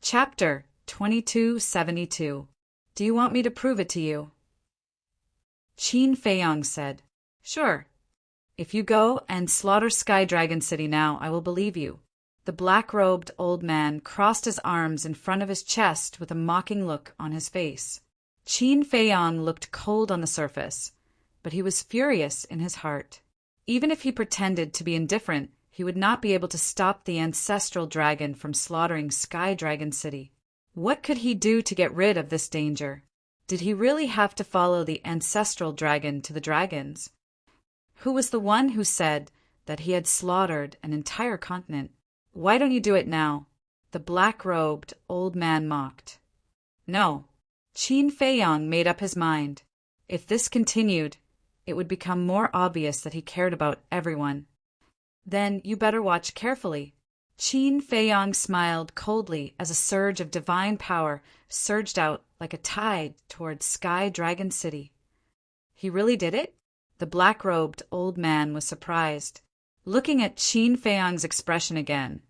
Chapter 2272. Do you want me to prove it to you? Qin Feiyang said, Sure. If you go and slaughter Sky Dragon City now, I will believe you. The black-robed old man crossed his arms in front of his chest with a mocking look on his face. Qin Feiyang looked cold on the surface, but he was furious in his heart. Even if he pretended to be indifferent, he would not be able to stop the ancestral dragon from slaughtering Sky Dragon City. What could he do to get rid of this danger? Did he really have to follow the ancestral dragon to the dragons? Who was the one who said that he had slaughtered an entire continent? Why don't you do it now? The black-robed old man mocked. No. Qin Feiyang made up his mind. If this continued, it would become more obvious that he cared about everyone. Then you better watch carefully. Qin Feiyang smiled coldly as a surge of divine power surged out like a tide towards Sky Dragon City. He really did it? The black-robed old man was surprised. Looking at Qin Feiyang's expression again,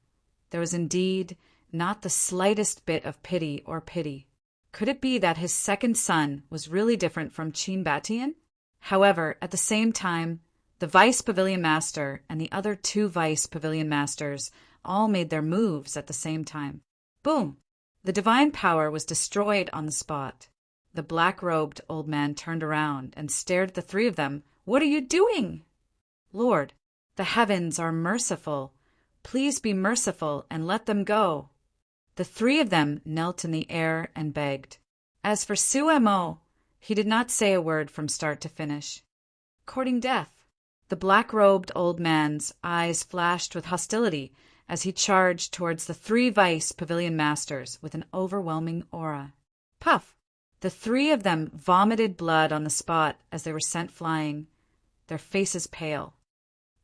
there was indeed not the slightest bit of pity or pity. Could it be that his second son was really different from Qin Batian? However, at the same time, the Vice Pavilion Master and the other two Vice Pavilion Masters all made their moves at the same time. Boom! The divine power was destroyed on the spot. The black-robed old man turned around and stared at the three of them. What are you doing? Lord, the heavens are merciful. Please be merciful and let them go. The three of them knelt in the air and begged. As for Suemo, he did not say a word from start to finish. Courting death. The black-robed old man's eyes flashed with hostility as he charged towards the three Vice Pavilion Masters with an overwhelming aura. Puff! The three of them vomited blood on the spot as they were sent flying, their faces pale.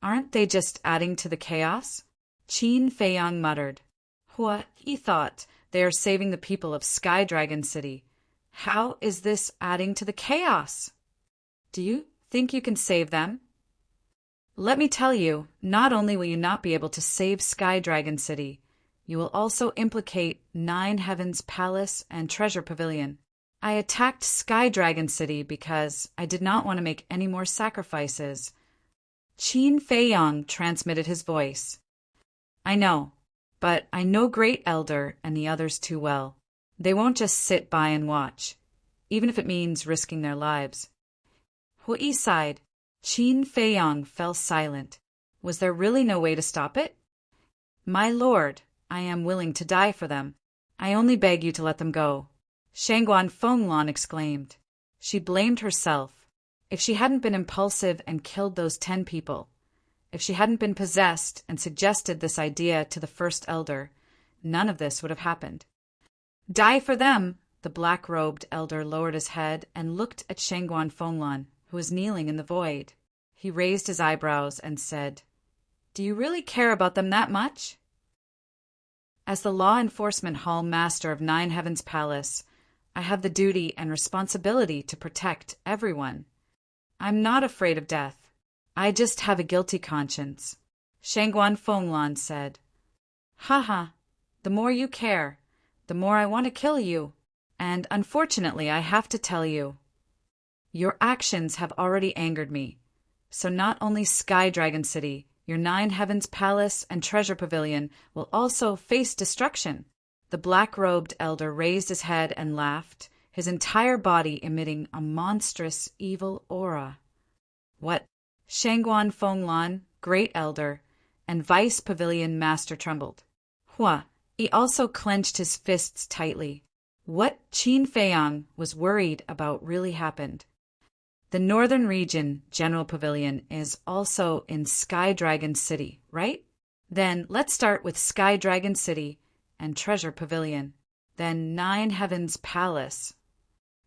Aren't they just adding to the chaos? Qin Feiyang muttered. What? He thought they are saving the people of Sky Dragon City. How is this adding to the chaos? Do you think you can save them? Let me tell you, not only will you not be able to save Sky Dragon City, you will also implicate Nine Heavens Palace and Treasure Pavilion. I attacked Sky Dragon City because I did not want to make any more sacrifices. Qin Feiyang transmitted his voice. I know, but I know Great Elder and the others too well. They won't just sit by and watch, even if it means risking their lives. Hui sighed. Qin Feiyang fell silent. Was there really no way to stop it? My lord, I am willing to die for them. I only beg you to let them go. Shangguan Fenglan exclaimed. She blamed herself. If she hadn't been impulsive and killed those 10 people, if she hadn't been possessed and suggested this idea to the First Elder, none of this would have happened. Die for them! The black-robed elder lowered his head and looked at Shangguan Fenglan, who was kneeling in the void. He raised his eyebrows and said, Do you really care about them that much? As the law enforcement hall master of Nine Heavens Palace, I have the duty and responsibility to protect everyone. I'm not afraid of death. I just have a guilty conscience. Shangguan Fenglan said, Haha, the more you care, the more I want to kill you. And unfortunately, I have to tell you, your actions have already angered me. So not only Sky Dragon City, your Nine Heavens Palace and Treasure Pavilion will also face destruction. The black-robed elder raised his head and laughed, his entire body emitting a monstrous, evil aura. What? Shangguan Fenglan, Great Elder, and Vice Pavilion Master trembled. Hua! He also clenched his fists tightly. What Qin Feiyang was worried about really happened. The Northern Region General Pavilion is also in Sky Dragon City, right? Then let's start with Sky Dragon City and Treasure Pavilion, then Nine Heavens Palace.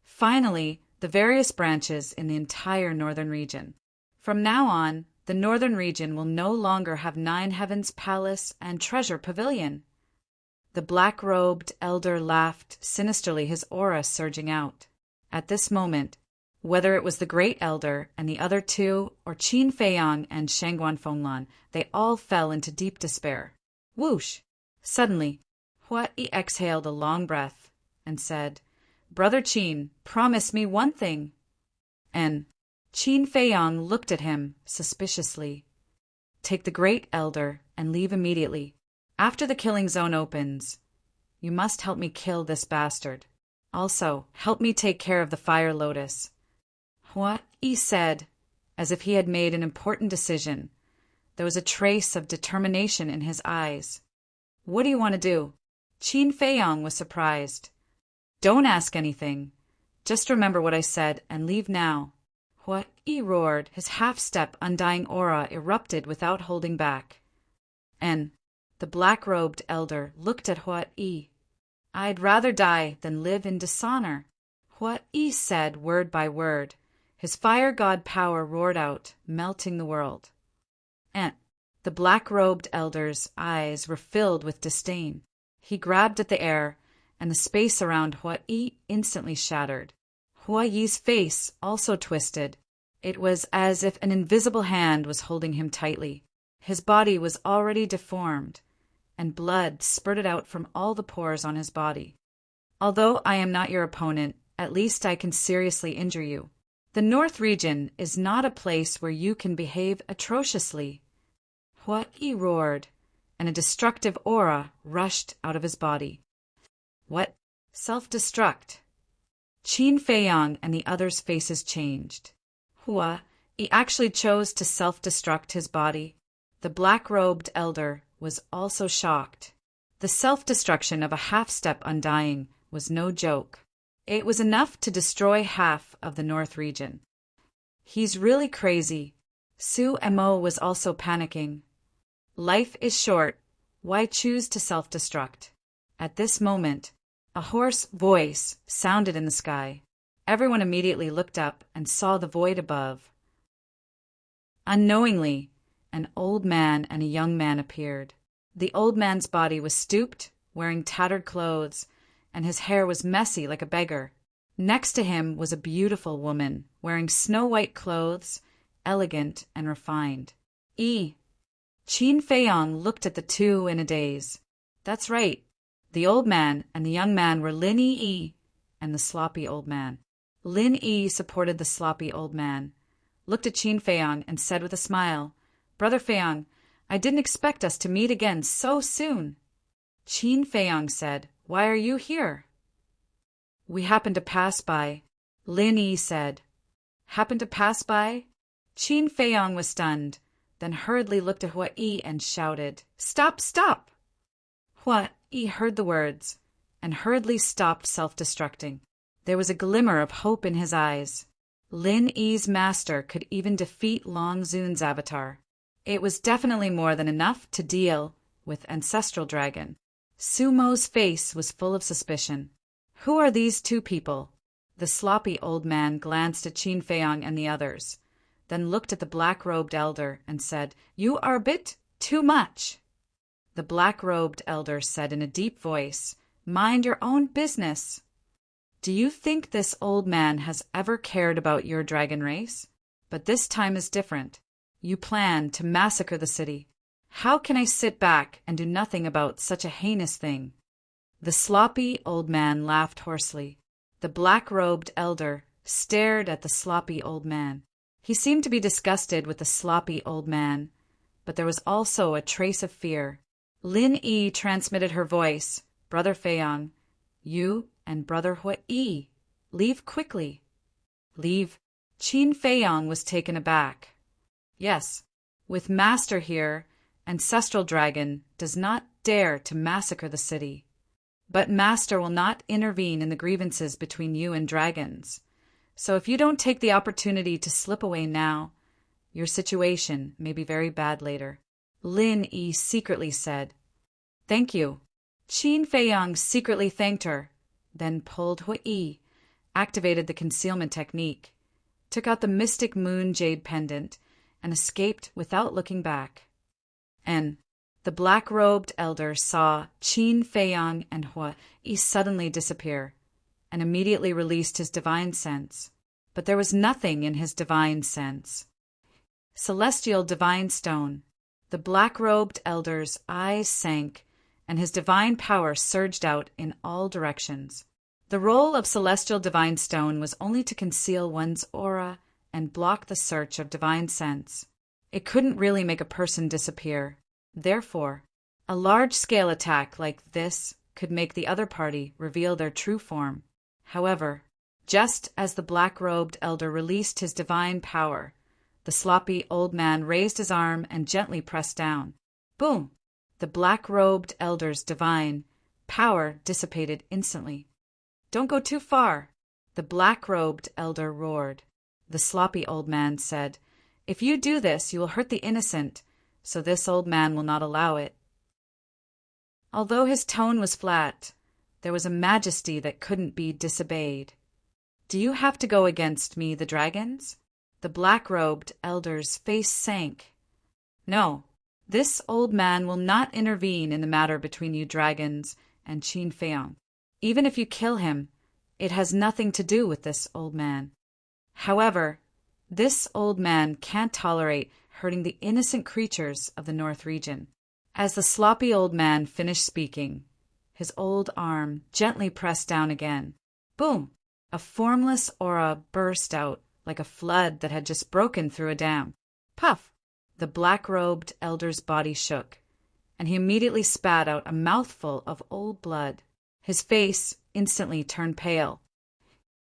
Finally, the various branches in the entire Northern Region. From now on, the Northern Region will no longer have Nine Heavens Palace and Treasure Pavilion. The black-robed elder laughed sinisterly, his aura surging out. At this moment, whether it was the Great Elder and the other two, or Qin Feiyang and Shangguan Fenglan, they all fell into deep despair. Whoosh! Suddenly, Hua-i exhaled a long breath and said, "Brother Qin, promise me one thing." And Qin Feiyang looked at him suspiciously. "Take the Great Elder and leave immediately. After the killing zone opens, you must help me kill this bastard. Also, help me take care of the Fire Lotus." Hua-i said, as if he had made an important decision. There was a trace of determination in his eyes. "What do you want to do?" Qin Feiyang was surprised. "Don't ask anything. Just remember what I said and leave now." Hua-i roared. His half-step undying aura erupted without holding back. And the black-robed elder looked at Hua-i. "I'd rather die than live in dishonor," Hua-i said word by word. His fire god power roared out, melting the world. And the black-robed elder's eyes were filled with disdain. He grabbed at the air, and the space around Hua-i instantly shattered. Hua-i's face also twisted. It was as if an invisible hand was holding him tightly. His body was already deformed, and blood spurted out from all the pores on his body. "Although I am not your opponent, at least I can seriously injure you. The North region is not a place where you can behave atrociously." Hua-i roared, and a destructive aura rushed out of his body. "What? Self-destruct?" Qin Feiyang and the others' faces changed. Hua-i actually chose to self-destruct his body. The black-robed elder was also shocked. The self-destruction of a half-step undying was no joke. It was enough to destroy half of the North region. "He's really crazy." Su Mo was also panicking. "Life is short. Why choose to self-destruct?" At this moment, a hoarse voice sounded in the sky. Everyone immediately looked up and saw the void above. Unknowingly, an old man and a young man appeared. The old man's body was stooped, wearing tattered clothes, and his hair was messy like a beggar. Next to him was a beautiful woman, wearing snow-white clothes, elegant and refined. Qin Feiyang looked at the two in a daze. That's right. The old man and the young man were Lin Yi and the sloppy old man. Lin Yi supported the sloppy old man, looked at Qin Feiyang and said with a smile, "Brother Feiyang, I didn't expect us to meet again so soon." Qin Feiyang said, "Why are you here?" "We happened to pass by," Lin Yi said. "Happened to pass by?" Qin Feiyang was stunned, then hurriedly looked at Hua-i and shouted, "Stop, stop!" Hua-i heard the words and hurriedly stopped self-destructing. There was a glimmer of hope in his eyes. Lin Yi's master could even defeat Long Zun's avatar. It was definitely more than enough to deal with Ancestral Dragon. Sumo's face was full of suspicion. "Who are these two people?" The sloppy old man glanced at Qin Feiyang and the others, then looked at the black-robed elder and said, "You are a bit too much." The black-robed elder said in a deep voice, "Mind your own business." "Do you think this old man has ever cared about your dragon race? But this time is different. You plan to massacre the city. How can I sit back and do nothing about such a heinous thing?" The sloppy old man laughed hoarsely. The black-robed elder stared at the sloppy old man. He seemed to be disgusted with the sloppy old man, but there was also a trace of fear. Lin Yi transmitted her voice, "Brother Feiyang, you and Brother Hua-i, leave quickly." "Leave?" Qin Feiyang was taken aback. "Yes, with Master here, Ancestral Dragon does not dare to massacre the city. But Master will not intervene in the grievances between you and dragons. So if you don't take the opportunity to slip away now, your situation may be very bad later." Lin Yi secretly said, "Thank you." Qin Feiyang secretly thanked her, then pulled Hua-i, activated the concealment technique, took out the mystic moon jade pendant, and escaped without looking back. And the black-robed elder saw Qin Feiyang and Hua-i suddenly disappear, and immediately released his divine sense. But there was nothing in his divine sense. Celestial divine stone. The black-robed elder's eyes sank, and his divine power surged out in all directions. The role of celestial divine stone was only to conceal one's aura and block the search of divine sense. It couldn't really make a person disappear. Therefore, a large-scale attack like this could make the other party reveal their true form. However, just as the black-robed elder released his divine power, the sloppy old man raised his arm and gently pressed down. Boom! The black-robed elder's divine power dissipated instantly. "Don't go too far," the black-robed elder roared. The sloppy old man said, "If you do this, you will hurt the innocent, so this old man will not allow it." Although his tone was flat, there was a majesty that couldn't be disobeyed. "Do you have to go against me, the dragons?" The black-robed elder's face sank. "No, this old man will not intervene in the matter between you dragons and Qin Feiyang. Even if you kill him, it has nothing to do with this old man. However, this old man can't tolerate hurting the innocent creatures of the North region." As the sloppy old man finished speaking, his old arm gently pressed down again. Boom! A formless aura burst out like a flood that had just broken through a dam. Puff! The black-robed elder's body shook, and he immediately spat out a mouthful of old blood. His face instantly turned pale.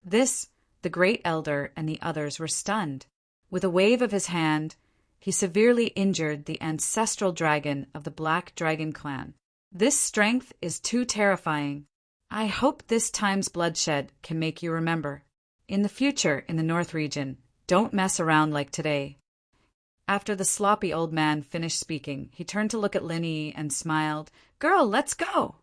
The great elder and the others were stunned. With a wave of his hand, he severely injured the ancestral dragon of the Black Dragon clan. "This strength is too terrifying. I hope this time's bloodshed can make you remember. In the future, in the North region, don't mess around like today." After the sloppy old man finished speaking, he turned to look at Lin Yi and smiled. "Girl, let's go."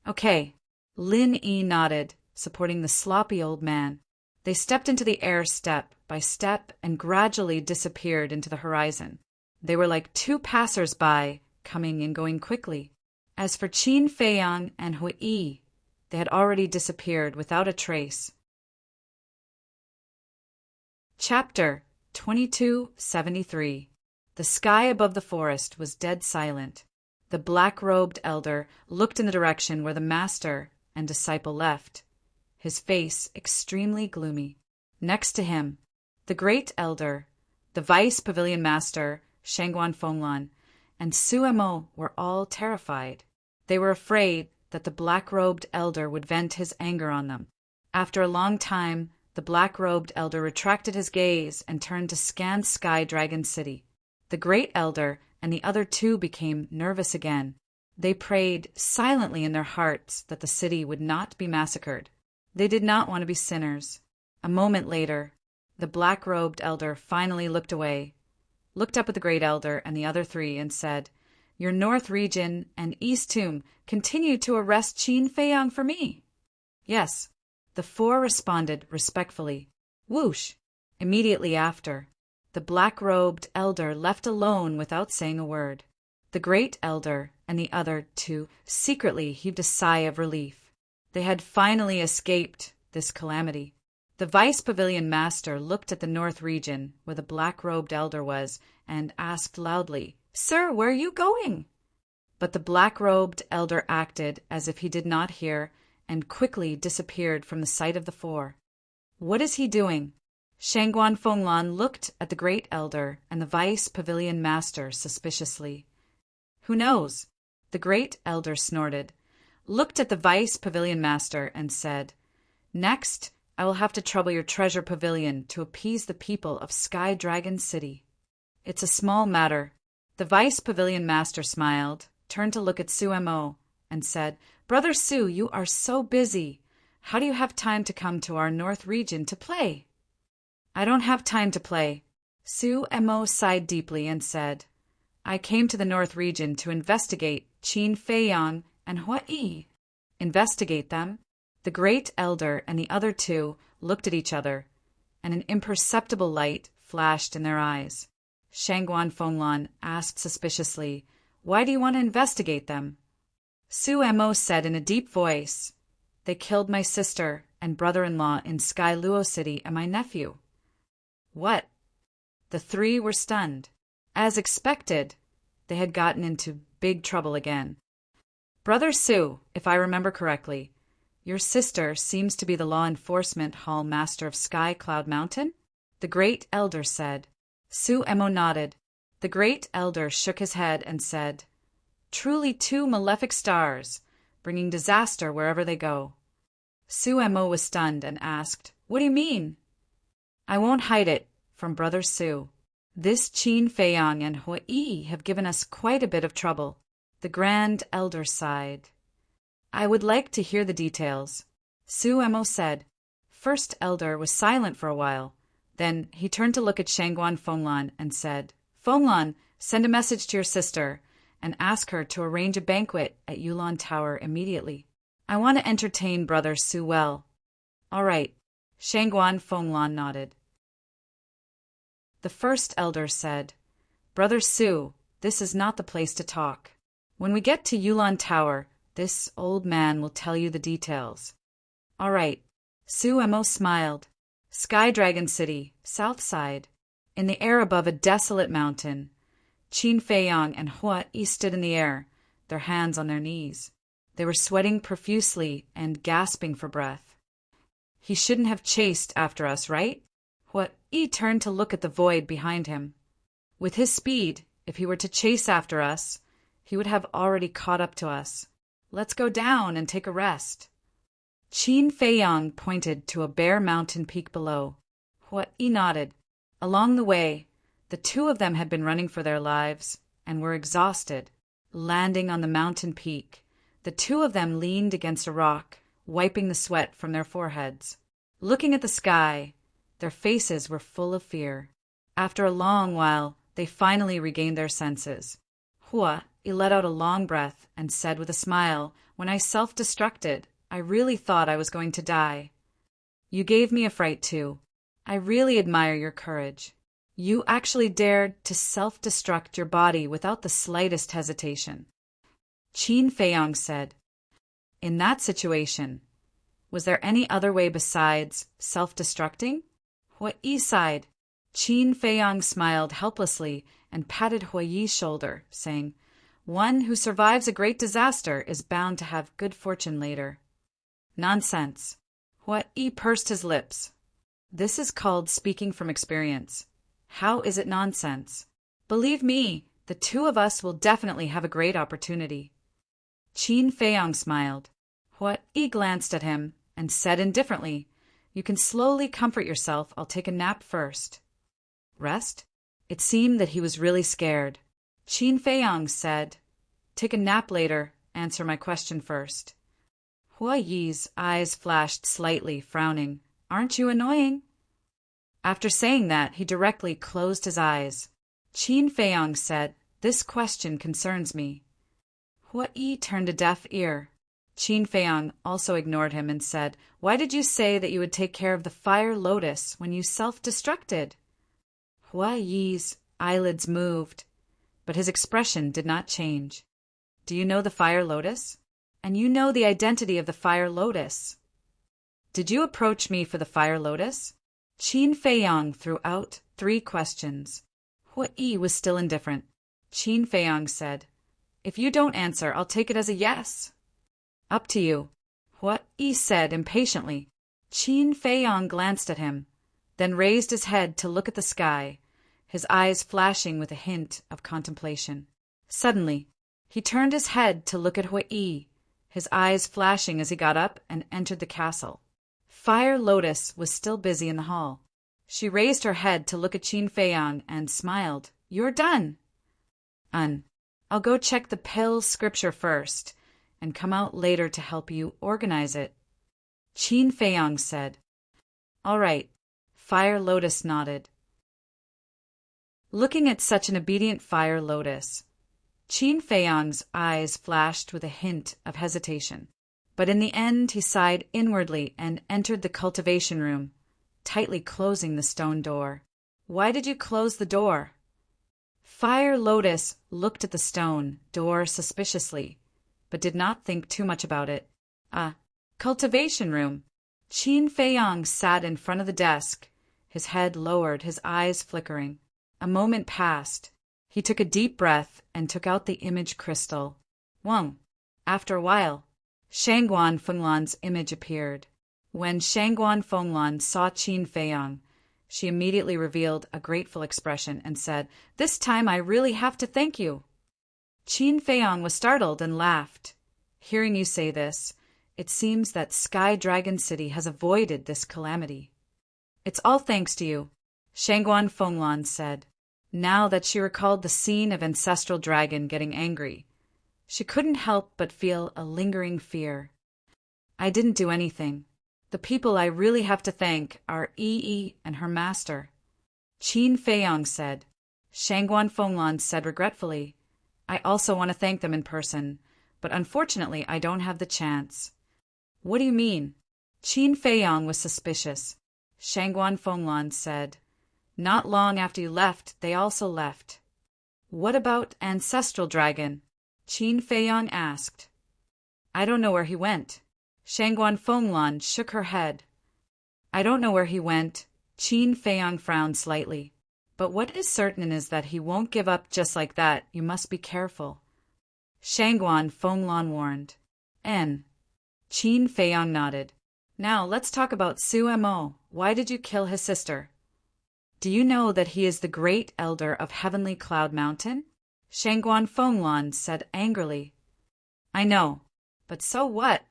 "Okay." Lin Yi nodded, supporting the sloppy old man. They stepped into the air step by step and gradually disappeared into the horizon. They were like two passers-by, coming and going quickly. As for Qin Feiyang and Hui, they had already disappeared without a trace. Chapter 2273. The sky above the forest was dead silent. The black-robed elder looked in the direction where the master and disciple left, his face extremely gloomy. Next to him, the great elder, the vice pavilion master, Shangguan Fenglan, and Suemo were all terrified. They were afraid that the black-robed elder would vent his anger on them. After a long time, the black-robed elder retracted his gaze and turned to scan Sky Dragon City. The great elder and the other two became nervous again. They prayed silently in their hearts that the city would not be massacred. They did not want to be sinners. A moment later, the black-robed elder finally looked away, looked up at the great elder and the other three, and said, "Your North region and East Tomb continue to arrest Qin Feiyang for me." "Yes," the four responded respectfully. Whoosh! Immediately after, the black-robed elder left alone without saying a word. The great elder and the other two secretly heaved a sigh of relief. They had finally escaped this calamity. The vice pavilion master looked at the North region where the black-robed elder was and asked loudly, "Sir, where are you going?" But the black-robed elder acted as if he did not hear and quickly disappeared from the sight of the four. "What is he doing?" Shangguan Fenglan looked at the great elder and the vice pavilion master suspiciously. "Who knows?" The great elder snorted, looked at the vice pavilion master, and said, "Next, I will have to trouble your treasure pavilion to appease the people of Sky Dragon City." "It's a small matter." The vice pavilion master smiled, turned to look at Suemo, and said, "Brother Su, you are so busy. How do you have time to come to our North region to play?" "I don't have time to play." Suemo sighed deeply and said, "I came to the North region to investigate Qin Feiyang and Hui." "Investigate them?" The great elder and the other two looked at each other, and an imperceptible light flashed in their eyes. Shangguan Fenglan asked suspiciously, "Why do you want to investigate them?" Suemo said in a deep voice, "They killed my sister and brother-in-law in Sky Luo City and my nephew." "What?" The three were stunned. As expected, they had gotten into big trouble again. Brother Su, if I remember correctly, your sister seems to be the law enforcement hall master of Sky Cloud Mountain? The great elder said. Su Emo nodded. The great elder shook his head and said, Truly two malefic stars, bringing disaster wherever they go. Su Emo was stunned and asked, What do you mean? I won't hide it from Brother Su. This Qin Feiyang and Hua Yi have given us quite a bit of trouble. The grand elder sighed. I would like to hear the details. Su Emo said. First elder was silent for a while. Then he turned to look at Shangguan Fenglan and said, Fenglan, send a message to your sister and ask her to arrange a banquet at Yulan Tower immediately. I want to entertain Brother Su well. All right. Shangguan Fenglan nodded. The first elder said, Brother Su, this is not the place to talk. When we get to Yulan Tower, this old man will tell you the details. All right. Su Emo smiled. Sky Dragon City, south side. In the air above a desolate mountain, Qin Feiyang and Hua Yi stood in the air, their hands on their knees. They were sweating profusely and gasping for breath. He shouldn't have chased after us, right? Hua Yi turned to look at the void behind him. With his speed, if he were to chase after us, he would have already caught up to us. Let's go down and take a rest. Qin Feiyang pointed to a bare mountain peak below. Hua Yi nodded. Along the way, the two of them had been running for their lives and were exhausted. Landing on the mountain peak, the two of them leaned against a rock, wiping the sweat from their foreheads. Looking at the sky, their faces were full of fear. After a long while, they finally regained their senses. Hua Yi let out a long breath and said with a smile, When I self-destructed, I really thought I was going to die. You gave me a fright too. I really admire your courage. You actually dared to self-destruct your body without the slightest hesitation. Qin Feiyang said, In that situation, was there any other way besides self-destructing? Hua Yi sighed. Qin Feiyang smiled helplessly and patted Hua Yi's shoulder, saying, One who survives a great disaster is bound to have good fortune later. Nonsense. Hua Yi pursed his lips. This is called speaking from experience. How is it nonsense? Believe me, the two of us will definitely have a great opportunity. Qin Feiyang smiled. Hua Yi glanced at him and said indifferently, You can slowly comfort yourself. I'll take a nap first. Rest? It seemed that he was really scared. Qin Feiyang said, Take a nap later. Answer my question first. Hua Yi's eyes flashed slightly, frowning. Aren't you annoying? After saying that, he directly closed his eyes. Qin Feiyang said, This question concerns me. Hua Yi turned a deaf ear. Qin Feiyang also ignored him and said, Why did you say that you would take care of the fire lotus when you self-destructed? Hua Yi's eyelids moved, but his expression did not change. Do you know the fire lotus? And you know the identity of the fire lotus. Did you approach me for the fire lotus? Qin Feiyang threw out 3 questions. Hua Yi was still indifferent. Qin Feiyang said, If you don't answer, I'll take it as a yes. Up to you, Hua Yi said impatiently. Qin Feiyang glanced at him, then raised his head to look at the sky, his eyes flashing with a hint of contemplation. Suddenly, he turned his head to look at Hua Yi, his eyes flashing as he got up and entered the castle. Fire Lotus was still busy in the hall. She raised her head to look at Qin Feiyang and smiled. You're done. I'll go check the pill scripture first and come out later to help you organize it. Qin Feiyang said. All right. Fire Lotus nodded. Looking at such an obedient Fire Lotus, Qin Feiyang's eyes flashed with a hint of hesitation. But in the end he sighed inwardly and entered the cultivation room, tightly closing the stone door. Why did you close the door? Fire Lotus looked at the stone door suspiciously, but did not think too much about it. Cultivation room. Qin Feiyang sat in front of the desk, his head lowered, his eyes flickering. A moment passed. He took a deep breath and took out the image crystal. Wang. After a while, Shangguan Fenglan's image appeared. When Shangguan Fenglan saw Qin Feiyang, she immediately revealed a grateful expression and said, "This time I really have to thank you." Qin Feiyang was startled and laughed. "Hearing you say this, it seems that Sky Dragon City has avoided this calamity." "It's all thanks to you," Shangguan Fenglan said. Now that she recalled the scene of Ancestral Dragon getting angry, she couldn't help but feel a lingering fear. "I didn't do anything. The people I really have to thank are Yi and her master," Qin Feiyang said. Shangguan Fenglan said regretfully, "I also want to thank them in person, but unfortunately I don't have the chance." "What do you mean?" Qin Feiyang was suspicious. Shangguan Fenglan said, "Not long after you left, they also left." "What about Ancestral Dragon?" Qin Feiyang asked. "I don't know where he went." Shangguan Fenglan shook her head. "I don't know where he went." Qin Feiyang frowned slightly. "But what is certain is that he won't give up just like that. You must be careful." Shangguan Fenglan warned. "N." Qin Feiyang nodded. "Now let's talk about Su Mo. Why did you kill his sister?" "Do you know that he is the great elder of Heavenly Cloud Mountain?" Shangguan Fenglan said angrily. "I know, but so what?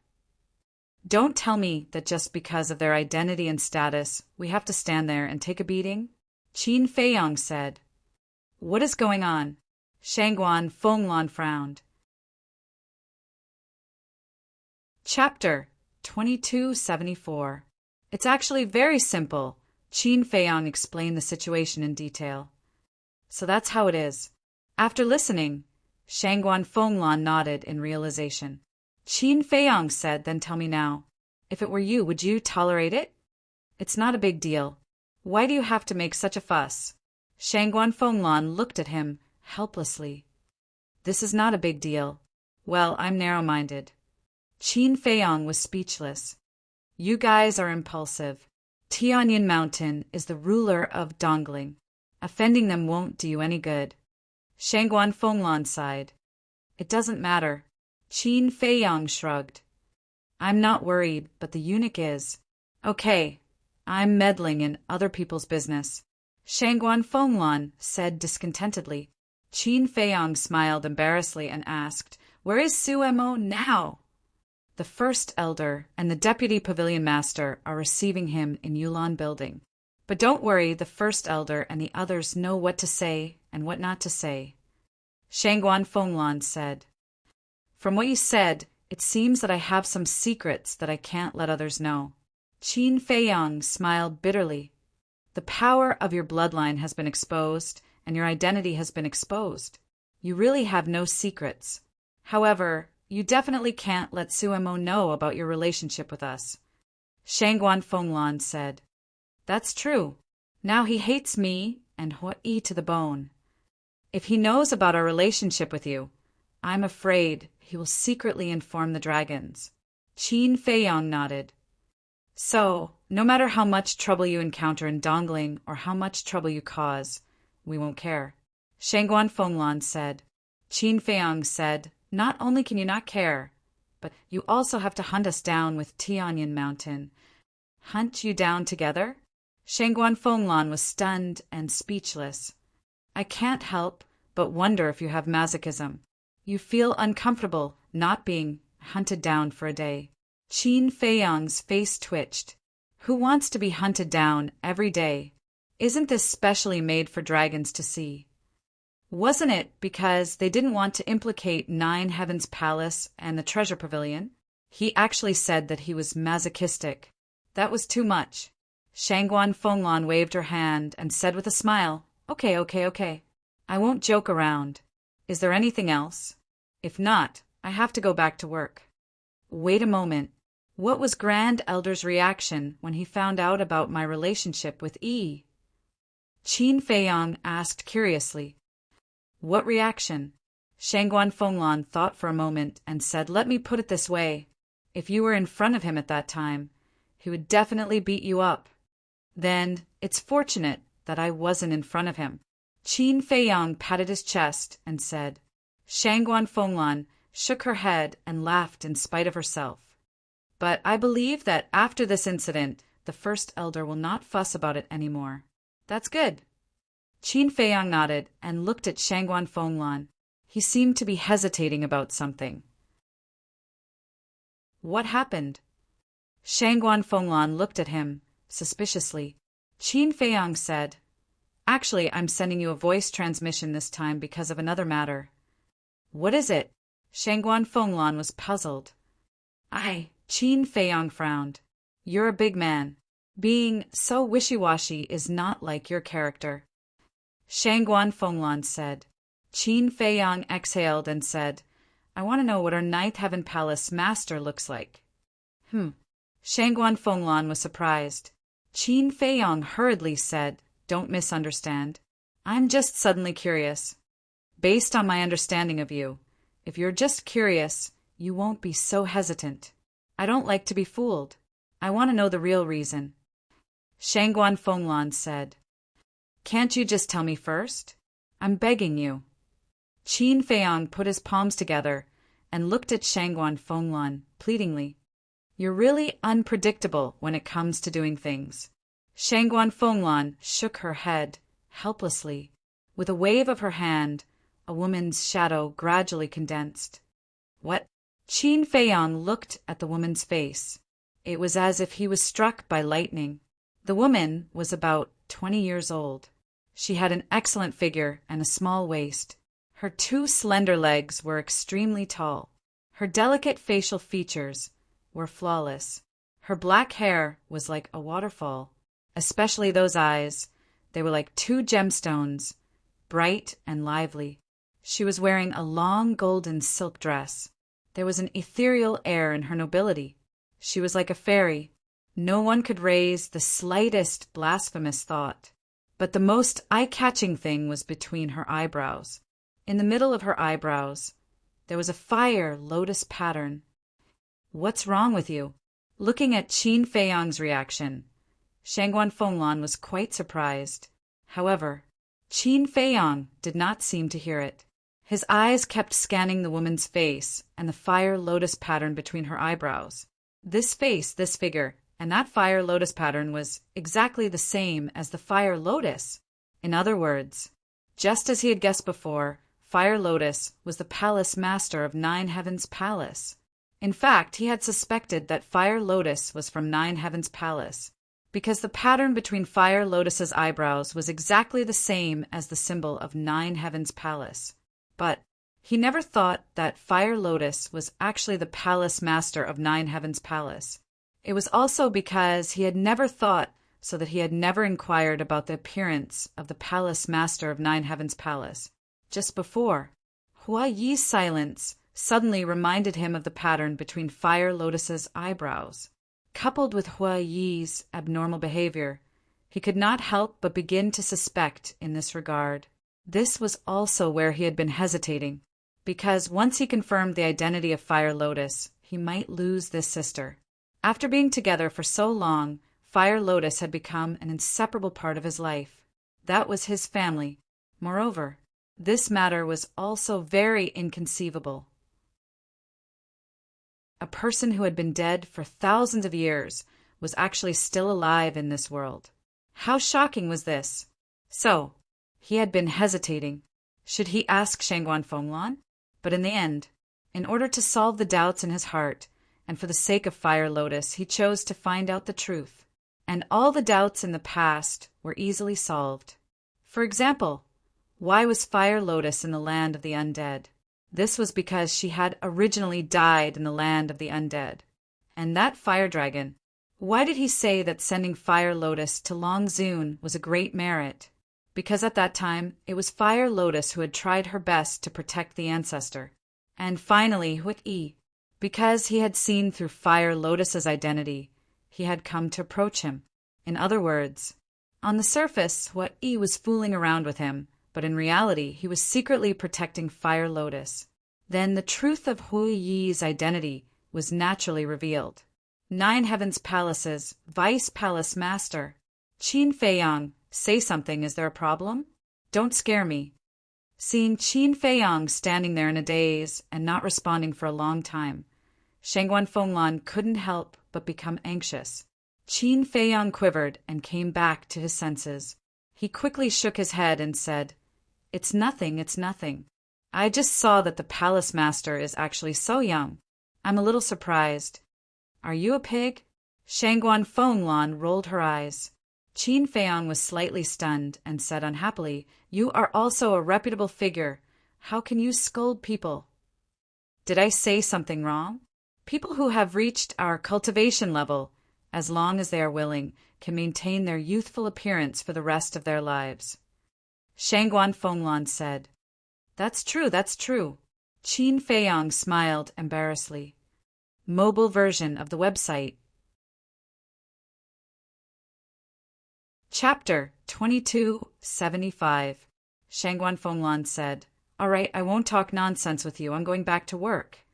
Don't tell me that just because of their identity and status, we have to stand there and take a beating," Qin Feiyang said. "What is going on?" Shangguan Fenglan frowned. Chapter 2274. "It's actually very simple." Qin Feiyang explained the situation in detail. "So that's how it is." After listening, Shangguan Fenglan nodded in realization. Qin Feiyang said, "Then tell me now. If it were you, would you tolerate it?" "It's not a big deal. Why do you have to make such a fuss?" Shangguan Fenglan looked at him helplessly. "This is not a big deal. Well, I'm narrow-minded." Qin Feiyang was speechless. "You guys are impulsive. Tianyin Mountain is the ruler of Dongling. Offending them won't do you any good." Shangguan Fenglan sighed. "It doesn't matter." Qin Feiyang shrugged. "I'm not worried, but the eunuch is." "Okay, I'm meddling in other people's business," Shangguan Fenglan said discontentedly. Qin Feiyang smiled embarrassedly and asked, "Where is Su Mo now?" "The first elder and the deputy pavilion master are receiving him in Yulan Building. But don't worry, the first elder and the others know what to say and what not to say," Shangguan Fenglan said. "From what you said, it seems that I have some secrets that I can't let others know." Qin Feiyang smiled bitterly. "The power of your bloodline has been exposed, and your identity has been exposed. You really have no secrets. However, you definitely can't let Su Mo know about your relationship with us," Shangguan Fenglan said. "That's true. Now he hates me and Hua-Yi to the bone. If he knows about our relationship with you, I'm afraid he will secretly inform the dragons." Qin Feiyang nodded. "So, no matter how much trouble you encounter in Dongling or how much trouble you cause, we won't care," Shangguan Fenglan said. Qin Feiyang said, "Not only can you not care, but you also have to hunt us down with Tianyin Mountain." "Hunt you down together?" Shangguan Fenglan was stunned and speechless. "I can't help but wonder if you have masochism. You feel uncomfortable not being hunted down for a day." Qin Feiyang's face twitched. "Who wants to be hunted down every day? Isn't this specially made for dragons to see?" "Wasn't it because they didn't want to implicate Nine Heavens Palace and the Treasure Pavilion?" He actually said that he was masochistic. That was too much. Shangguan Fenglan waved her hand and said with a smile, Okay. I won't joke around. Is there anything else? If not, I have to go back to work." "Wait a moment. What was Grand Elder's reaction when he found out about my relationship with Yi?" Qin Feiyang asked curiously. "What reaction?" Shangguan Fenglan thought for a moment and said, "Let me put it this way. If you were in front of him at that time, he would definitely beat you up. Then it's fortunate that I wasn't in front of him." Qin Feiyang patted his chest and said, "Shangguan Fenglan, shook her head and laughed in spite of herself. But I believe that after this incident, the first elder will not fuss about it anymore. That's good. Qin Feiyang nodded and looked at Shangguan Fenglan. He seemed to be hesitating about something. What happened? Shangguan Fenglan looked at him suspiciously. Qin Feiyang said, Actually, I'm sending you a voice transmission this time because of another matter. What is it? Shangguan Fenglan was puzzled. Qin Feiyang frowned. You're a big man. Being so wishy-washy is not like your character. Shangguan Fenglan said. Qin Feiyang exhaled and said, I want to know what our Ninth Heaven Palace master looks like. Shangguan Fenglan was surprised. Qin Feiyang hurriedly said, Don't misunderstand. I'm just suddenly curious. Based on my understanding of you, if you're just curious, you won't be so hesitant. I don't like to be fooled. I want to know the real reason. Shangguan Fenglan said, Can't you just tell me first? I'm begging you. Qin Feiyang put his palms together and looked at Shangguan Fenglan pleadingly. You're really unpredictable when it comes to doing things. Shangguan Fenglan shook her head helplessly. With a wave of her hand, a woman's shadow gradually condensed. What? Qin Feiyang looked at the woman's face. It was as if he was struck by lightning. The woman was about 20 years old. She had an excellent figure and a small waist. Her 2 slender legs were extremely tall. Her delicate facial features were flawless. Her black hair was like a waterfall, especially those eyes. They were like 2 gemstones, bright and lively. She was wearing a long golden silk dress. There was an ethereal air in her nobility. She was like a fairy. No one could raise the slightest blasphemous thought. But the most eye-catching thing was between her eyebrows. In the middle of her eyebrows, there was a fire lotus pattern. What's wrong with you? Looking at Qin Feiyang's reaction, Shangguan Fenglan was quite surprised. However, Qin Feiyang did not seem to hear it. His eyes kept scanning the woman's face and the fire lotus pattern between her eyebrows. This face, this figure, and that fire lotus pattern was exactly the same as the fire lotus. In other words, just as he had guessed before, Fire Lotus was the palace master of Nine Heavens Palace. In fact, he had suspected that Fire Lotus was from Nine Heavens Palace, because the pattern between Fire Lotus's eyebrows was exactly the same as the symbol of Nine Heavens Palace. But he never thought that Fire Lotus was actually the palace master of Nine Heavens Palace. It was also because he had never thought so that he had never inquired about the appearance of the palace master of Nine Heavens Palace. Just before, Hua Yi's silence suddenly reminded him of the pattern between Fire Lotus's eyebrows. Coupled with Hua Yi's abnormal behavior, he could not help but begin to suspect in this regard. This was also where he had been hesitating, because once he confirmed the identity of Fire Lotus, he might lose this sister. After being together for so long, Fire Lotus had become an inseparable part of his life. That was his family. Moreover, this matter was also very inconceivable. A person who had been dead for thousands of years was actually still alive in this world. How shocking was this? So, he had been hesitating. Should he ask Shangguan Fenglan? But in the end, in order to solve the doubts in his heart, and for the sake of Fire Lotus, he chose to find out the truth. And all the doubts in the past were easily solved. For example, why was Fire Lotus in the land of the undead? This was because she had originally died in the land of the undead. And that fire dragon, why did he say that sending Fire Lotus to Longzun was a great merit? Because at that time, it was Fire Lotus who had tried her best to protect the ancestor. And finally, Hua Yi, because he had seen through Fire Lotus's identity, he had come to approach him. In other words, on the surface, Hua Yi was fooling around with him, but in reality, he was secretly protecting Fire Lotus. Then the truth of Hua Yi's identity was naturally revealed. Nine Heavens Palace's Vice Palace Master. Qin Feiyang, say something, is there a problem? Don't scare me. Seeing Qin Feiyang standing there in a daze and not responding for a long time, Shangguan Fenglan couldn't help but become anxious. Qin Feiyang quivered and came back to his senses. He quickly shook his head and said, "It's nothing, it's nothing. I just saw that the palace master is actually so young. I'm a little surprised." "Are you a pig?" Shangguan Fenglan rolled her eyes. Qin Feiyang was slightly stunned and said unhappily, "You are also a reputable figure. How can you scold people?" "Did I say something wrong? People who have reached our cultivation level, as long as they are willing, can maintain their youthful appearance for the rest of their lives." Shangguan Fenglan said, That's true, that's true." Qin Feiyang smiled embarrassedly. Mobile version of the website. Chapter 2275. Shangguan Fenglan said, "All right, I won't talk nonsense with you. I'm going back to work."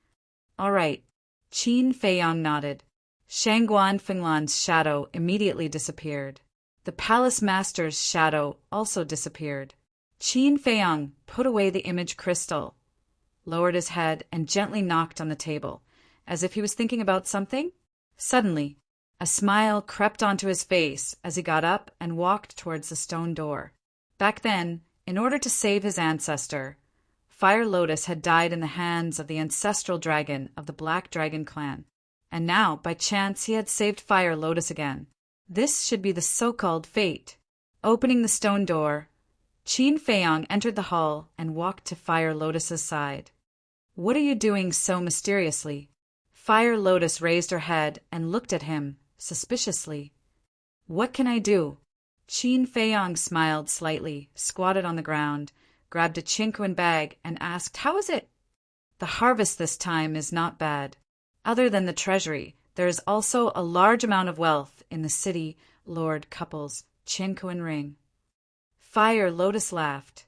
"All right." Qin Feiyang nodded. Shangguan Fenglan's shadow immediately disappeared. The palace master's shadow also disappeared. Qin Feiyang put away the image crystal, lowered his head, and gently knocked on the table, as if he was thinking about something. Suddenly, a smile crept onto his face as he got up and walked towards the stone door. Back then, in order to save his ancestor, Fire Lotus had died in the hands of the ancestral dragon of the Black Dragon clan, and now, by chance, he had saved Fire Lotus again. This should be the so-called fate. Opening the stone door, Qin Feiyang entered the hall and walked to Fire Lotus's side. "What are you doing so mysteriously?" Fire Lotus raised her head and looked at him suspiciously. "What can I do?" Qin Feiyang smiled slightly, squatted on the ground, grabbed a chinquin bag, and asked, "How is it?" "The harvest this time is not bad. Other than the treasury, there is also a large amount of wealth in the city lord couple's chinquin ring." Fire Lotus laughed.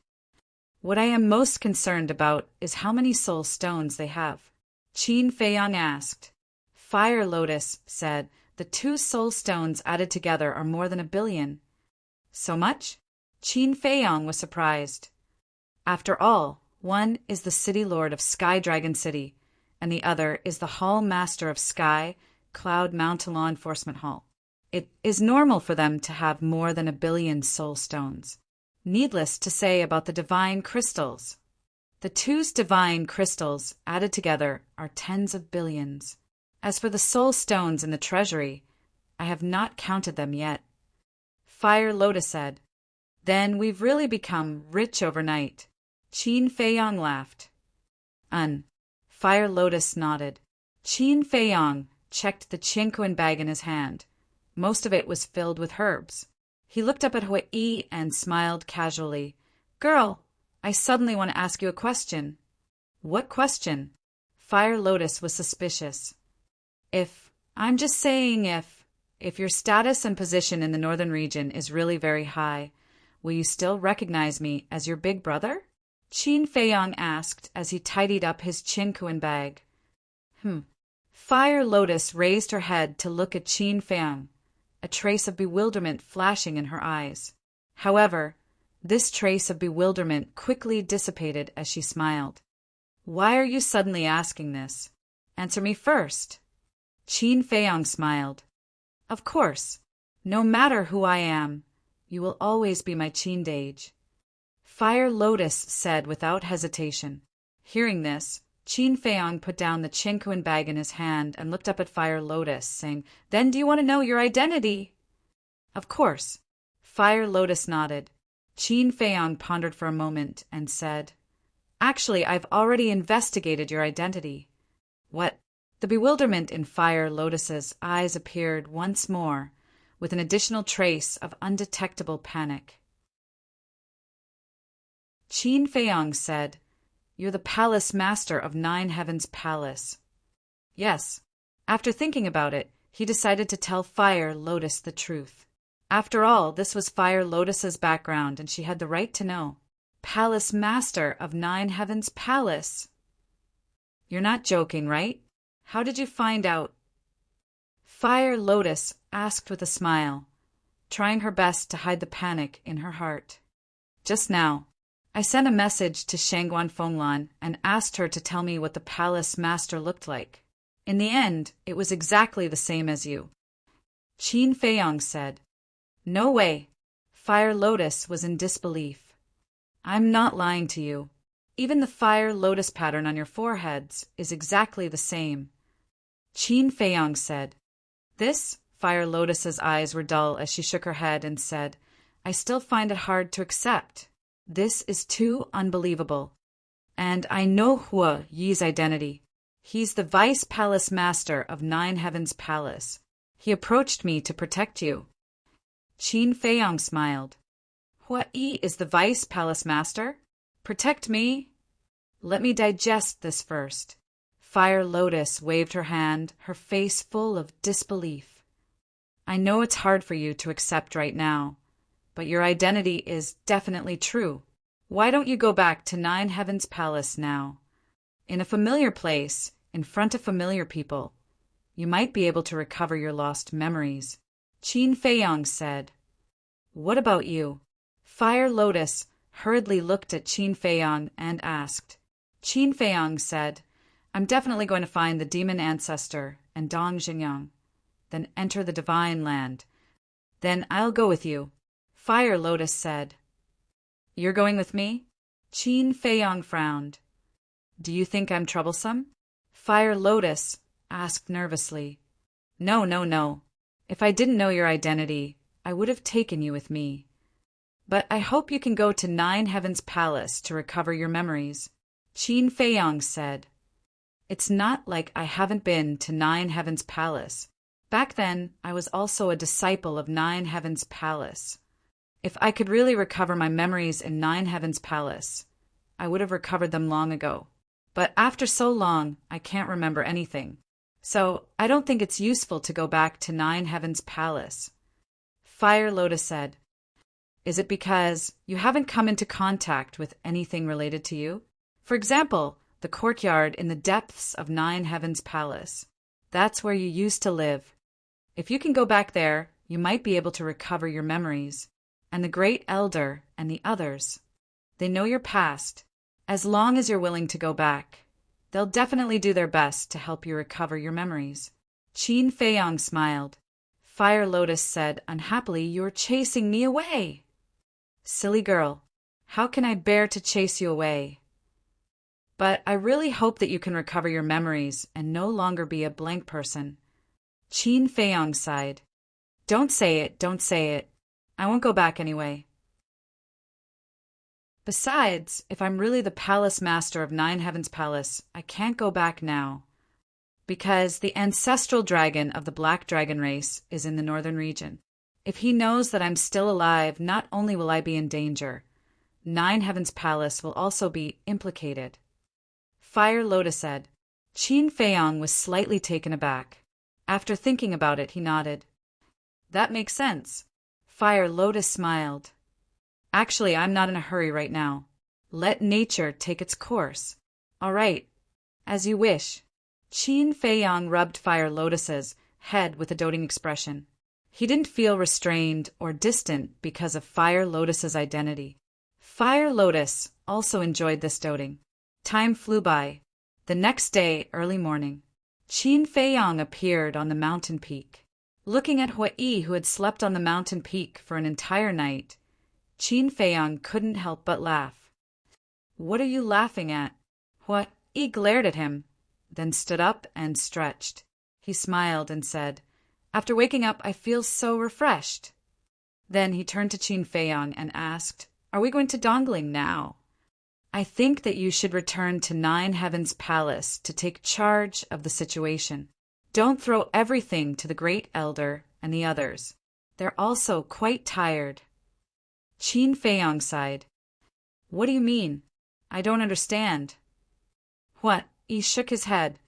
"What I am most concerned about is how many soul stones they have." Qin Feiyang asked. Fire Lotus said, "The 2 soul stones added together are more than 1 billion. "So much?" Qin Feiyang was surprised. "After all, one is the city lord of Sky Dragon City, and the other is the hall master of Sky Cloud Mountain Law Enforcement Hall. It is normal for them to have more than 1 billion soul stones. Needless to say about the divine crystals. The 2 divine crystals added together are tens of billions. As for the soul stones in the treasury, I have not counted them yet." Fire Lotus said, "Then we've really become rich overnight." Qin Feiyang laughed. Fire Lotus nodded. Qin Feiyang checked the chinquin bag in his hand. Most of it was filled with herbs. He looked up at Hui and smiled casually. "Girl, I suddenly want to ask you a question." "What question?" Fire Lotus was suspicious. I'm just saying if your status and position in the northern region is really very high, will you still recognize me as your big brother?" Qin Feiyang asked as he tidied up his chinquin bag. Fire Lotus raised her head to look at Qin Feiyang, a trace of bewilderment flashing in her eyes. However, this trace of bewilderment quickly dissipated as she smiled. "Why are you suddenly asking this? Answer me first." Qin Feiyang smiled. "Of course, no matter who I am, you will always be my Qindage," Fire Lotus said without hesitation. Hearing this, Qin Feiyang put down the chinquin bag in his hand and looked up at Fire Lotus, saying, "Then do you want to know your identity?" "Of course." Fire Lotus nodded. Qin Feiyang pondered for a moment and said, "Actually, I've already investigated your identity." "What?" The bewilderment in Fire Lotus's eyes appeared once more, with an additional trace of undetectable panic. Qin Feiyang said, "You're the palace master of 9 Heavens Palace." Yes. After thinking about it, he decided to tell Fire Lotus the truth. After all, this was Fire Lotus's background, and she had the right to know. Palace master of 9 Heavens Palace. You're not joking, right? How did you find out? Fire Lotus asked with a smile, trying her best to hide the panic in her heart. Just now, I sent a message to Shangguan Fenglan and asked her to tell me what the palace master looked like. In the end, it was exactly the same as you. Qin Feiyang said. No way. Fire Lotus was in disbelief. I'm not lying to you. Even the fire lotus pattern on your foreheads is exactly the same. Qin Feiyang said. This? Fire Lotus's eyes were dull as she shook her head and said, I still find it hard to accept. This is too unbelievable. And I know Hua Yi's identity. He's the Vice Palace Master of Nine Heavens Palace. He approached me to protect you. Qin Feiyang smiled. Hua Yi is the Vice Palace Master? Protect me? Let me digest this first. Fire Lotus waved her hand, her face full of disbelief. I know it's hard for you to accept right now, but your identity is definitely true. Why don't you go back to Nine Heavens Palace now? In a familiar place, in front of familiar people, you might be able to recover your lost memories. Qin Feiyang said. What about you? Fire Lotus hurriedly looked at Qin Feiyang and asked. Qin Feiyang said, I'm definitely going to find the demon ancestor and Dong Xingyang, then enter the divine land. Then I'll go with you. Fire Lotus said. You're going with me? Qin Feiyang frowned. Do you think I'm troublesome? Fire Lotus asked nervously. No, no, no. If I didn't know your identity, I would have taken you with me. But I hope you can go to Nine Heavens Palace to recover your memories. Qin Feiyang said. It's not like I haven't been to Nine Heavens Palace. Back then, I was also a disciple of Nine Heavens Palace. If I could really recover my memories in Nine Heavens Palace, I would have recovered them long ago. But after so long, I can't remember anything. So I don't think it's useful to go back to Nine Heavens Palace. Fire Lotus said. Is it because you haven't come into contact with anything related to you? For example, the courtyard in the depths of Nine Heavens Palace. That's where you used to live. If you can go back there, you might be able to recover your memories. And the Great Elder and the others. They know your past. As long as you're willing to go back, they'll definitely do their best to help you recover your memories. Qin Feiyang smiled. Fire Lotus said unhappily, You're chasing me away. Silly girl, how can I bear to chase you away? But I really hope that you can recover your memories and no longer be a blank person. Qin Feiyang sighed. Don't say it, don't say it. I won't go back anyway. Besides, if I'm really the palace master of Nine Heavens Palace, I can't go back now. Because the ancestral dragon of the Black Dragon race is in the northern region. If he knows that I'm still alive, not only will I be in danger, Nine Heavens Palace will also be implicated. Fire Lotus said. Qin Feiyang was slightly taken aback. After thinking about it, he nodded. That makes sense. Fire Lotus smiled. Actually, I'm not in a hurry right now. Let nature take its course. All right, as you wish. Qin Feiyang rubbed Fire Lotus's head with a doting expression. He didn't feel restrained or distant because of Fire Lotus's identity. Fire Lotus also enjoyed this doting. Time flew by. The next day, early morning, Qin Feiyang appeared on the mountain peak. Looking at Hua Yi, who had slept on the mountain peak for an entire night, Qin Feiyang couldn't help but laugh. What are you laughing at? Hua Yi glared at him, then stood up and stretched. He smiled and said, After waking up, I feel so refreshed. Then he turned to Qin Feiyang and asked, Are we going to Dongling now? I think that you should return to Nine Heavens Palace to take charge of the situation. Don't throw everything to the Great Elder and the others. They're also quite tired. Qin Feiyang sighed. What do you mean? I don't understand. What? He shook his head.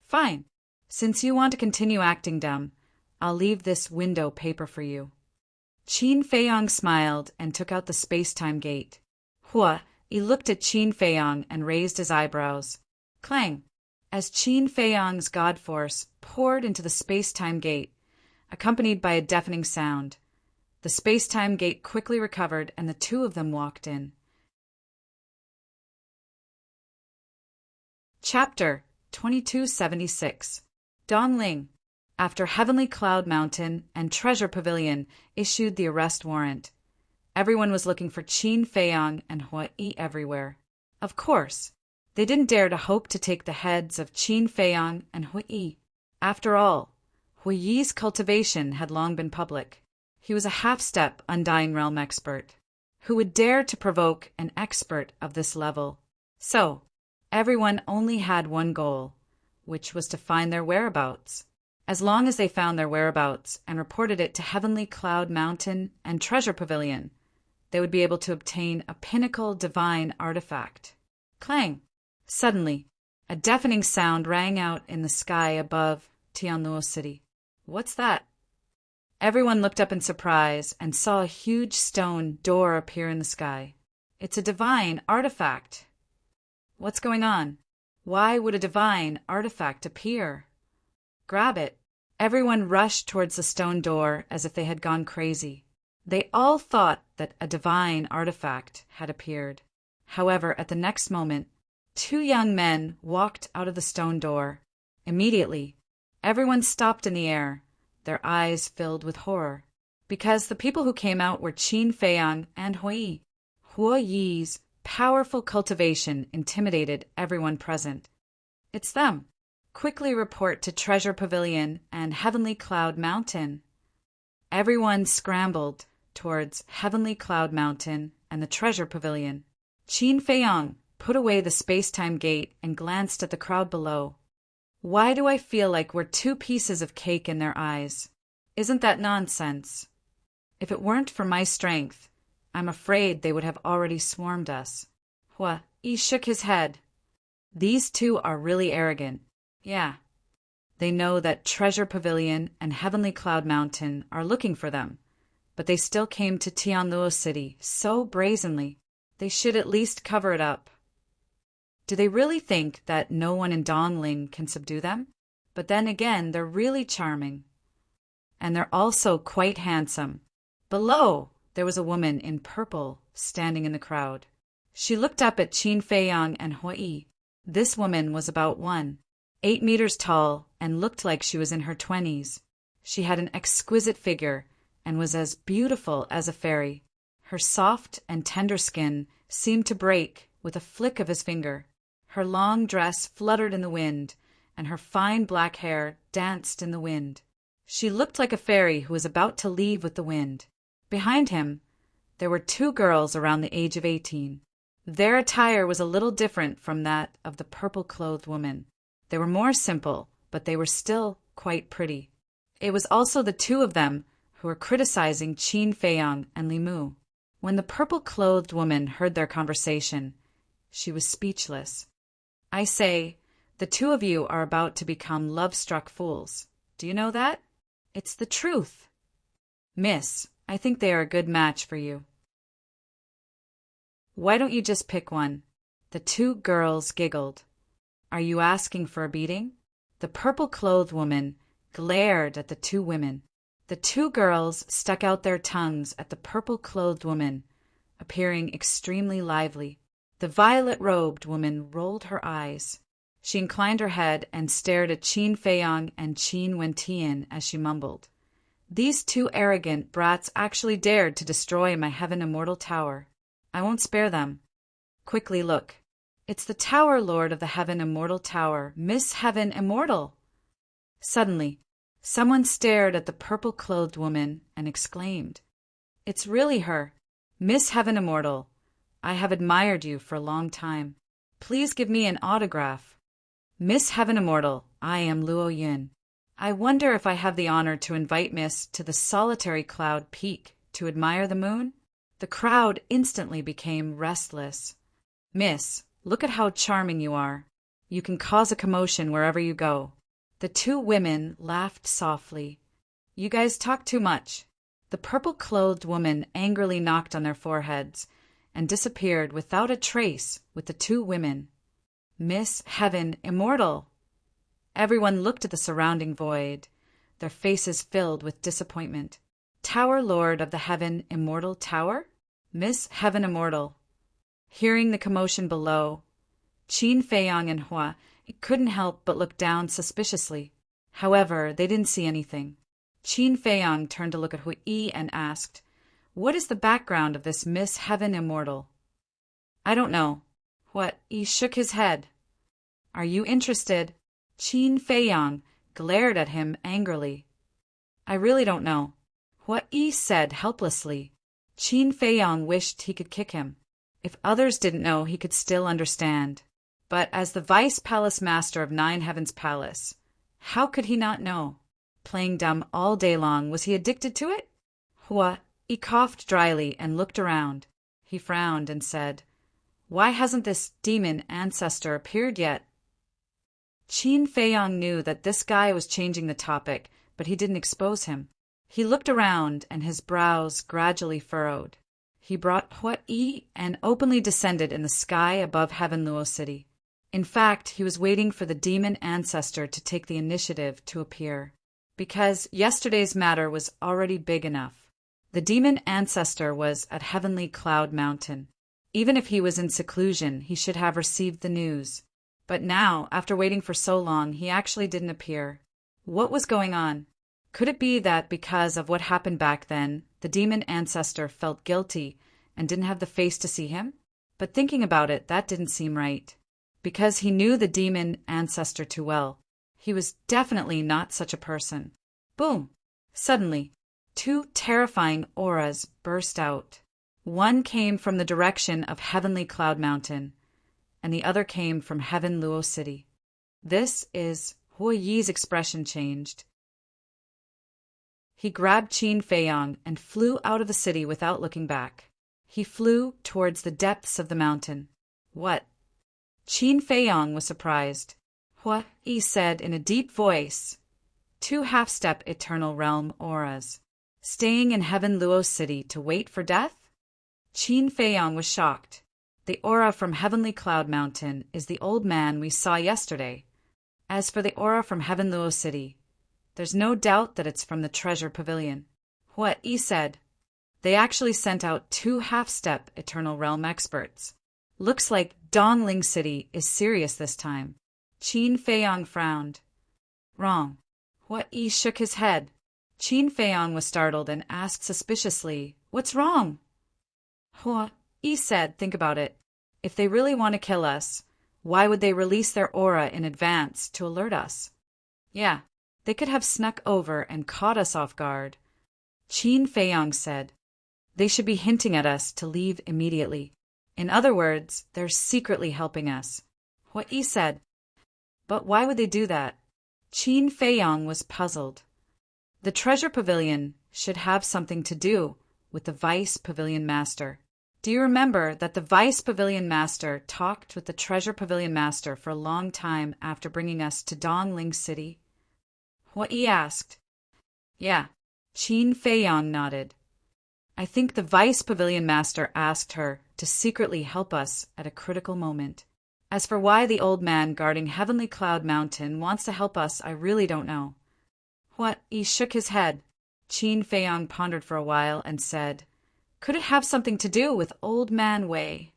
Fine. Since you want to continue acting dumb, I'll leave this window paper for you. Qin Feiyang smiled and took out the space-time gate. He looked at Qin Feiyang and raised his eyebrows. Clang! As Qin Feiyang's god force poured into the space-time gate, accompanied by a deafening sound, the space-time gate quickly recovered and the two of them walked in. Chapter 2276. Dongling. After Heavenly Cloud Mountain and Treasure Pavilion issued the arrest warrant, everyone was looking for Qin Feiyang and Huai everywhere. Of course, they didn't dare to hope to take the heads of Qin Feiyang and Huai. After all, Hui's cultivation had long been public. He was a half-step Undying Realm expert. Who would dare to provoke an expert of this level? So, everyone only had one goal, which was to find their whereabouts. As long as they found their whereabouts and reported it to Heavenly Cloud Mountain and Treasure Pavilion, they would be able to obtain a pinnacle divine artifact. Clang! Suddenly, a deafening sound rang out in the sky above Tianluo City. What's that? Everyone looked up in surprise and saw a huge stone door appear in the sky. It's a divine artifact. What's going on? Why would a divine artifact appear? Grab it. Everyone rushed towards the stone door as if they had gone crazy. They all thought that a divine artifact had appeared. However, at the next moment, 2 young men walked out of the stone door. Immediately, everyone stopped in the air, their eyes filled with horror, because the people who came out were Qin Feiyang and Huai. Huai's powerful cultivation intimidated everyone present. It's them. Quickly report to Treasure Pavilion and Heavenly Cloud Mountain. Everyone scrambled towards Heavenly Cloud Mountain and the Treasure Pavilion. Qin Feiyang put away the space-time gate and glanced at the crowd below. Why do I feel like we're 2 pieces of cake in their eyes? Isn't that nonsense? If it weren't for my strength, I'm afraid they would have already swarmed us. Huai shook his head. These 2 are really arrogant. Yeah. They know that Treasure Pavilion and Heavenly Cloud Mountain are looking for them, but they still came to Tianluo City so brazenly. They should at least cover it up. Do they really think that no one in Dongling can subdue them? But then again, they're really charming. And they're also quite handsome. Below, there was a woman in purple standing in the crowd. She looked up at Qin Feiyang and Huai. This woman was about 8 meters tall and looked like she was in her 20s. She had an exquisite figure and was as beautiful as a fairy. Her soft and tender skin seemed to break with a flick of his finger. Her long dress fluttered in the wind, and her fine black hair danced in the wind. She looked like a fairy who was about to leave with the wind. Behind him, there were 2 girls around the age of 18. Their attire was a little different from that of the purple-clothed woman. They were more simple, but they were still quite pretty. It was also the 2 of them who were criticizing Qin Feiyang and Li Mu. When the purple-clothed woman heard their conversation, she was speechless. I say, the 2 of you are about to become love-struck fools. Do you know that? It's the truth. Miss, I think they are a good match for you. Why don't you just pick one? The 2 girls giggled. Are you asking for a beating? The purple-clothed woman glared at the 2 women. The 2 girls stuck out their tongues at the purple-clothed woman, appearing extremely lively. The violet-robed woman rolled her eyes. She inclined her head and stared at Qin Feiyang and Qin Wentian as she mumbled. These 2 arrogant brats actually dared to destroy my Heaven Immortal Tower. I won't spare them. Quickly look. It's the Tower Lord of the Heaven Immortal Tower, Miss Heaven Immortal. Suddenly, someone stared at the purple-clothed woman and exclaimed, It's really her, Miss Heaven Immortal. I have admired you for a long time. Please give me an autograph. Miss Heaven Immortal, I am Luo Yun. I wonder if I have the honor to invite Miss to the solitary cloud peak to admire the moon? The crowd instantly became restless. Miss, look at how charming you are. You can cause a commotion wherever you go. The 2 women laughed softly. You guys talk too much. The purple-clothed woman angrily knocked on their foreheads and disappeared without a trace with the 2 women. Miss Heaven Immortal! Everyone looked at the surrounding void, their faces filled with disappointment. Tower Lord of the Heaven Immortal Tower? Miss Heaven Immortal. Hearing the commotion below, Qin Feiyang and Huai He couldn't help but look down suspiciously. However, they didn't see anything. Qin Feiyang turned to look at Hui and asked, "What is the background of this Miss Heaven Immortal?" "I don't know." Hui shook his head. "Are you interested?" Qin Feiyang glared at him angrily. "I really don't know," Hui said helplessly. Qin Feiyang wished he could kick him. If others didn't know, he could still understand. But as the Vice Palace Master of Nine Heavens Palace, how could he not know? Playing dumb all day long, was he addicted to it? He coughed dryly and looked around. He frowned and said, "Why hasn't this demon ancestor appeared yet?" Qin Feiyang knew that this guy was changing the topic, but he didn't expose him. He looked around and his brows gradually furrowed. He brought Hui and openly descended in the sky above Heaven Luo City. In fact, he was waiting for the demon ancestor to take the initiative to appear. Because yesterday's matter was already big enough. The demon ancestor was at Heavenly Cloud Mountain. Even if he was in seclusion, he should have received the news. But now, after waiting for so long, he actually didn't appear. What was going on? Could it be that because of what happened back then, the demon ancestor felt guilty and didn't have the face to see him? But thinking about it, that didn't seem right. Because he knew the demon ancestor too well. He was definitely not such a person. Boom! Suddenly, two terrifying auras burst out. One came from the direction of Heavenly Cloud Mountain, and the other came from Heaven Luo City. This is Hui's expression changed. He grabbed Qin Feiyang and flew out of the city without looking back. He flew towards the depths of the mountain. "What?" Qin Feiyang was surprised. Hui said in a deep voice, "Two half-step eternal realm auras. Staying in Heaven Luo City to wait for death?" Qin Feiyang was shocked. "The aura from Heavenly Cloud Mountain is the old man we saw yesterday. As for the aura from Heaven Luo City, there's no doubt that it's from the Treasure Pavilion." Hui said, "They actually sent out two half-step eternal realm experts. Looks like Dongling City is serious this time." Qin Feiyang frowned. "Wrong." Hui shook his head. Qin Feiyang was startled and asked suspiciously, "What's wrong?" Hui said, "Think about it. If they really want to kill us, why would they release their aura in advance to alert us? Yeah, they could have snuck over and caught us off guard." Qin Feiyang said, "They should be hinting at us to leave immediately. In other words, they're secretly helping us." Hui said, "But why would they do that?" Qin Feiyang was puzzled. The Treasure Pavilion should have something to do with the Vice Pavilion Master. Do you remember that the Vice Pavilion Master talked with the Treasure Pavilion Master for a long time after bringing us to Dongling City? Hui asked. Yeah, Qin Feiyang nodded. I think the Vice Pavilion Master asked her to secretly help us at a critical moment. As for why the old man guarding Heavenly Cloud Mountain wants to help us, I really don't know. He shook his head. Qin Feiyang pondered for a while and said, "Could it have something to do with Old Man Wei?"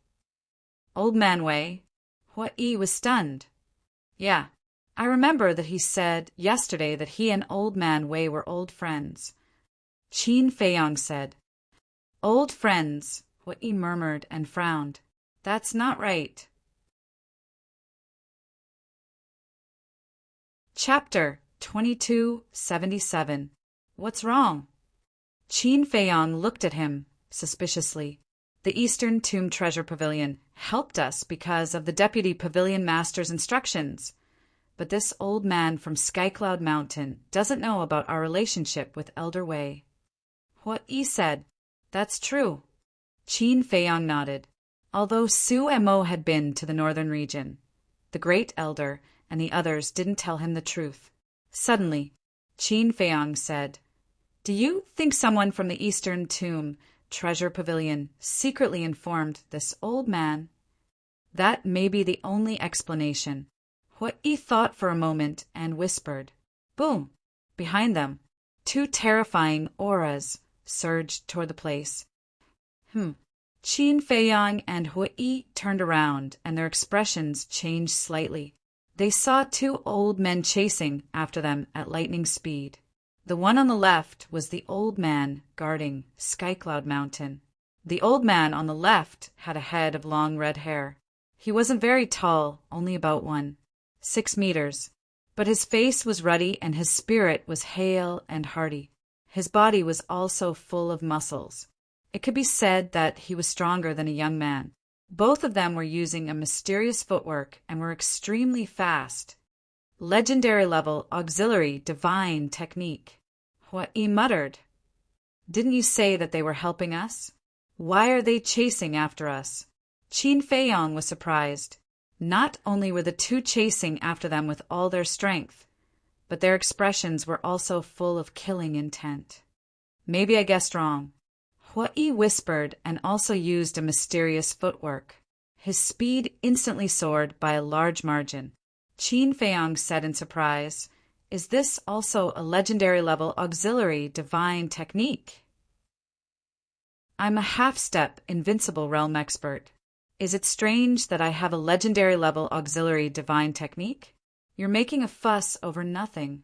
Old Man Wei? Hui was stunned. Yeah, I remember that he said yesterday that he and Old Man Wei were old friends. Qin Feiyang said. Old friends, Hui murmured and frowned. That's not right. Chapter 2277. What's wrong? Qin Feiyang looked at him suspiciously. The Eastern Tomb Treasure Pavilion helped us because of the Deputy Pavilion Master's instructions. But this old man from Skycloud Mountain doesn't know about our relationship with Elder Wei. Hui said, "That's true." Qin Feiyang nodded. Although Su and Mo had been to the northern region, the Great Elder and the others didn't tell him the truth. Suddenly, Qin Feiyang said, "Do you think someone from the Eastern Tomb Treasure Pavilion secretly informed this old man?" That may be the only explanation. Hui thought for a moment and whispered. Boom! Behind them, two terrifying auras surged toward the place. Qin Feiyang and Hui turned around and their expressions changed slightly. They saw two old men chasing after them at lightning speed. The one on the left was the old man guarding Skycloud Mountain. The old man on the left had a head of long red hair. He wasn't very tall, only about 6 meters. But his face was ruddy and his spirit was hale and hearty. His body was also full of muscles. It could be said that he was stronger than a young man. Both of them were using a mysterious footwork and were extremely fast. Legendary level auxiliary divine technique. What he muttered. Didn't you say that they were helping us? Why are they chasing after us? Qin Feiyong was surprised. Not only were the two chasing after them with all their strength, but their expressions were also full of killing intent. Maybe I guessed wrong. Hua-yi whispered and also used a mysterious footwork. His speed instantly soared by a large margin. Qin Feiyong said in surprise, "Is this also a legendary level auxiliary divine technique?" "I'm a half-step invincible realm expert. Is it strange that I have a legendary level auxiliary divine technique? You're making a fuss over nothing."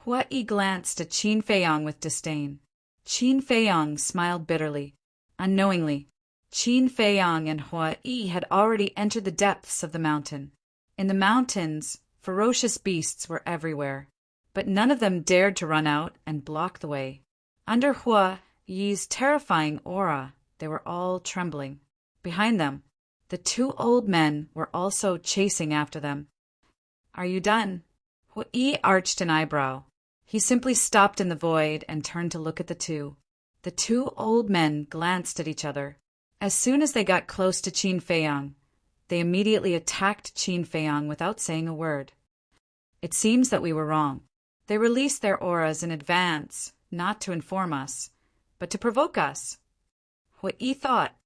Hua-yi glanced at Qin Feiyong with disdain. Qin Feiyong smiled bitterly. Unknowingly, Qin Feiyong and Hua-yi had already entered the depths of the mountain. In the mountains, ferocious beasts were everywhere, but none of them dared to run out and block the way. Under Hua-yi's terrifying aura, they were all trembling. Behind them, the two old men were also chasing after them. "Are you done?" Hua-yi arched an eyebrow. He simply stopped in the void and turned to look at the two. The two old men glanced at each other. As soon as they got close to Qin Feiyong, they immediately attacked Qin Feiyong without saying a word. It seems that we were wrong. They released their auras in advance, not to inform us, but to provoke us. Hua-yi thought,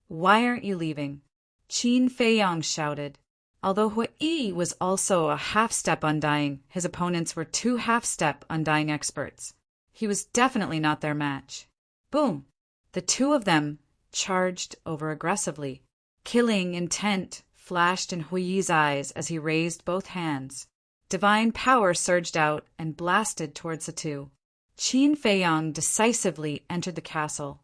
"Why aren't you leaving?" Qin Feiyong shouted. Although Hua-yi was also a half-step undying, his opponents were two half-step undying experts. He was definitely not their match. Boom! The two of them charged over aggressively. Killing intent flashed in Hua-yi's eyes as he raised both hands. Divine power surged out and blasted towards the two. Qin Feiyong decisively entered the castle.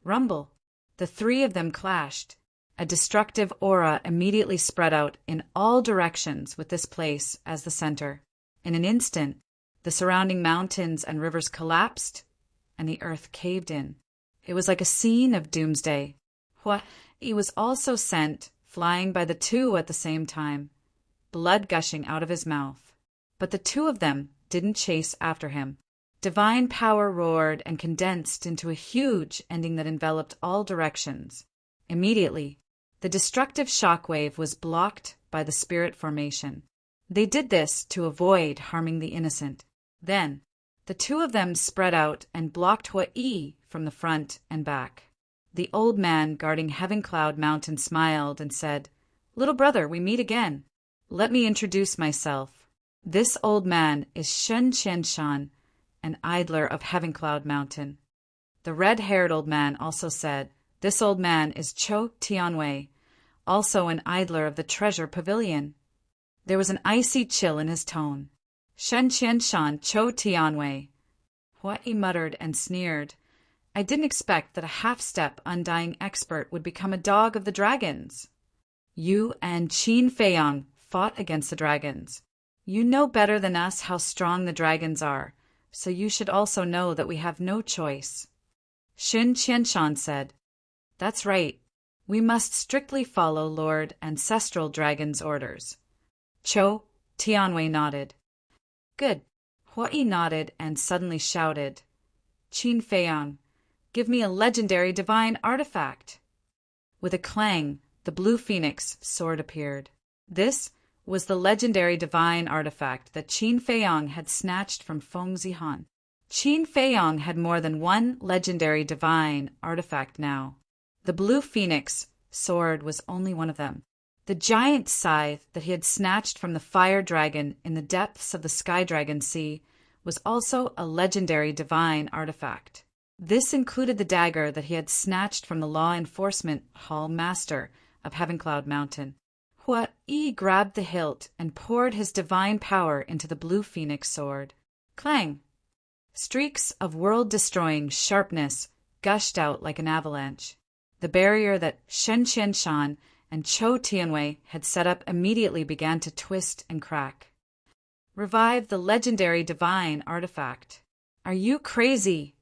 Rumble! The three of them clashed. A destructive aura immediately spread out in all directions with this place as the center. In an instant, the surrounding mountains and rivers collapsed, and the earth caved in. It was like a scene of doomsday. Hua-yi was also sent, flying by the two at the same time, blood gushing out of his mouth. But the two of them didn't chase after him. Divine power roared and condensed into a huge ending that enveloped all directions. Immediately, the destructive shockwave was blocked by the spirit formation. They did this to avoid harming the innocent. Then, the two of them spread out and blocked Hua-yi from the front and back. The old man guarding Heavencloud Mountain smiled and said, "Little brother, we meet again. Let me introduce myself. This old man is Shen Qianshan, an idler of Heavencloud Mountain." The red-haired old man also said, "This old man is Cho Tianwei, also an idler of the Treasure Pavilion." There was an icy chill in his tone. "Shen Qianshan Cho Tianwei." Hua-yi muttered and sneered. "I didn't expect that a half-step undying expert would become a dog of the dragons." "You and Qin Feiyong fought against the dragons. You know better than us how strong the dragons are, so you should also know that we have no choice." Shen Qianshan said, "That's right. We must strictly follow Lord Ancestral Dragon's orders." Cho Tianwei nodded. "Good." Hua-yi nodded and suddenly shouted, "Qin Feiyong, give me a legendary divine artifact." With a clang, the blue phoenix sword appeared. This was the legendary divine artifact that Qin Feiyong had snatched from Feng Zihan. Qin Feiyong had more than one legendary divine artifact now. The blue phoenix sword was only one of them. The giant scythe that he had snatched from the fire dragon in the depths of the Sky Dragon Sea was also a legendary divine artifact. This included the dagger that he had snatched from the law enforcement hall master of Heavencloud Mountain. Hua Yi grabbed the hilt and poured his divine power into the blue phoenix sword. Clang! Streaks of world-destroying sharpness gushed out like an avalanche. The barrier that Shen Qianshan and Chou Tianwei had set up immediately began to twist and crack. Revive the legendary divine artifact. Are you crazy?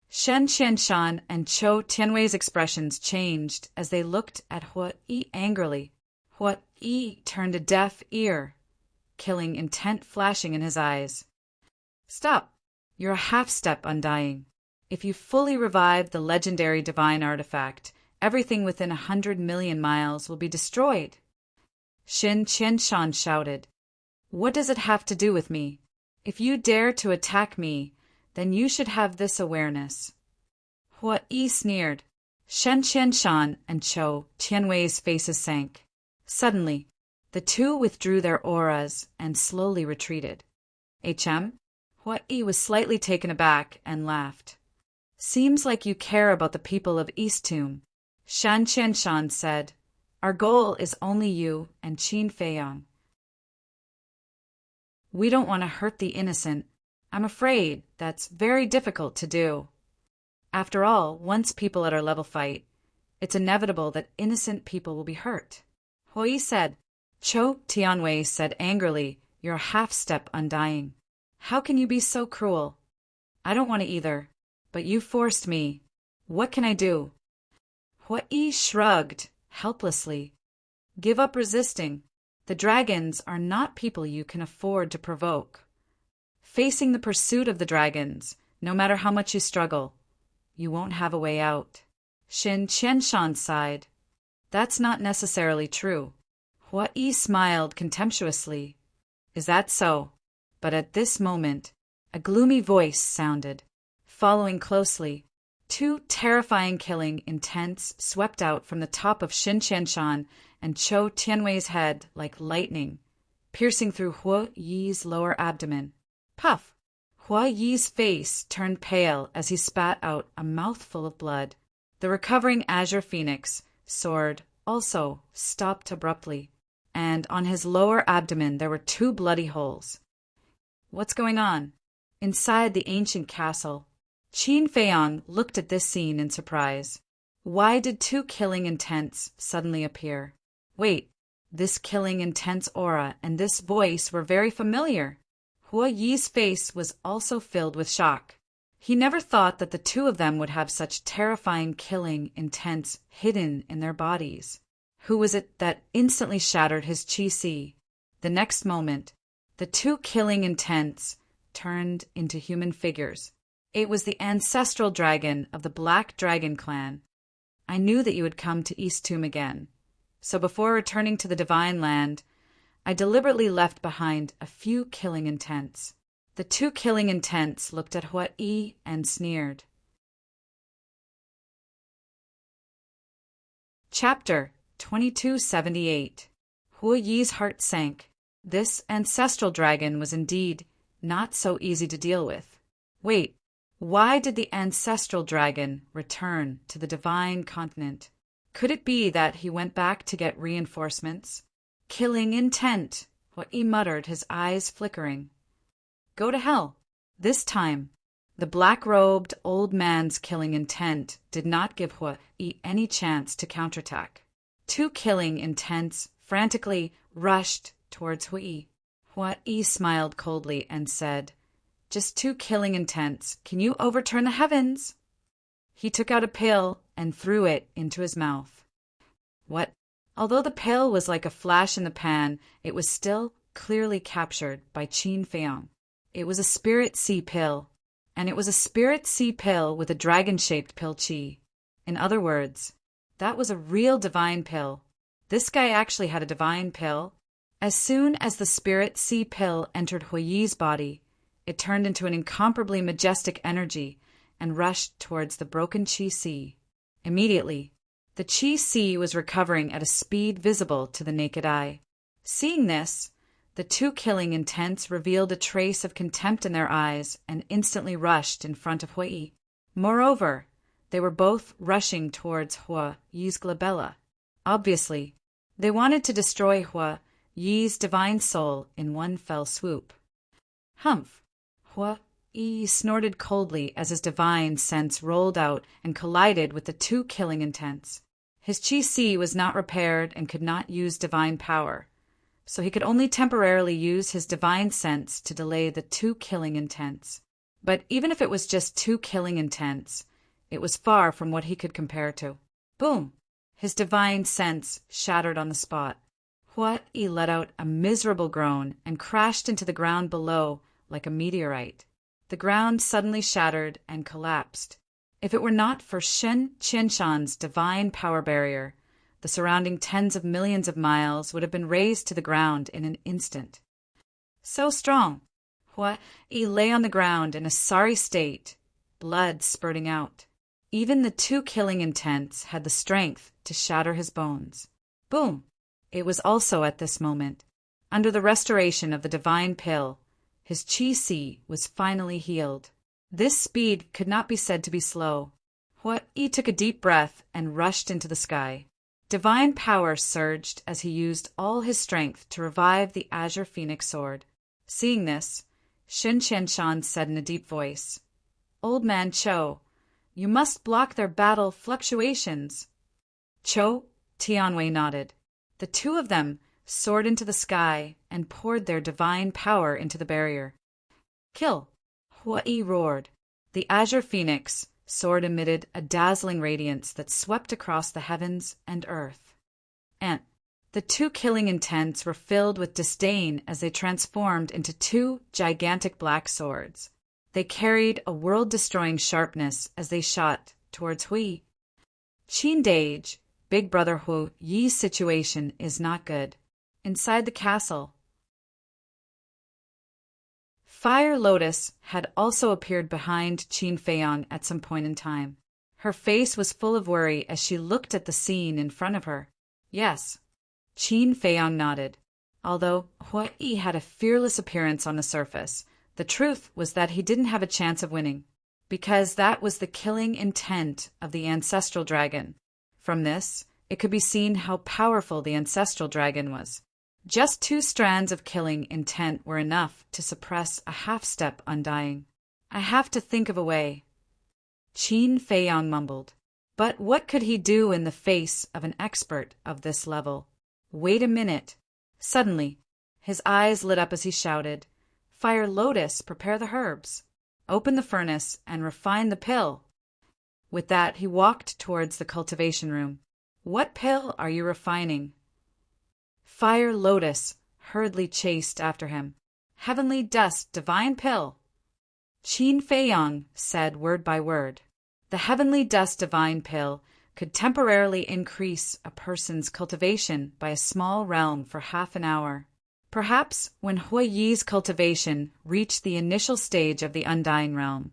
Shen Qianshan and Chou Tianwei's expressions changed as they looked at Hua Yi angrily. Hua Yi turned a deaf ear, killing intent flashing in his eyes. Stop! You're a half-step undying. If you fully revive the legendary divine artifact, everything within 100 million miles will be destroyed. Shen Qianshan shouted. What does it have to do with me? If you dare to attack me, then you should have this awareness. Hua Yi sneered. Shen Qianshan and Chou Tianwei's faces sank. Suddenly, the two withdrew their auras and slowly retreated. HM? Hua Yi was slightly taken aback and laughed. Seems like you care about the people of East Tomb. Shan Qianshan said, Our goal is only you and Qin Feiyang. We don't want to hurt the innocent. I'm afraid that's very difficult to do. After all, once people at our level fight, it's inevitable that innocent people will be hurt. Hua Yi said. Chou Tianwei said angrily, You're a half-step undying. How can you be so cruel? I don't want to either, but you forced me. What can I do? Hua Yi shrugged, helplessly. Give up resisting. The dragons are not people you can afford to provoke. Facing the pursuit of the dragons, no matter how much you struggle, you won't have a way out. Shen Qianshan sighed. That's not necessarily true. Hua Yi smiled contemptuously. Is that so? But at this moment, a gloomy voice sounded. Following closely, two terrifying killing intents swept out from the top of Shen Qianshan and Chou Tianwei's head like lightning, piercing through Hua Yi's lower abdomen. Puff! Hua Yi's face turned pale as he spat out a mouthful of blood. The recovering Azure Phoenix sword also stopped abruptly, and on his lower abdomen there were two bloody holes. What's going on? Inside the ancient castle, Qin Feiyang looked at this scene in surprise. Why did two killing intents suddenly appear? Wait, this killing intense aura and this voice were very familiar. Hua Yi's face was also filled with shock. He never thought that the two of them would have such terrifying killing intents hidden in their bodies. Who was it that instantly shattered his qi? The next moment, the two killing intents turned into human figures. It was the ancestral dragon of the Black Dragon clan. I knew that you would come to East Tomb again. So before returning to the Divine Land, I deliberately left behind a few killing intents. The two killing intents looked at Hua Yi and sneered. Chapter 2278. Hua Yi's heart sank. This ancestral dragon was indeed not so easy to deal with. Wait, why did the ancestral dragon return to the divine continent? Could it be that he went back to get reinforcements? Killing intent, Hua Yi muttered, his eyes flickering. Go to hell. This time, the black-robed old man's killing intent did not give Hua Yi any chance to counterattack. Two killing intents frantically rushed towards Hua Yi. Hua Yi smiled coldly and said, Just two killing intents. Can you overturn the heavens? He took out a pill and threw it into his mouth. What? Although the pill was like a flash in the pan, it was still clearly captured by Qin Feiyang. It was a spirit sea pill, and it was a spirit sea pill with a dragon-shaped pill qi. In other words, that was a real divine pill. This guy actually had a divine pill. As soon as the spirit sea pill entered Hua Yi's body, it turned into an incomparably majestic energy and rushed towards the broken qi sea. Immediately, the qi sea was recovering at a speed visible to the naked eye. Seeing this, the two killing intents revealed a trace of contempt in their eyes and instantly rushed in front of Hua Yi. Moreover, they were both rushing towards Hua Yi's glabella. Obviously, They wanted to destroy Hua Yi's divine soul in one fell swoop. Humph! Hua Yi snorted coldly as his divine sense rolled out and collided with the two killing intents. His Qi was not repaired and could not use divine power, so he could only temporarily use his divine sense to delay the two killing intents. But even if it was just two killing intents, it was far from what he could compare to. Boom! His divine sense shattered on the spot. Hua Yi let out a miserable groan and crashed into the ground below like a meteorite. The ground suddenly shattered and collapsed. If it were not for Shen Qianshan's divine power barrier, the surrounding tens of millions of miles would have been razed to the ground in an instant. So strong! Hua Yi lay on the ground in a sorry state, blood spurting out. Even the two killing intents had the strength to shatter his bones. Boom! It was also at this moment, under the restoration of the divine pill, his Qi was finally healed. This speed could not be said to be slow. Hua Yi took a deep breath and rushed into the sky. Divine power surged as he used all his strength to revive the azure phoenix sword. Seeing this, Shen Qianshan said in a deep voice, "Old man Cho, you must block their battle fluctuations." Cho Tianwei nodded. The two of them soared into the sky and poured their divine power into the barrier. "Kill!" Hua Yi roared. The azure phoenix sword emitted a dazzling radiance that swept across the heavens and earth. And the two killing intents were filled with disdain as they transformed into two gigantic black swords. They carried a world-destroying sharpness as they shot towards Hui. Qin Dage, Big Brother Hu Yi's situation is not good. Inside the castle, Fire Lotus had also appeared behind Qin Feiyang at some point in time. Her face was full of worry as she looked at the scene in front of her. Yes, Qin Feiyang nodded. Although Hua Yi had a fearless appearance on the surface, the truth was that he didn't have a chance of winning, because that was the killing intent of the ancestral dragon. From this, it could be seen how powerful the ancestral dragon was. Just 2 strands of killing intent were enough to suppress a half-step undying. "I have to think of a way," Qin Feiyang mumbled. But what could he do in the face of an expert of this level? Wait a minute. Suddenly, his eyes lit up as he shouted, "Fire Lotus, prepare the herbs. Open the furnace and refine the pill." With that, he walked towards the cultivation room. "What pill are you refining?" Fire Lotus hurriedly chased after him. "Heavenly Dust Divine Pill." Qin Feiyang said word by word. The Heavenly Dust Divine Pill could temporarily increase a person's cultivation by a small realm for half an hour. Perhaps when Hua Yi's cultivation reached the initial stage of the Undying Realm,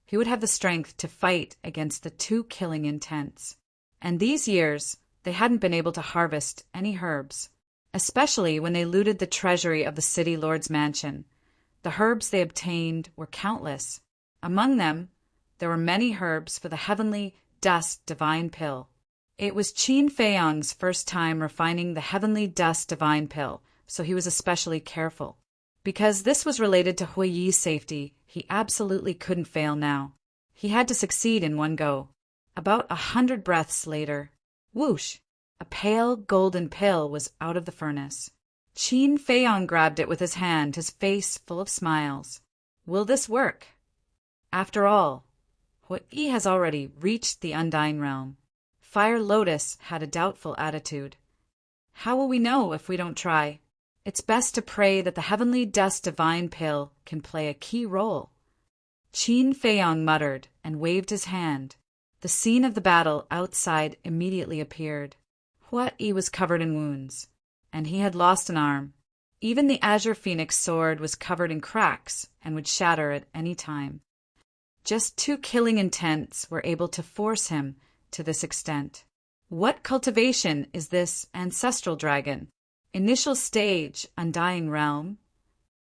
he would have the strength to fight against the 2 killing intents. And these years, they hadn't been able to harvest any herbs, especially when they looted the treasury of the city lord's mansion. The herbs they obtained were countless. Among them, there were many herbs for the Heavenly Dust Divine Pill. It was Qin Feiyang's first time refining the Heavenly Dust Divine Pill, so he was especially careful. Because this was related to Hua Yi's safety, he absolutely couldn't fail now. He had to succeed in one go. About 100 breaths later, whoosh! A pale golden pill was out of the furnace. Qin Feiyang grabbed it with his hand, his face full of smiles. Will this work? After all, Hua Yi has already reached the Undying Realm. Fire Lotus had a doubtful attitude. How will we know if we don't try? It's best to pray that the Heavenly Dust Divine Pill can play a key role. Qin Feiyang muttered and waved his hand. The scene of the battle outside immediately appeared. Hua Yi was covered in wounds, and he had lost an arm. Even the azure phoenix sword was covered in cracks and would shatter at any time. Just 2 killing intents were able to force him to this extent. What cultivation is this ancestral dragon? Initial stage, Undying Realm?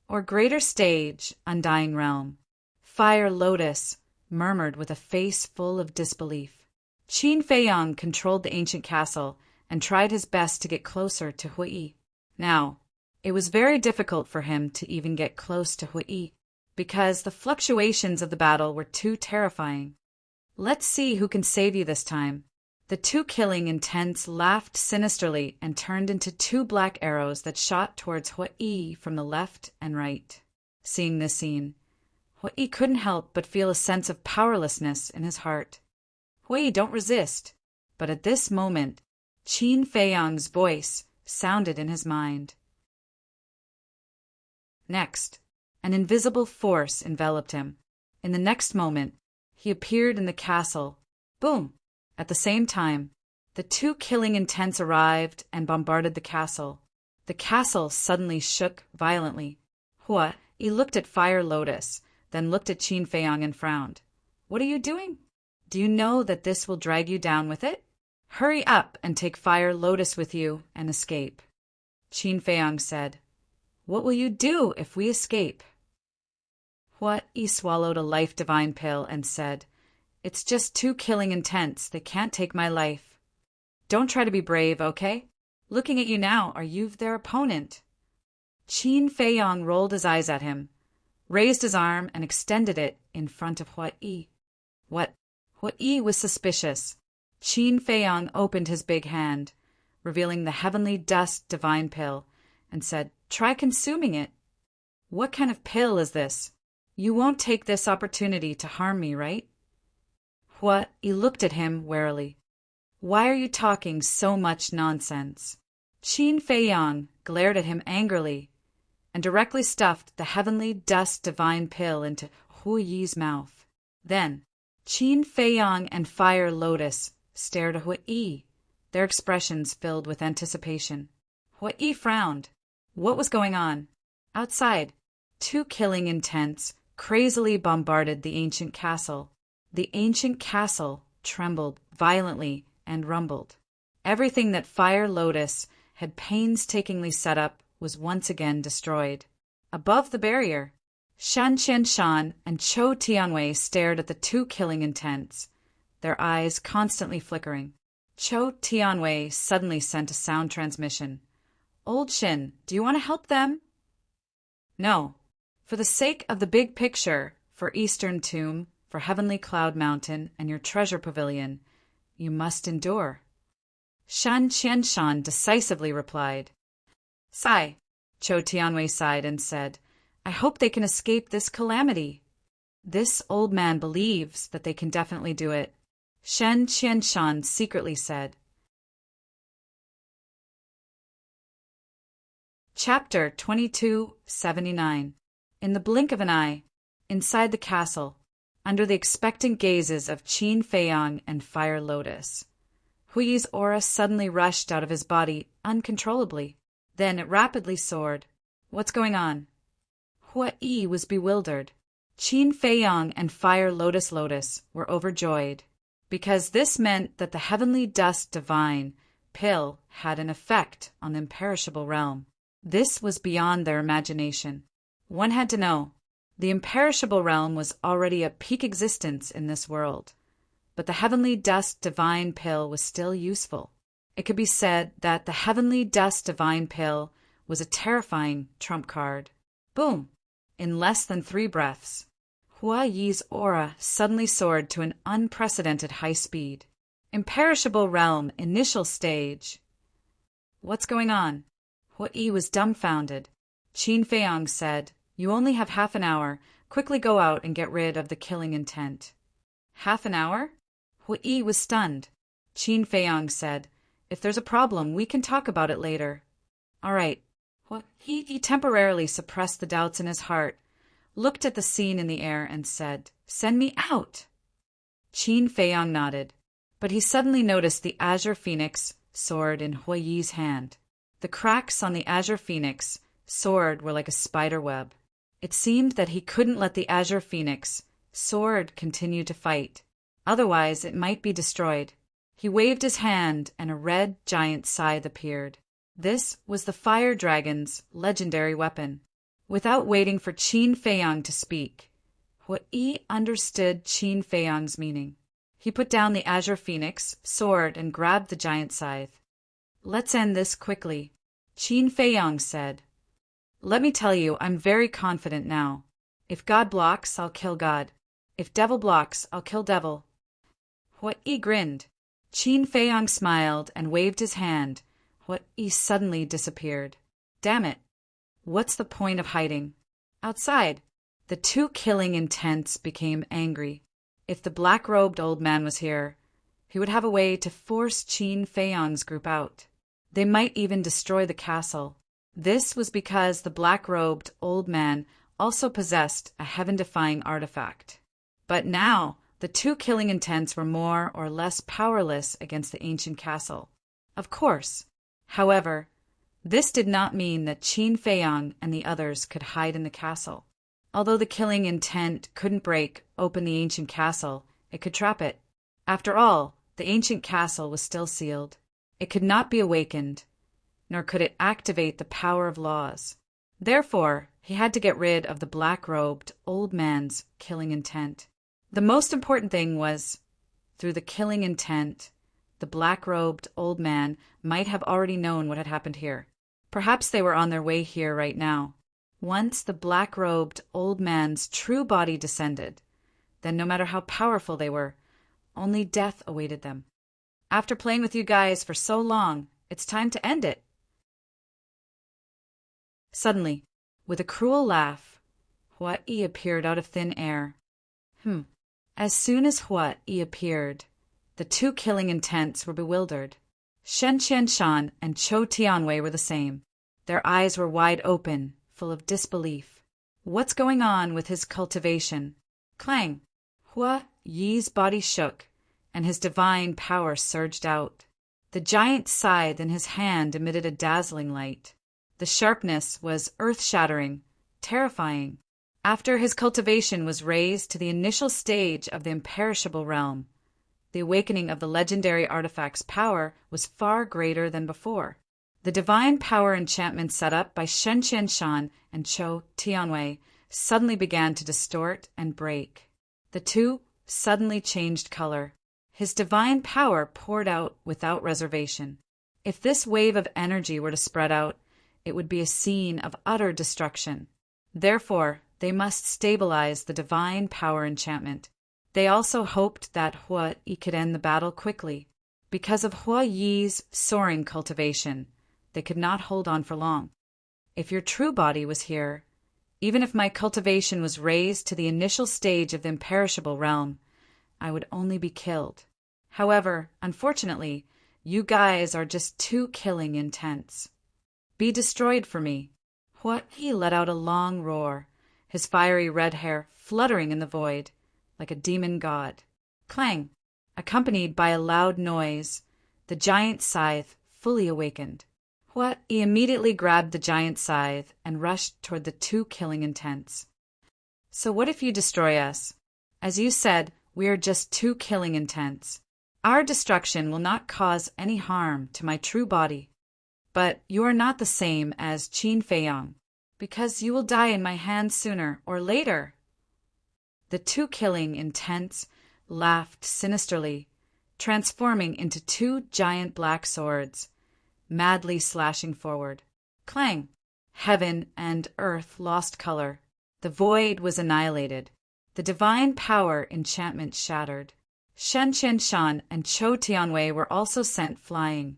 Or greater stage, Undying Realm? Fire Lotus murmured with a face full of disbelief. Qin Feiyang controlled the ancient castle and tried his best to get closer to Hui. Now, it was very difficult for him to even get close to Hui, because the fluctuations of the battle were too terrifying. "Let's see who can save you this time." The two killing intents laughed sinisterly and turned into two black arrows that shot towards Hui from the left and right. Seeing this scene, Hui couldn't help but feel a sense of powerlessness in his heart. "Hui, don't resist." But at this moment, Qin Feiyang's voice sounded in his mind. Next, an invisible force enveloped him. In the next moment, he appeared in the castle. Boom! At the same time, the two killing intents arrived and bombarded the castle. The castle suddenly shook violently. Hui looked at Fire Lotus, then looked at Qin Feiyang and frowned. "What are you doing? Do you know that this will drag you down with it? Hurry up and take Fire Lotus with you and escape." Qin Feiyang said, "What will you do if we escape?" Hui swallowed a life divine pill and said, "It's just two killing intents. They can't take my life." "Don't try to be brave, okay? Looking at you now, are you their opponent?" Qin Feiyang rolled his eyes at him, raised his arm and extended it in front of Hui. What? Hui was suspicious. Qin Feiyang opened his big hand, revealing the heavenly dust divine pill, and said, "Try consuming it." "What kind of pill is this? You won't take this opportunity to harm me, right?" Hui looked at him warily. "Why are you talking so much nonsense?" Qin Feiyang glared at him angrily and directly stuffed the heavenly dust divine pill into Hui's mouth. Then, Qin Feiyang and Fire Lotus stared at Hui, their expressions filled with anticipation. Hui frowned. What was going on? Outside, two killing intents crazily bombarded the ancient castle. The ancient castle trembled violently and rumbled. Everything that Fire Lotus had painstakingly set up was once again destroyed. Above the barrier, Shan Qianshan and Chou Tianwei stared at the two killing intents, their eyes constantly flickering. Chou Tianwei suddenly sent a sound transmission. "Old Shin, do you want to help them?" "No. For the sake of the big picture, for Eastern Tomb, for Heavenly Cloud Mountain, and your treasure pavilion, you must endure." Shan Qianshan decisively replied. "Sigh." Chou Tianwei sighed and said, "I hope they can escape this calamity." "This old man believes that they can definitely do it," Shan Qianshan secretly said. Chapter 2279. In the blink of an eye, inside the castle, under the expectant gazes of Qin Feiyang and Fire Lotus, Hui's aura suddenly rushed out of his body uncontrollably. Then it rapidly soared. "What's going on?" Hui was bewildered. Qin Feiyang and Fire Lotus were overjoyed, because this meant that the heavenly dust divine pill had an effect on the imperishable realm. This was beyond their imagination. One had to know. The imperishable realm was already a peak existence in this world, but the heavenly dust divine pill was still useful. It could be said that the heavenly dust divine pill was a terrifying trump card. Boom! In less than 3 breaths, Hui's aura suddenly soared to an unprecedented high speed. Imperishable realm initial stage. "What's going on?" Hui was dumbfounded. Qin Feiyang said, "You only have half an hour. Quickly go out and get rid of the killing intent." "Half an hour?" Hui was stunned. Qin Feiyang said, "If there's a problem, we can talk about it later." "All right." He temporarily suppressed the doubts in his heart, looked at the scene in the air, and said, "Send me out." Qin Feiyang nodded, but he suddenly noticed the Azure Phoenix sword in Hui's hand. The cracks on the Azure Phoenix sword were like a spider web. It seemed that he couldn't let the Azure Phoenix sword continue to fight. Otherwise, it might be destroyed. He waved his hand, and a red giant scythe appeared. This was the Fire Dragon's legendary weapon. Without waiting for Qin Feiyang to speak, Hui understood Qin Feiyang's meaning. He put down the Azure Phoenix sword and grabbed the giant scythe. Let's end this quickly. Qin Feiyang said. Let me tell you, I'm very confident now. If God blocks, I'll kill God. If devil blocks, I'll kill devil. Hua Yi grinned. Qin Feiyang smiled and waved his hand. Hua Yi suddenly disappeared. Damn it. What's the point of hiding? Outside, the two killing intents became angry. If the black-robed old man was here, he would have a way to force Qin Feiyang's group out. They might even destroy the castle. This was because the black-robed old man also possessed a heaven-defying artifact. But now, the two killing intents were more or less powerless against the ancient castle. Of course. However, this did not mean that Qin Feiyang and the others could hide in the castle. Although the killing intent couldn't break open the ancient castle, it could trap it. After all, the ancient castle was still sealed. It could not be awakened, nor could it activate the power of laws. Therefore, he had to get rid of the black-robed old man's killing intent. The most important thing was, through the killing intent, the black-robed old man might have already known what had happened here. Perhaps they were on their way here right now. Once the black-robed old man's true body descended, then no matter how powerful they were, only death awaited them. After playing with you guys for so long, it's time to end it. Suddenly, with a cruel laugh, Hua Yi appeared out of thin air. As soon as Hua Yi appeared, the two killing intents were bewildered. Shen Qianshan and Chou Tianwei were the same. Their eyes were wide open, full of disbelief. What's going on with his cultivation? Clang! Hua Yi's body shook, and his divine power surged out. The giant scythe in his hand emitted a dazzling light. The sharpness was earth-shattering, terrifying. After his cultivation was raised to the initial stage of the imperishable realm, the awakening of the legendary artifact's power was far greater than before. The divine power enchantment set up by Shen Qianshan and Chou Tianwei suddenly began to distort and break. The two suddenly changed color. His divine power poured out without reservation. If this wave of energy were to spread out, it would be a scene of utter destruction. Therefore, they must stabilize the divine power enchantment. They also hoped that Hua Yi could end the battle quickly. Because of Hua Yi's soaring cultivation, they could not hold on for long. If your true body was here, even if my cultivation was raised to the initial stage of the imperishable realm, I would only be killed. However, unfortunately, you guys are just too killing intents. Be destroyed for me. Hua Yi let out a long roar, his fiery red hair fluttering in the void, like a demon god. Clang! Accompanied by a loud noise, the giant scythe fully awakened. Hua Yi immediately grabbed the giant scythe and rushed toward the two killing intents. So what if you destroy us? As you said, we are just two killing intents. Our destruction will not cause any harm to my true body. But you are not the same as Qin Feiyang, because you will die in my hands sooner or later. The two killing intents laughed sinisterly, transforming into two giant black swords, madly slashing forward. Clang! Heaven and earth lost color. The void was annihilated. The divine power enchantment shattered. Shen Qianshan and Chou Tianwei were also sent flying,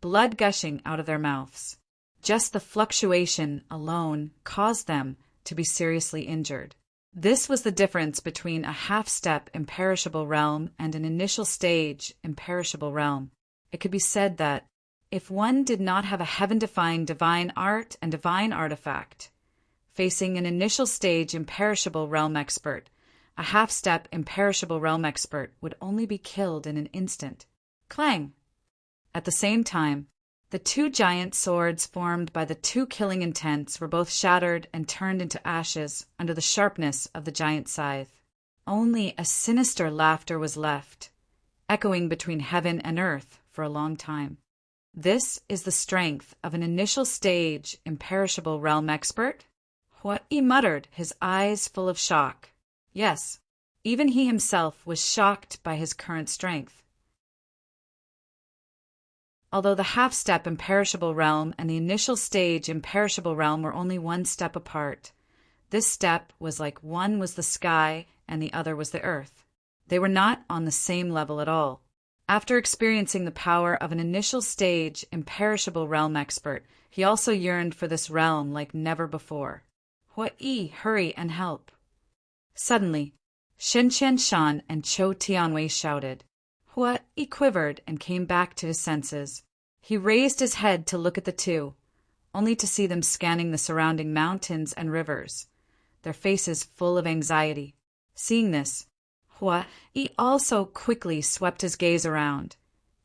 blood gushing out of their mouths. Just the fluctuation alone caused them to be seriously injured. This was the difference between a half-step imperishable realm and an initial stage imperishable realm. It could be said that if one did not have a heaven-defying divine art and divine artifact, facing an initial stage imperishable realm expert, a half-step imperishable realm expert would only be killed in an instant. Clang! At the same time, the two giant swords formed by the two killing intents were both shattered and turned into ashes under the sharpness of the giant scythe. Only a sinister laughter was left, echoing between heaven and earth for a long time. This is the strength of an initial stage imperishable realm expert? Hua Yi muttered, his eyes full of shock. Yes, even he himself was shocked by his current strength. Although the half-step imperishable realm and the initial stage imperishable realm were only one step apart, this step was like one was the sky and the other was the earth. They were not on the same level at all. After experiencing the power of an initial stage imperishable realm expert, he also yearned for this realm like never before. Hua-yi, hurry and help. Suddenly, Shen Shan and Cho Tianwei shouted. Hua-yi quivered and came back to his senses. He raised his head to look at the two, only to see them scanning the surrounding mountains and rivers, their faces full of anxiety. Seeing this, Hua-yi also quickly swept his gaze around,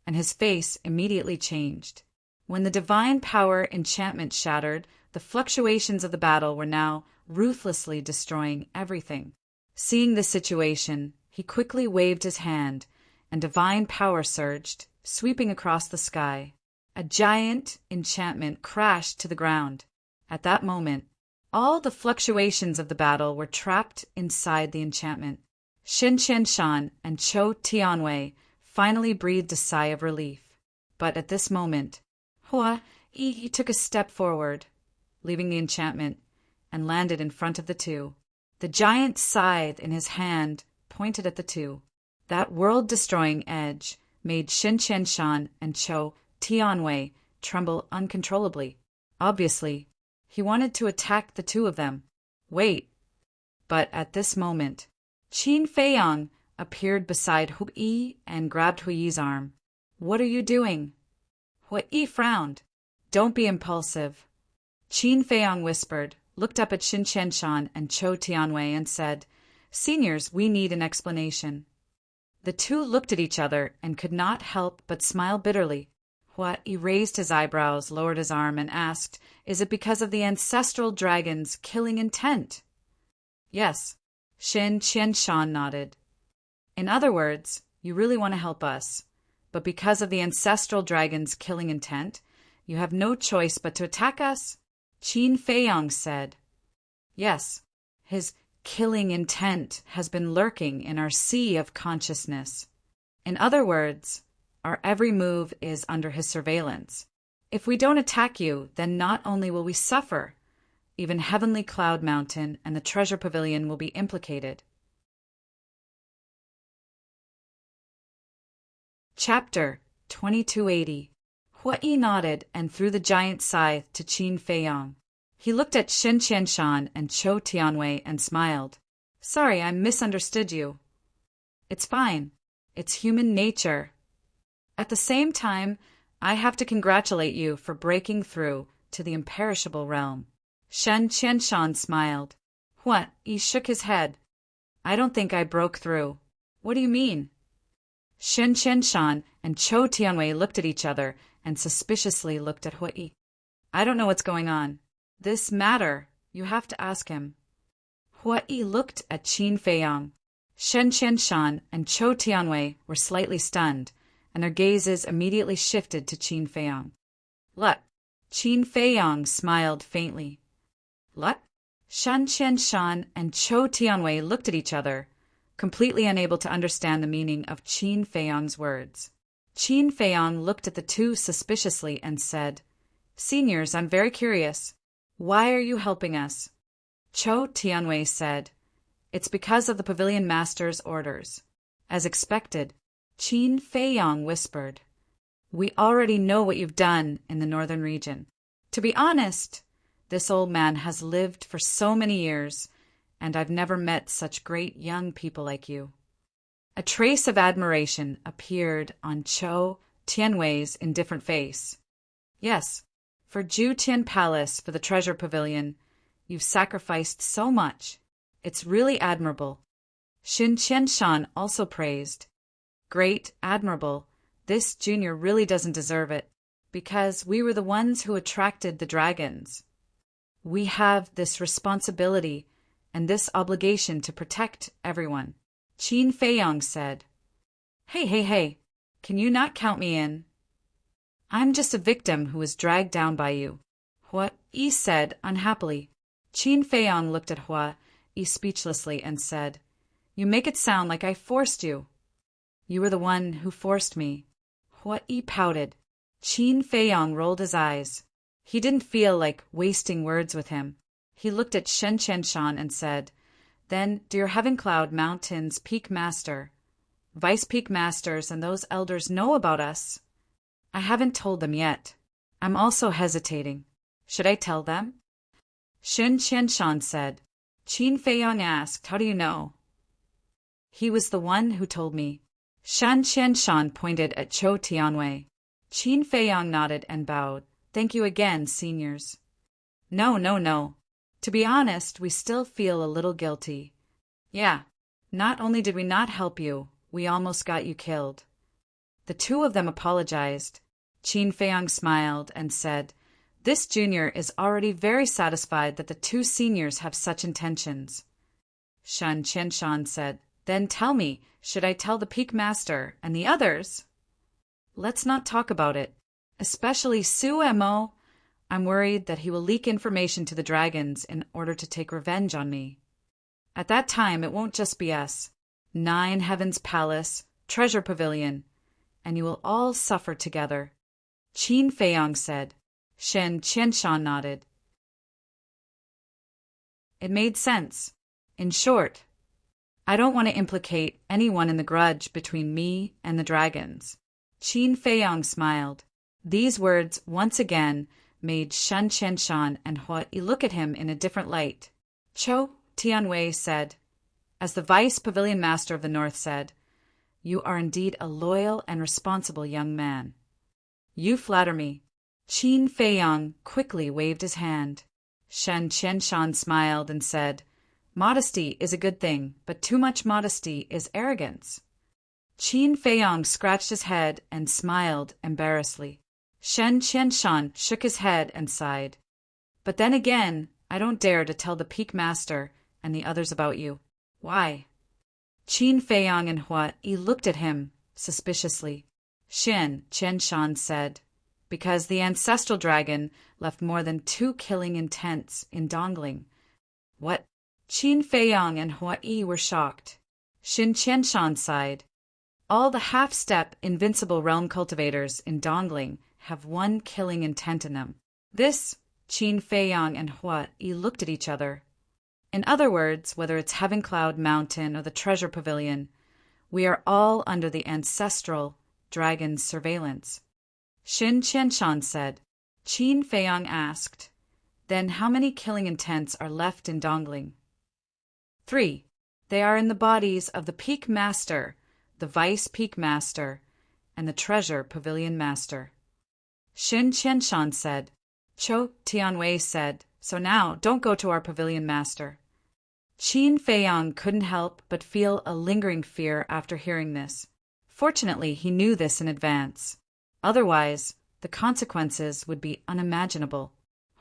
and his face immediately changed. When the divine power enchantment shattered, the fluctuations of the battle were now ruthlessly destroying everything. Seeing this situation, he quickly waved his hand, and divine power surged, sweeping across the sky. A giant enchantment crashed to the ground. At that moment, all the fluctuations of the battle were trapped inside the enchantment. Shen Shan and Cho Tianwei finally breathed a sigh of relief. But at this moment, Hua-yi took a step forward, leaving the enchantment, and landed in front of the two. The giant scythe in his hand pointed at the two. That world-destroying edge made Shen Shan and Cho Tianwei tremble uncontrollably. Obviously, he wanted to attack the two of them. Wait. But at this moment, Qin Feiyang appeared beside Hua-yi and grabbed Hua-yi's arm. What are you doing? Hua-yi frowned. Don't be impulsive. Qin Feiyang whispered, looked up at Shen Shan and Cho Tianwei and said, Seniors, we need an explanation. The two looked at each other and could not help but smile bitterly. Hua-yi raised his eyebrows, lowered his arm, and asked, Is it because of the ancestral dragon's killing intent? Yes. Shen Shan nodded. In other words, you really want to help us, but because of the ancestral dragon's killing intent, you have no choice but to attack us? Qin Feiyang said. Yes, his killing intent has been lurking in our sea of consciousness. In other words, our every move is under his surveillance. If we don't attack you, then not only will we suffer, even Heavenly Cloud Mountain and the Treasure Pavilion will be implicated. Chapter 2280. Hua-yi nodded and threw the giant scythe to Qin Feiyang. He looked at Shen Shan and Cho Tianwei and smiled. Sorry, I misunderstood you. It's fine. It's human nature. At the same time, I have to congratulate you for breaking through to the imperishable realm. Shen Shan smiled. Hua-yi shook his head. I don't think I broke through. What do you mean? Shen Shan and Cho Tianwei looked at each other and suspiciously looked at Hua-yi. I don't know what's going on. This matter, you have to ask him. Hua-yi looked at Qin Feiyang. Shen Shan and Cho Tianwei were slightly stunned, and their gazes immediately shifted to Qin Feiyang. What? Qin Feiyang smiled faintly. What? Shen Shan and Cho Tianwei looked at each other, completely unable to understand the meaning of Qin Feiyang's words. Qin Feiyang looked at the two suspiciously and said, Seniors, I'm very curious. Why are you helping us? Cho Tianwei said, It's because of the Pavilion Master's orders. As expected, Qin Feiyang whispered, We already know what you've done in the northern region. To be honest, this old man has lived for so many years, and I've never met such great young people like you. A trace of admiration appeared on Cho Tianwei's indifferent face. Yes, for Jutian Palace, for the Treasure Pavilion, you've sacrificed so much. It's really admirable. Shen Shan also praised. Great, admirable. This junior really doesn't deserve it, because we were the ones who attracted the dragons. We have this responsibility and this obligation to protect everyone. Qin Feiyang said. Hey, can you not count me in? I'm just a victim who was dragged down by you, Hua-yi said unhappily. Qin Feiyang looked at Hua-yi speechlessly and said, You make it sound like I forced you. You were the one who forced me. Hua-yi pouted. Qin Feiyong rolled his eyes. He didn't feel like wasting words with him. He looked at Shen Qianshan and said, "Then, do your Heaven Cloud Mountain's Peak Master, Vice Peak Masters, and those elders know about us?" "I haven't told them yet. I'm also hesitating. Should I tell them?" Shen Qianshan said. Qin Feiyong asked, "How do you know?" "He was the one who told me." Shan Qianshan pointed at Chou Tianwei. Qin Feiyong nodded and bowed. "Thank you again, seniors." No. To be honest, we still feel a little guilty. Yeah, not only did we not help you, we almost got you killed. The two of them apologized. Qin Feiyong smiled and said, "This junior is already very satisfied that the two seniors have such intentions." Shan Qianshan said, "Then tell me, should I tell the Peak Master and the others?" "Let's not talk about it. Especially Su Mo. I'm worried that he will leak information to the dragons in order to take revenge on me. At that time, it won't just be us. 9 Heavens Palace, Treasure Pavilion, and you will all suffer together." Qin Feiyong said. Shen Qianshan nodded. It made sense. In short, I don't want to implicate anyone in the grudge between me and the dragons. Qin Feiyong smiled. These words once again made Shen Qianshan and Hua Yi look at him in a different light. Chou Tianwei said, as the Vice Pavilion Master of the North said, "You are indeed a loyal and responsible young man." "You flatter me." Qin Feiyong quickly waved his hand. Shen Qianshan smiled and said, "Modesty is a good thing, but too much modesty is arrogance." Qin Feiyong scratched his head and smiled embarrassedly. Shen Qianshan shook his head and sighed. "But then again, I don't dare to tell the Peak Master and the others about you." "Why?" Qin Feiyong and Hua Yi looked at him suspiciously. Shen Qianshan said, "Because the ancestral dragon left more than 2 killing intents in Dongling." "What?" Qin Feiyong and Hua Yi were shocked. Shen Qianshan sighed. "All the half-step invincible realm cultivators in Dongling have 1 killing intent in them." This, Qin Feiyong and Hua Yi looked at each other. In other words, whether it's Heaven Cloud Mountain or the Treasure Pavilion, we are all under the ancestral dragon's surveillance. Shen Qianshan said. Qin Feiyong asked, "Then how many killing intents are left in Dongling?" 3. They are in the bodies of the Peak Master, the Vice Peak Master, and the Treasure Pavilion Master. Shen Qianshan said. Chou Tianwei said, "So now, don't go to our Pavilion Master." Qin Feiyong couldn't help but feel a lingering fear after hearing this. Fortunately, he knew this in advance. Otherwise, the consequences would be unimaginable.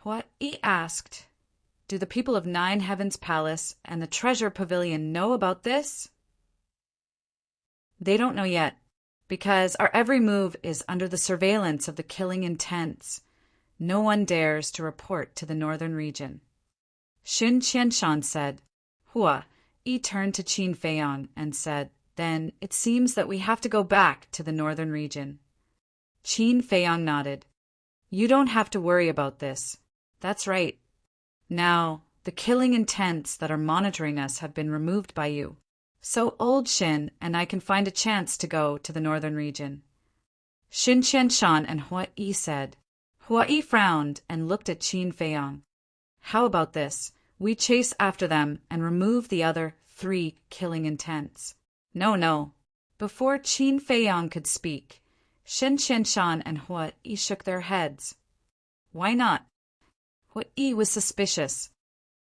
Hua Yi asked, "Do the people of 9 Heavens Palace and the Treasure Pavilion know about this?" "They don't know yet, because our every move is under the surveillance of the killing intents. No one dares to report to the northern region." Shen Qianshan said. Hua Yi turned to Qin Feiyong and said, "Then it seems that we have to go back to the northern region." Qin Feiyong nodded. "You don't have to worry about this. That's right. Now, the killing intents that are monitoring us have been removed by you. So old Shin and I can find a chance to go to the northern region." Shen Qianshan and Hua Yi said. Hua Yi frowned and looked at Qin Feiyong. "How about this? We chase after them and remove the other 3 killing intents." No. Before Qin Feiyong could speak, Shen Qianshan and Hua Yi shook their heads. "Why not?" Hua Yi was suspicious.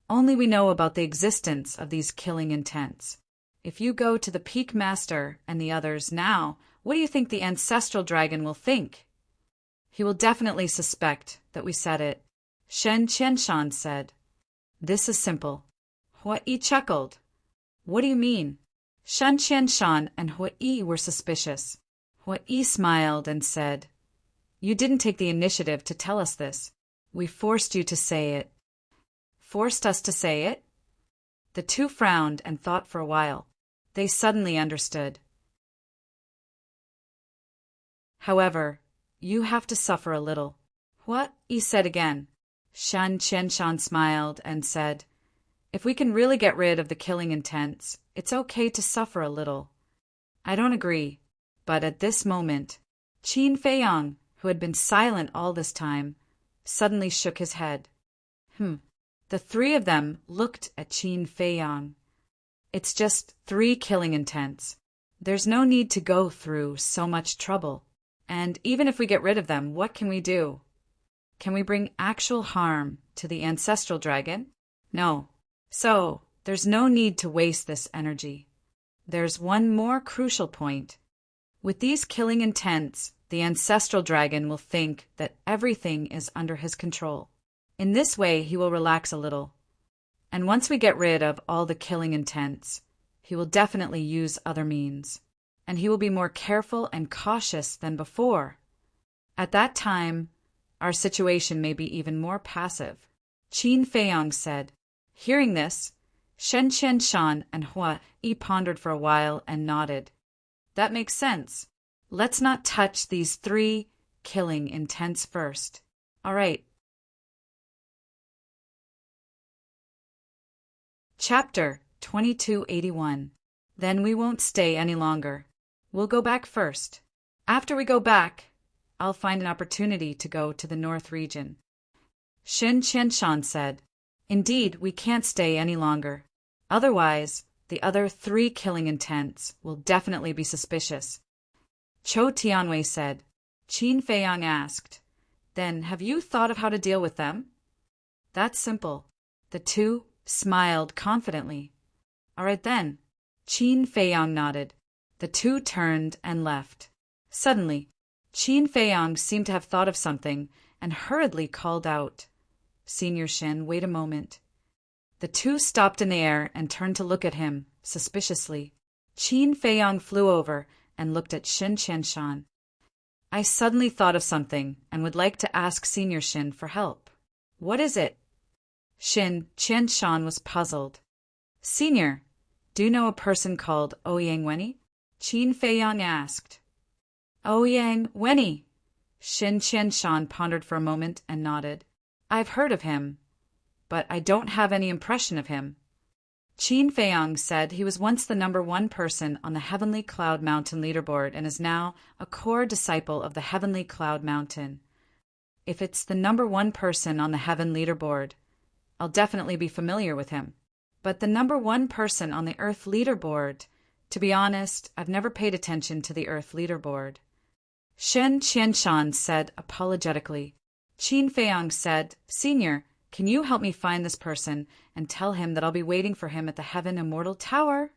"Only we know about the existence of these killing intents. If you go to the Peak Master and the others now, what do you think the ancestral dragon will think?" "He will definitely suspect that we said it," Shen Qianshan said. "This is simple." Hua Yi chuckled. "What do you mean?" Shen Qianshan and Hua Yi were suspicious. Hua Yi smiled and said, "You didn't take the initiative to tell us this. We forced you to say it." "Forced us to say it?" The two frowned and thought for a while. They suddenly understood. "However, you have to suffer a little. What? He said again. Shan Qianshan smiled and said, if we can really get rid of the killing intents, it's okay to suffer a little. I don't agree, but at this moment, Qin Feiyang, who had been silent all this time, suddenly shook his head. The three of them looked at Qin Feiyang. It's just 3 killing intents. There's no need to go through so much trouble. And even if we get rid of them, what can we do? Can we bring actual harm to the ancestral dragon? No. So, there's no need to waste this energy. There's one more crucial point. With these killing intents, the ancestral dragon will think that everything is under his control. In this way, he will relax a little. And once we get rid of all the killing intents, he will definitely use other means. And he will be more careful and cautious than before. At that time, our situation may be even more passive. Qin Feiyang said. Hearing this, Shen Qianshan and Hua Yi pondered for a while and nodded. That makes sense. Let's not touch these 3 killing intents first. All right. Chapter 2281. Then we won't stay any longer. We'll go back first. After we go back, I'll find an opportunity to go to the north region. Shen Qianshan said, indeed, we can't stay any longer. Otherwise, the other 3 killing intents will definitely be suspicious. Chou Tianwei said. Qin Feiyang asked, then have you thought of how to deal with them? That's simple. The 2 smiled confidently. All right then. Qin Feiyang nodded. The 2 turned and left. Suddenly, Qin Feiyang seemed to have thought of something and hurriedly called out, Senior Shin, wait a moment. The 2 stopped in the air and turned to look at him, suspiciously. Qin Feiyang flew over and looked at Shen Qianshan. I suddenly thought of something and would like to ask Senior Shin for help. What is it? Shen Qianshan was puzzled. Senior, do you know a person called Ouyang Wenyi? Qin Feiyang asked. Ouyang Wenyi. Shen Qianshan pondered for a moment and nodded. I've heard of him, but I don't have any impression of him. Qin Feiyang said he was once the number 1 person on the Heavenly Cloud Mountain leaderboard and is now a core disciple of the Heavenly Cloud Mountain. If it's the number 1 person on the Heaven leaderboard, I'll definitely be familiar with him. But the number 1 person on the Earth leaderboard, to be honest, I've never paid attention to the Earth leaderboard. Shen Qianshan said apologetically. Qin Feiyang said, Senior, can you help me find this person and tell him that I'll be waiting for him at the Heaven Immortal Tower?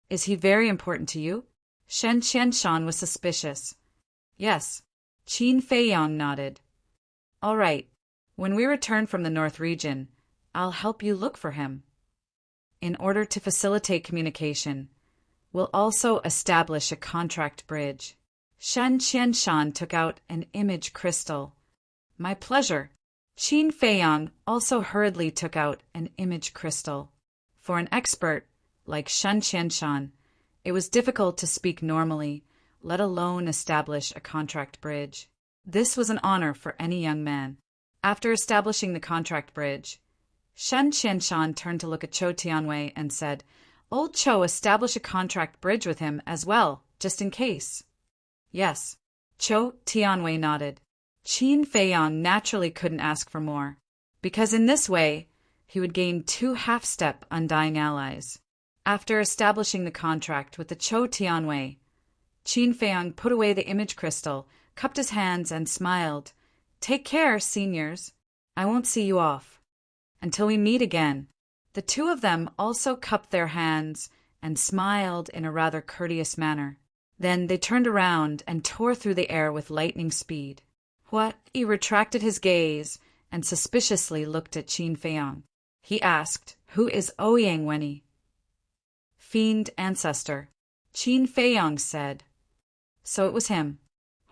Is he very important to you? Shen Qianshan was suspicious. Yes. Qin Feiyang nodded. All right. When we return from the North region, I'll help you look for him. In order to facilitate communication, we'll also establish a contract bridge. Shen Qianshan took out an image crystal. My pleasure. Qin Feiyang also hurriedly took out an image crystal. For an expert like Shen Qianshan, it was difficult to speak normally, let alone establish a contract bridge. This was an honor for any young man. After establishing the contract bridge, Shen Qianshan turned to look at Chou Tianwei and said, Old Chou, establish a contract bridge with him as well, just in case. Yes. Chou Tianwei nodded. Qin Feiyang naturally couldn't ask for more, because in this way, he would gain 2 half-step undying allies. After establishing the contract with the Chou Tianwei, Qin Feiyang put away the image crystal, cupped his hands, and smiled. Take care, seniors. I won't see you off. Until we meet again. The 2 of them also cupped their hands and smiled in a rather courteous manner. Then they turned around and tore through the air with lightning speed. Hua Yi retracted his gaze and suspiciously looked at Qin Feiyang. He asked, Who is Ouyang Wenyi? Fiend ancestor. Qin Feiyang said. So it was him.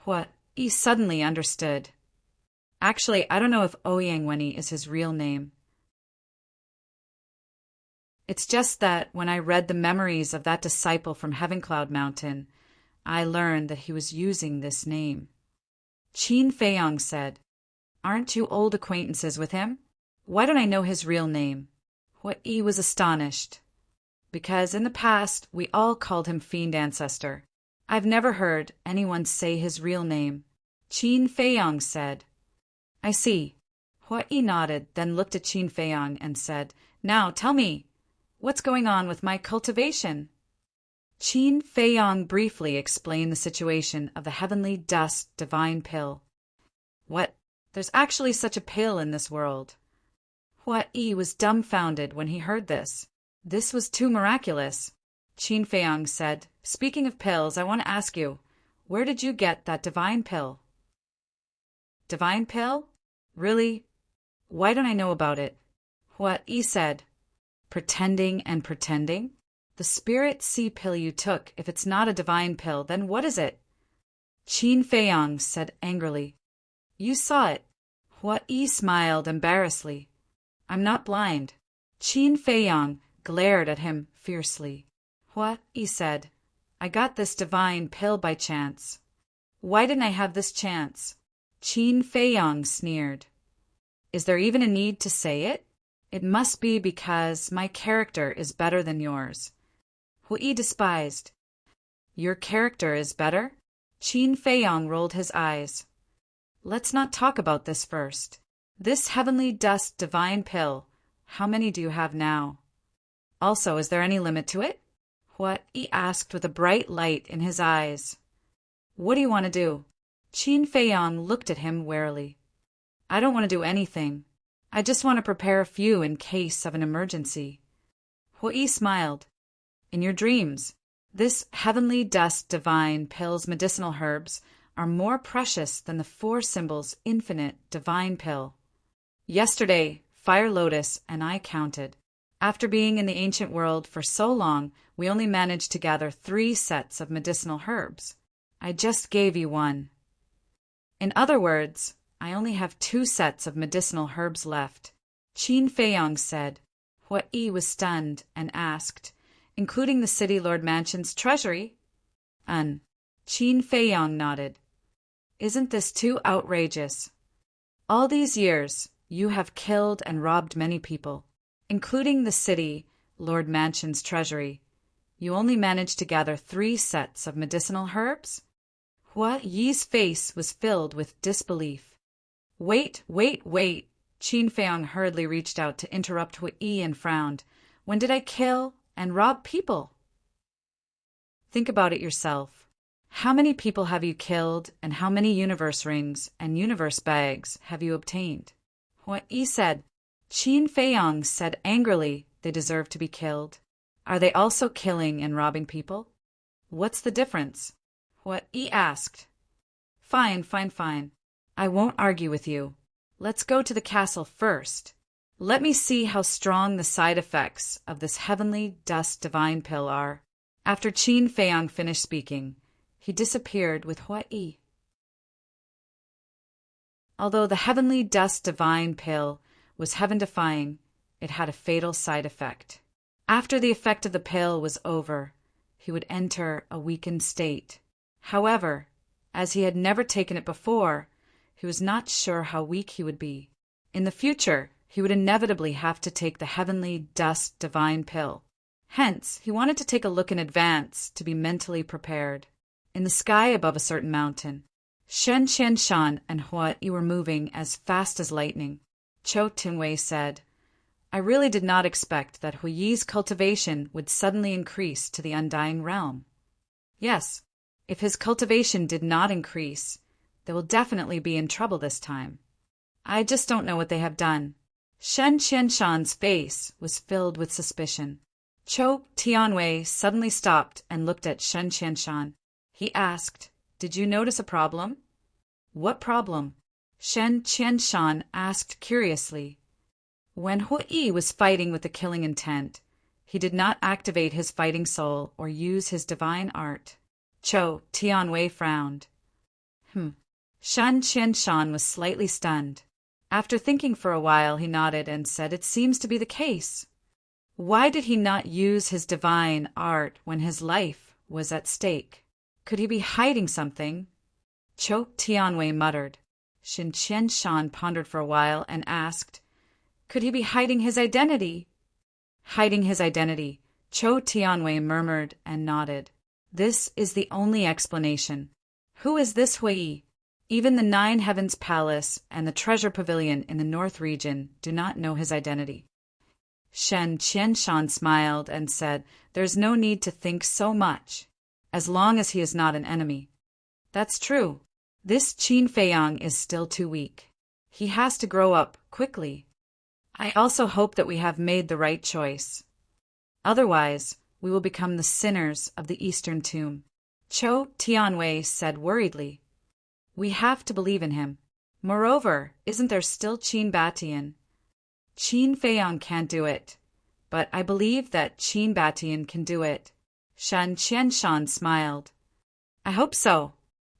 Hua Yi suddenly understood. Actually, I don't know if Ouyang Wenyi is his real name. It's just that when I read the memories of that disciple from Heaven Cloud Mountain, I learned that he was using this name. Qin Feiyong said, "Aren't you old acquaintances with him? Why don't I know his real name?" Hui was astonished. "Because in the past we all called him Fiend Ancestor. I've never heard anyone say his real name," Qin Feiyong said. "I see." Hui nodded, then looked at Qin Feiyong and said, "Now tell me, what's going on with my cultivation?" Qin Feiyong briefly explained the situation of the heavenly dust divine pill. "What? There's actually such a pill in this world?" Hui was dumbfounded when he heard this. This was too miraculous. Qin Feiyong said, "Speaking of pills, I want to ask you, where did you get that divine pill?" "Divine pill? Really? Why don't I know about it?" Hui said, "Pretending and pretending? The spirit sea pill you took, if it's not a divine pill, then what is it?" Qin Feiyong said angrily, "You saw it." Hui smiled embarrassedly. "I'm not blind." Qin Feiyong glared at him fiercely. Hui said, "I got this divine pill by chance." "Why didn't I have this chance?" Qin Feiyong sneered. "Is there even a need to say it? It must be because my character is better than yours." Hui despised. "Your character is better?" Qin Feiyong rolled his eyes. "Let's not talk about this first. This heavenly dust divine pill, how many do you have now? Also, is there any limit to it?" Hui asked with a bright light in his eyes. "What do you want to do?" Qin Feiyong looked at him warily. "I don't want to do anything. I just want to prepare a few in case of an emergency." Hui smiled. "In your dreams, this heavenly dust divine pill's medicinal herbs are more precious than the 4 symbols infinite divine pill. Yesterday, Fire Lotus and I counted. After being in the ancient world for so long, we only managed to gather 3 sets of medicinal herbs. I just gave you 1. In other words, I only have 2 sets of medicinal herbs left," Qin Feiyong said. Hui was stunned and asked, "Including the City Lord Mansion's treasury?" Qin Feiyong nodded. "Isn't this too outrageous? All these years, you have killed and robbed many people, including the City Lord Mansion's treasury. You only managed to gather 3 sets of medicinal herbs?" Hui's face was filled with disbelief. Wait. Qin Feiyong hurriedly reached out to interrupt Hui and frowned. "When did I kill and rob people?" "Think about it yourself. How many people have you killed, and how many universe rings and universe bags have you obtained?" Hui said. Qin Feiyong said angrily they deserve to be killed. "Are they also killing and robbing people? What's the difference?" Hui asked. Fine. I won't argue with you. Let's go to the castle first. Let me see how strong the side effects of this heavenly dust divine pill are." After Qin Feiyong finished speaking, he disappeared with Hui. Although the heavenly dust divine pill was heaven-defying, it had a fatal side effect. After the effect of the pill was over, he would enter a weakened state. However, as he had never taken it before, he was not sure how weak he would be. In the future, he would inevitably have to take the heavenly dust divine pill. Hence, he wanted to take a look in advance to be mentally prepared. In the sky above a certain mountain, Shen Qianshan and Hui were moving as fast as lightning. Chou Tingwei said, "I really did not expect that Hui's cultivation would suddenly increase to the undying realm." "Yes, if his cultivation did not increase, they will definitely be in trouble this time. I just don't know what they have done." Shen Qianshan's face was filled with suspicion. Chou Tianwei suddenly stopped and looked at Shen Qianshan. He asked, "Did you notice a problem?" "What problem?" Shen Qianshan asked curiously. "When Hui was fighting with the killing intent, he did not activate his fighting soul or use his divine art." Chou Tianwei frowned. Shen Qianshan was slightly stunned. After thinking for a while, he nodded and said, "It seems to be the case. Why did he not use his divine art when his life was at stake? Could he be hiding something?" Cho Tianwei muttered. Shin Qianshan pondered for a while and asked, "Could he be hiding his identity?" "Hiding his identity," Cho Tianwei murmured and nodded. "This is the only explanation. Who is this Hui? Even the Nine Heavens Palace and the Treasure Pavilion in the North region do not know his identity." Shen Qianshan smiled and said, "There's no need to think so much, as long as he is not an enemy." "That's true. This Qin Feiyang is still too weak. He has to grow up quickly. I also hope that we have made the right choice. Otherwise, we will become the sinners of the Eastern Tomb." Cho Tianwei said worriedly, "We have to believe in him. Moreover, isn't there still Qin Batian? Qin Feiyang can't do it, but I believe that Qin Batian can do it." Shan Qianshan smiled. "I hope so."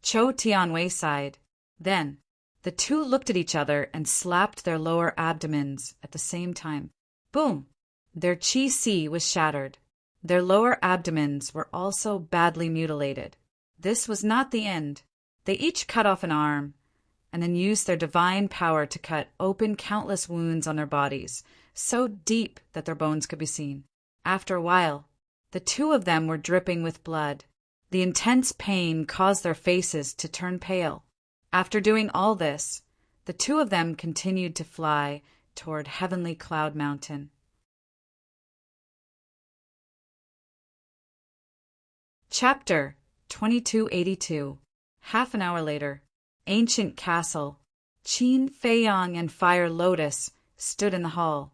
Cho Tianwei sighed. Then, the two looked at each other and slapped their lower abdomens at the same time. Boom! Their qi was shattered. Their lower abdomens were also badly mutilated. This was not the end. They each cut off an arm, and then used their divine power to cut open countless wounds on their bodies, so deep that their bones could be seen. After a while, the two of them were dripping with blood. The intense pain caused their faces to turn pale. After doing all this, the two of them continued to fly toward Heavenly Cloud Mountain. Chapter 2282. Half an hour later. Ancient Castle. Qin Feiyang and Fire Lotus stood in the hall,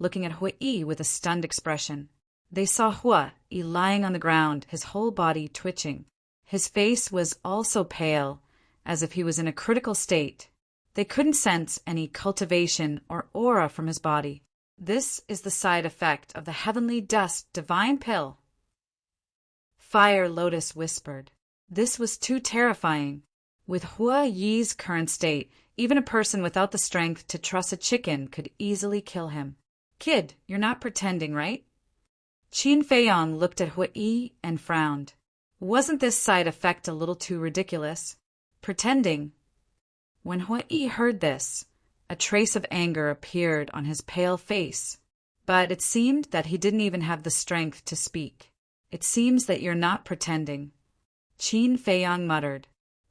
looking at Hui with a stunned expression. They saw Hui lying on the ground, his whole body twitching. His face was also pale, as if he was in a critical state. They couldn't sense any cultivation or aura from his body. "This is the side effect of the Heavenly Dust Divine Pill," Fire Lotus whispered. This was too terrifying. With Hua Yi's current state, even a person without the strength to truss a chicken could easily kill him. "Kid, you're not pretending, right?" Qin Feiyang looked at Hua Yi and frowned. Wasn't this side effect a little too ridiculous? Pretending. When Hua Yi heard this, a trace of anger appeared on his pale face, but it seemed that he didn't even have the strength to speak. "It seems that you're not pretending," Qin Feiyang muttered.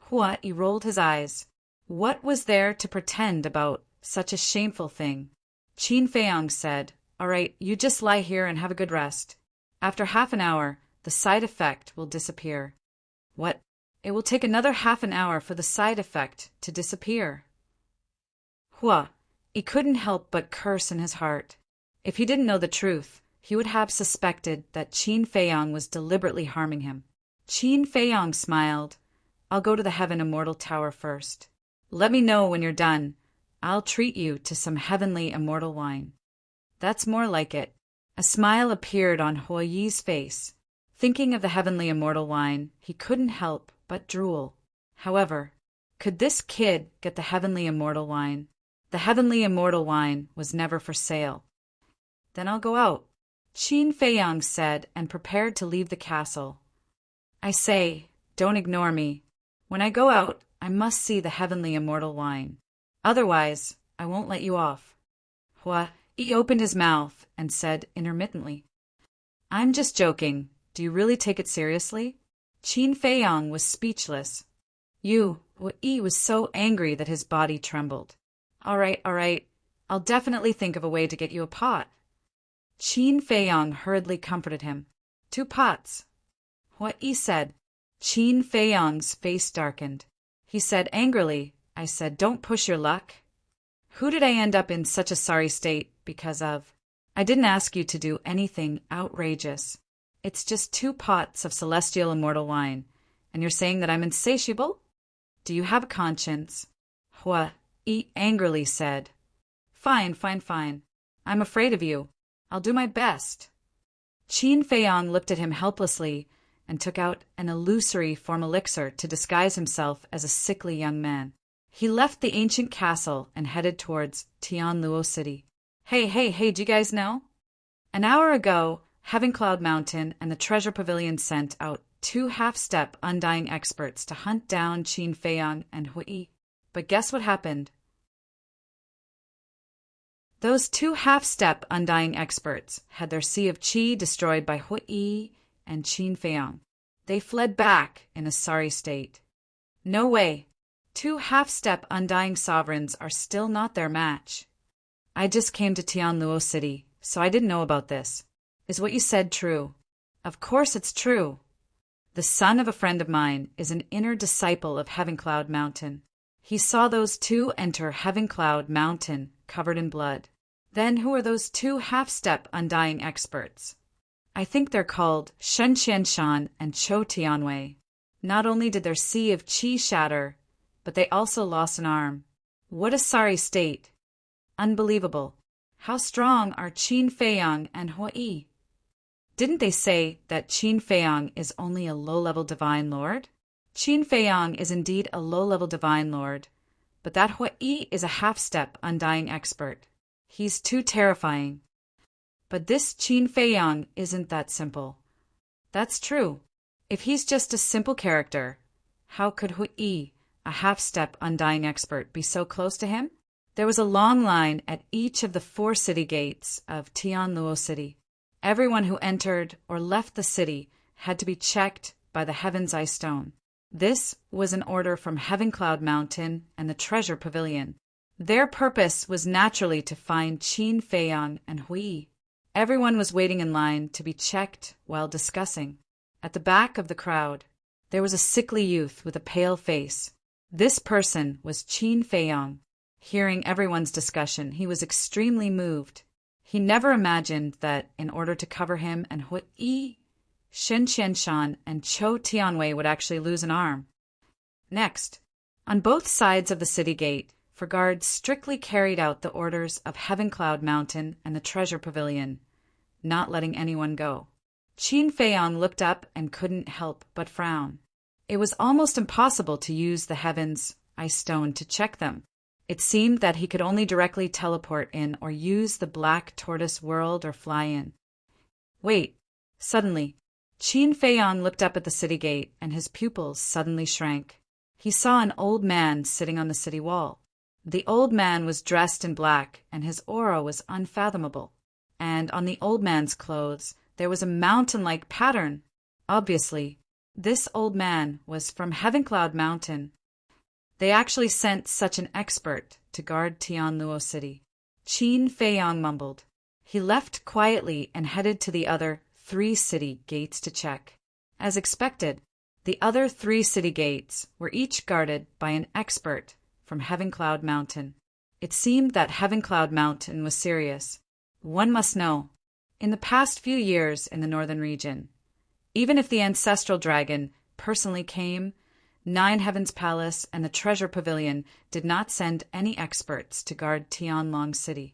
Hua Yi rolled his eyes. What was there to pretend about such a shameful thing? Qin Feiyang said, "All right, you just lie here and have a good rest. After half an hour, the side effect will disappear." "What? It will take another half an hour for the side effect to disappear?" Hua Yi couldn't help but curse in his heart. If he didn't know the truth, he would have suspected that Qin Feiyang was deliberately harming him. Qin Feiyang smiled. "I'll go to the Heaven Immortal Tower first. Let me know when you're done. I'll treat you to some heavenly immortal wine." "That's more like it." A smile appeared on Hua Yi's face. Thinking of the heavenly immortal wine, he couldn't help but drool. However, could this kid get the heavenly immortal wine? The heavenly immortal wine was never for sale. "Then I'll go out," Qin Feiyang said, and prepared to leave the castle. "I say, don't ignore me. When I go out, I must see the heavenly immortal wine. Otherwise, I won't let you off." Hua Yi opened his mouth and said intermittently, "I'm just joking. Do you really take it seriously?" Qin Feiyang was speechless. Hua Yi was so angry that his body trembled. All right. I'll definitely think of a way to get you a pot." Qin Feiyang hurriedly comforted him. "2 pots." Hua Yi said. Qin Feiyang's face darkened. He said angrily, "I said don't push your luck. Who did I end up in such a sorry state because of? I didn't ask you to do anything outrageous. It's just 2 pots of celestial immortal wine, and you're saying that I'm insatiable? Do you have a conscience?" Hua Yi angrily said. Fine. I'm afraid of you. I'll do my best." Qin Feiyang looked at him helplessly and took out an illusory form elixir to disguise himself as a sickly young man. He left the ancient castle and headed towards Tianluo City. Hey, do you guys know? An hour ago, Heaven Cloud Mountain and the Treasure Pavilion sent out two half-step undying experts to hunt down Qin Feiyang and Hui. But guess what happened? Those two half-step undying experts had their sea of qi destroyed by Hui and Qin Feiyang. They fled back in a sorry state. No way. Two half-step undying sovereigns are still not their match. I just came to Tianluo City, so I didn't know about this. Is what you said true? Of course it's true. The son of a friend of mine is an inner disciple of Heavencloud Mountain. He saw those two enter Heavencloud Mountain covered in blood. Then who are those two half-step undying experts? I think they're called Shen Qianshan and Chou Tianwei. Not only did their sea of qi shatter, but they also lost an arm. What a sorry state. Unbelievable. How strong are Qin Feiyang and Hui? Didn't they say that Qin Feiyang is only a low-level divine lord? Qin Feiyang is indeed a low-level divine lord, but that Hui is a half-step undying expert. He's too terrifying. But this Qin Feiyang isn't that simple. That's true. If he's just a simple character, how could Hui, a half-step undying expert, be so close to him? There was a long line at each of the 4 city gates of Tianluo City. Everyone who entered or left the city had to be checked by the Heaven's Eye Stone. This was an order from Heavencloud Mountain and the Treasure Pavilion. Their purpose was naturally to find Qin Feiyang and Hui. Everyone was waiting in line to be checked while discussing. At the back of the crowd, there was a sickly youth with a pale face. This person was Qin Feiyang. Hearing everyone's discussion, he was extremely moved. He never imagined that in order to cover him and Hui, Shen Qianshan and Chou Tianwei would actually lose an arm. Next, on both sides of the city gate, for guards strictly carried out the orders of Heavencloud Mountain and the Treasure Pavilion, not letting anyone go. Qin Feiyang looked up and couldn't help but frown. It was almost impossible to use the Heaven's Eye Stone to check them. It seemed that he could only directly teleport in or use the Black Tortoise World or fly in. Wait, suddenly, Qin Feiyang looked up at the city gate and his pupils suddenly shrank. He saw an old man sitting on the city wall. The old man was dressed in black and his aura was unfathomable. And on the old man's clothes, there was a mountain-like pattern. Obviously, this old man was from Heavencloud Mountain. They actually sent such an expert to guard Tianluo City. Qin Feiyang mumbled. He left quietly and headed to the other 3 city gates to check. As expected, the other 3 city gates were each guarded by an expert from Heavencloud Mountain. It seemed that Heavencloud Mountain was serious. One must know, in the past few years in the northern region, even if the ancestral dragon personally came, 9 Heavens Palace and the Treasure Pavilion did not send any experts to guard Tianlong City.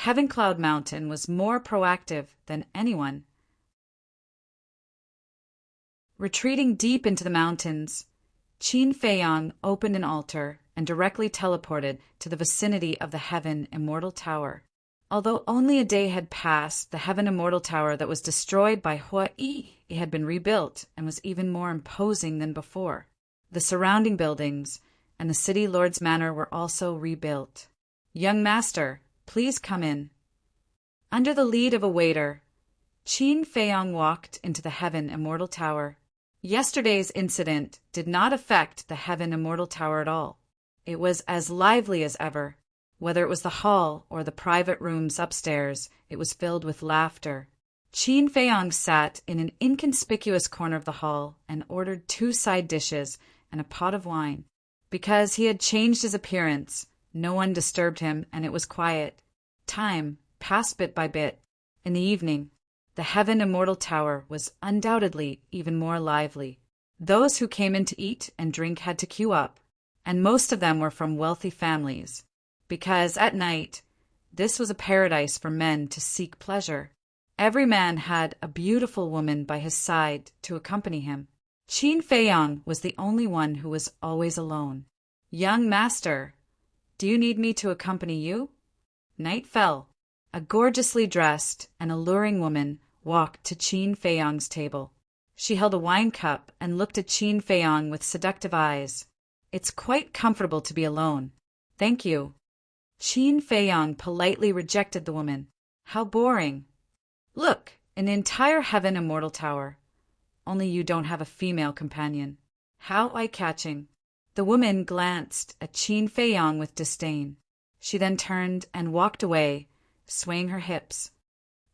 Heavencloud Mountain was more proactive than anyone. Retreating deep into the mountains, Qin Feiyang opened an altar and directly teleported to the vicinity of the Heaven Immortal Tower. Although only a day had passed, the Heaven Immortal Tower that was destroyed by Hui had been rebuilt and was even more imposing than before. The surrounding buildings and the city lord's manor were also rebuilt. "Young master, please come in." Under the lead of a waiter, Qin Feiyang walked into the Heaven Immortal Tower. Yesterday's incident did not affect the Heaven Immortal Tower at all. It was as lively as ever. Whether it was the hall or the private rooms upstairs, it was filled with laughter. Qin Feiyang sat in an inconspicuous corner of the hall and ordered 2 side dishes and a pot of wine. Because he had changed his appearance, no one disturbed him and it was quiet. Time passed bit by bit. In the evening, the Heaven Immortal Tower was undoubtedly even more lively. Those who came in to eat and drink had to queue up, and most of them were from wealthy families, because at night, this was a paradise for men to seek pleasure. Every man had a beautiful woman by his side to accompany him. Qin Feiyang was the only one who was always alone. "Young master, do you need me to accompany you?" Night fell. A gorgeously dressed and alluring woman walked to Qin Feiyang's table. She held a wine cup and looked at Qin Feiyong with seductive eyes. It's quite comfortable to be alone. Thank you. Qin Feiyong politely rejected the woman. How boring. Look, an entire heaven immortal tower. Only you don't have a female companion. How eye-catching. The woman glanced at Qin Feiyong with disdain. She then turned and walked away, swaying her hips.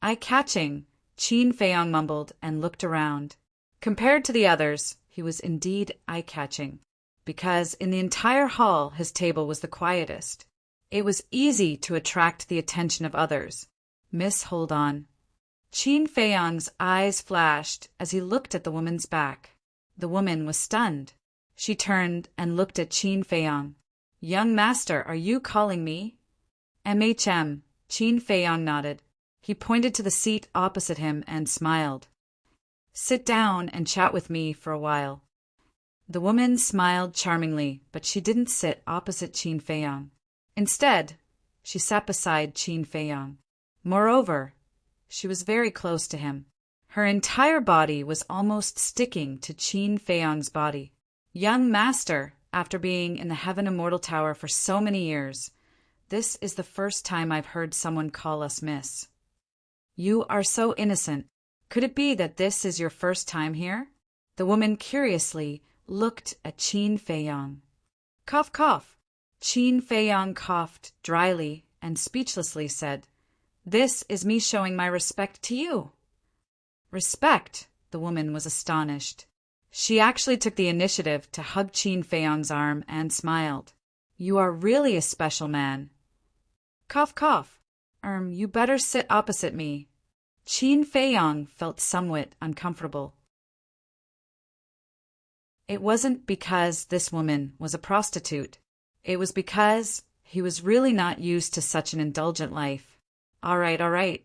Eye-catching, Qin Feiyong mumbled and looked around. Compared to the others, he was indeed eye-catching, because in the entire hall his table was the quietest. It was easy to attract the attention of others. Miss, hold on. Qin Feiyong's eyes flashed as he looked at the woman's back. The woman was stunned. She turned and looked at Qin Feiyong. Young master, are you calling me? MHM, Qin Feiyong nodded. He pointed to the seat opposite him and smiled. Sit down and chat with me for a while. The woman smiled charmingly, but she didn't sit opposite Qin Feiyong. Instead, she sat beside Qin Feiyong. Moreover, she was very close to him. Her entire body was almost sticking to Qin Feiyong's body. Young master, after being in the Heaven Immortal Tower for so many years, this is the first time I've heard someone call us miss. You are so innocent. Could it be that this is your first time here? The woman curiously looked at Qin Feiyong. Cough, cough. Qin Feiyong coughed dryly and speechlessly said, This is me showing my respect to you. Respect? The woman was astonished. She actually took the initiative to hug Qin Feiyong's arm and smiled. You are really a special man. Cough, cough. You better sit opposite me. Qin Feiyong felt somewhat uncomfortable. It wasn't because this woman was a prostitute. It was because he was really not used to such an indulgent life. All right.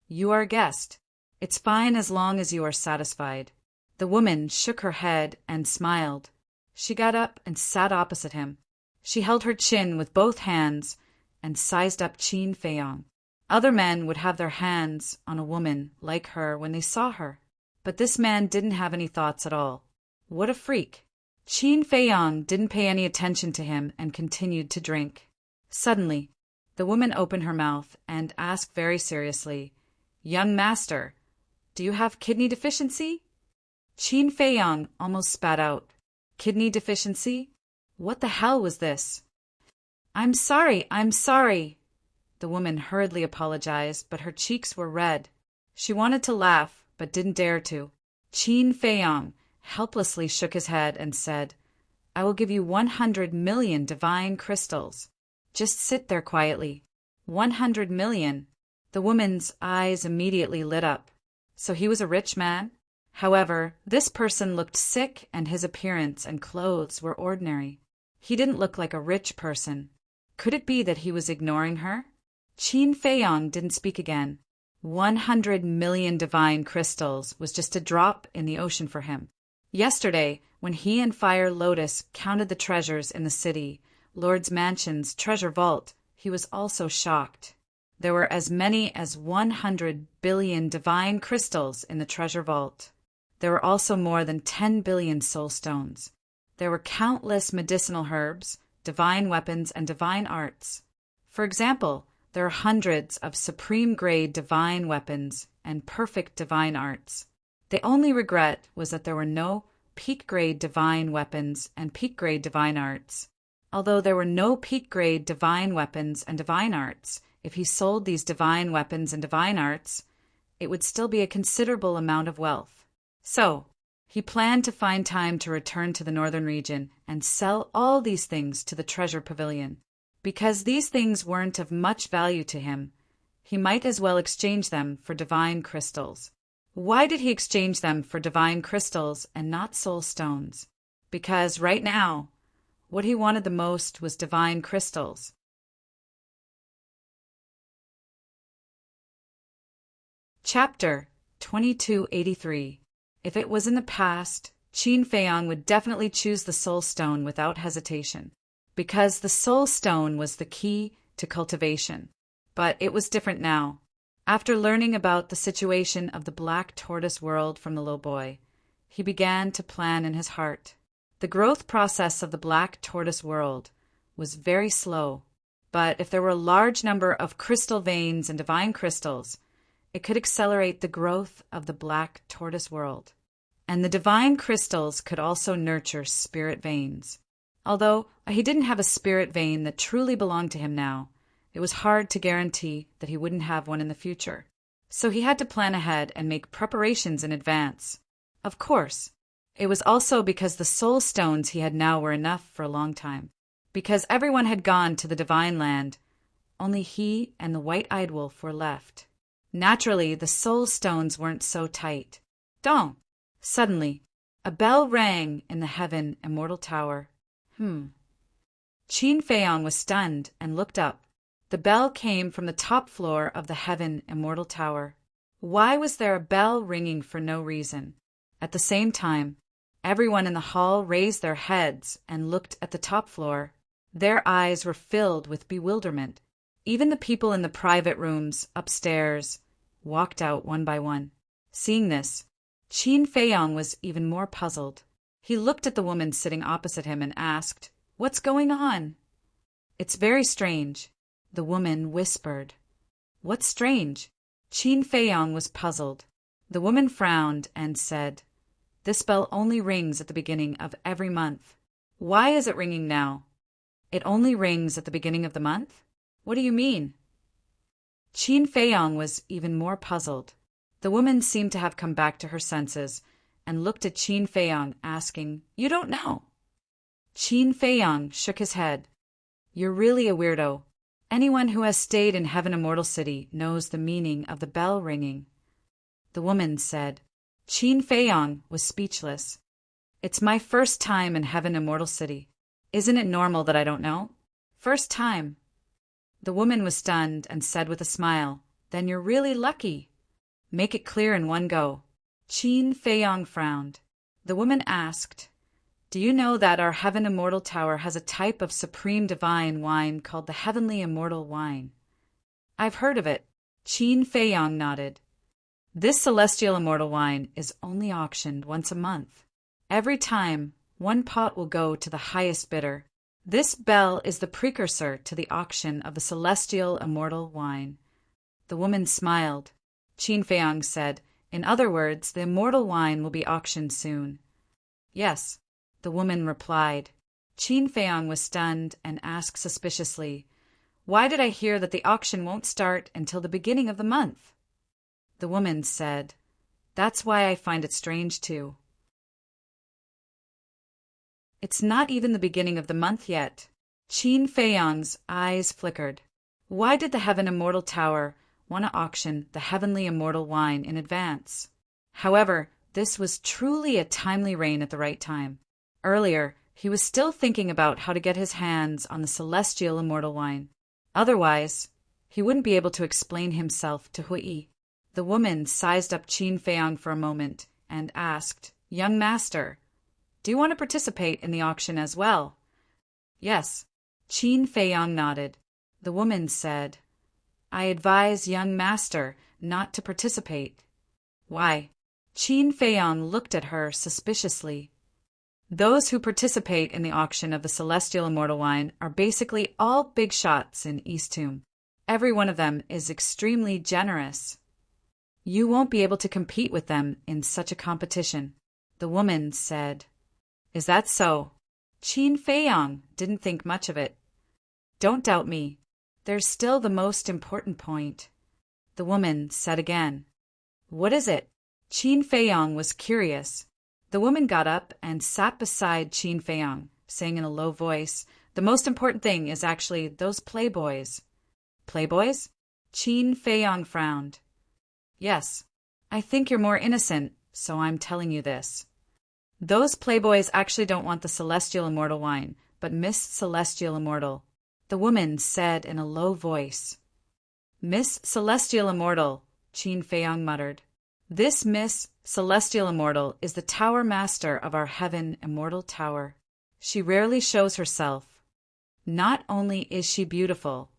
You are a guest. It's fine as long as you are satisfied. The woman shook her head and smiled. She got up and sat opposite him. She held her chin with both hands and sized up Qin Feiyong. Other men would have their hands on a woman like her when they saw her. But this man didn't have any thoughts at all. What a freak. Qin Feiyong didn't pay any attention to him and continued to drink. Suddenly, the woman opened her mouth and asked very seriously, Young master, do you have kidney deficiency? Qin Feiyong almost spat out. Kidney deficiency? What the hell was this? I'm sorry. The woman hurriedly apologized, but her cheeks were red. She wanted to laugh, but didn't dare to. Qin Feiyong helplessly shook his head and said, I will give you 100 million divine crystals. Just sit there quietly. 100 million. The woman's eyes immediately lit up. So he was a rich man? However, this person looked sick and his appearance and clothes were ordinary. He didn't look like a rich person. Could it be that he was ignoring her? Qin Feiyong didn't speak again. 100 million divine crystals was just a drop in the ocean for him. Yesterday, when he and Fire Lotus counted the treasures in the city, Lord's Mansion's treasure vault, he was also shocked. There were as many as 100 billion divine crystals in the treasure vault. There were also more than 10 billion soul stones. There were countless medicinal herbs, divine weapons, and divine arts. For example, there are hundreds of supreme-grade divine weapons and perfect divine arts. The only regret was that there were no peak-grade divine weapons and peak-grade divine arts. Although there were no peak-grade divine weapons and divine arts, if he sold these divine weapons and divine arts, it would still be a considerable amount of wealth. So, he planned to find time to return to the northern region and sell all these things to the treasure pavilion. Because these things weren't of much value to him, he might as well exchange them for divine crystals. Why did he exchange them for divine crystals and not soul stones? Because right now, what he wanted the most was divine crystals. Chapter 2283. If it was in the past, Qin Feiyong would definitely choose the soul stone without hesitation, because the soul stone was the key to cultivation. But it was different now. After learning about the situation of the Black Tortoise world from the little boy, he began to plan in his heart. The growth process of the black tortoise world was very slow, but if there were a large number of crystal veins and divine crystals, it could accelerate the growth of the black tortoise world. And the divine crystals could also nurture spirit veins. Although he didn't have a spirit vein that truly belonged to him now, it was hard to guarantee that he wouldn't have one in the future. So he had to plan ahead and make preparations in advance. Of course, it was also because the soul stones he had now were enough for a long time. Because everyone had gone to the divine land, only he and the white-eyed wolf were left. Naturally, the soul stones weren't so tight. Dong! Suddenly, a bell rang in the heaven immortal tower. Qin Feiyong was stunned and looked up. The bell came from the top floor of the heaven immortal tower. Why was there a bell ringing for no reason? At the same time, everyone in the hall raised their heads and looked at the top floor. Their eyes were filled with bewilderment. Even the people in the private rooms upstairs walked out one by one. Seeing this, Qin Feiyong was even more puzzled. He looked at the woman sitting opposite him and asked, "What's going on?" "It's very strange," the woman whispered. "What's strange?" Qin Feiyong was puzzled. The woman frowned and said, "This bell only rings at the beginning of every month." "Why is it ringing now?" "It only rings at the beginning of the month?" "What do you mean?" Qin Feiyong was even more puzzled. The woman seemed to have come back to her senses and looked at Qin Feiyong, asking, "You don't know?" Qin Feiyong shook his head. "You're really a weirdo. Anyone who has stayed in Heaven Immortal City knows the meaning of the bell ringing." The woman said. Qin Feiyong was speechless. "It's my first time in Heaven Immortal City. Isn't it normal that I don't know?" "First time." The woman was stunned and said with a smile, "Then you're really lucky. Make it clear in one go." Qin Feiyong frowned. The woman asked, "Do you know that our Heaven Immortal Tower has a type of supreme divine wine called the Heavenly Immortal Wine?" "I've heard of it." Qin Feiyong nodded. "This celestial immortal wine is only auctioned once a month. Every time, one pot will go to the highest bidder. This bell is the precursor to the auction of the celestial immortal wine." The woman smiled. Qin Feiyong said, "In other words, the immortal wine will be auctioned soon." "Yes," the woman replied. Qin Feiyong was stunned and asked suspiciously, "Why did I hear that the auction won't start until the beginning of the month?" The woman said, "That's why I find it strange too. It's not even the beginning of the month yet." Qin Feiyong's eyes flickered. Why did the Heaven Immortal Tower want to auction the Heavenly Immortal Wine in advance? However, this was truly a timely reign at the right time. Earlier, he was still thinking about how to get his hands on the Celestial Immortal Wine. Otherwise, he wouldn't be able to explain himself to Hui. The woman sized up Qin Feiyong for a moment and asked, "Young master, do you want to participate in the auction as well?" "Yes." Qin Feiyong nodded. The woman said, "I advise young master not to participate." "Why?" Qin Feiyong looked at her suspiciously. "Those who participate in the auction of the Celestial Immortal Wine are basically all big shots in Easttoon. Every one of them is extremely generous. You won't be able to compete with them in such a competition." The woman said, "Is that so?" Qin Feiyong didn't think much of it. "Don't doubt me. There's still the most important point." The woman said again. "What is it?" Qin Feiyong was curious. The woman got up and sat beside Qin Feiyong, saying in a low voice, "The most important thing is actually those playboys." "Playboys?" Qin Feiyong frowned. "Yes. I think you're more innocent, so I'm telling you this. Those playboys actually don't want the Celestial Immortal Wine, but Miss Celestial Immortal." The woman said in a low voice. "Miss Celestial Immortal," Qin Feiyong muttered. "This Miss Celestial Immortal is the Tower Master of our Heaven Immortal Tower. She rarely shows herself. Not only is she beautiful,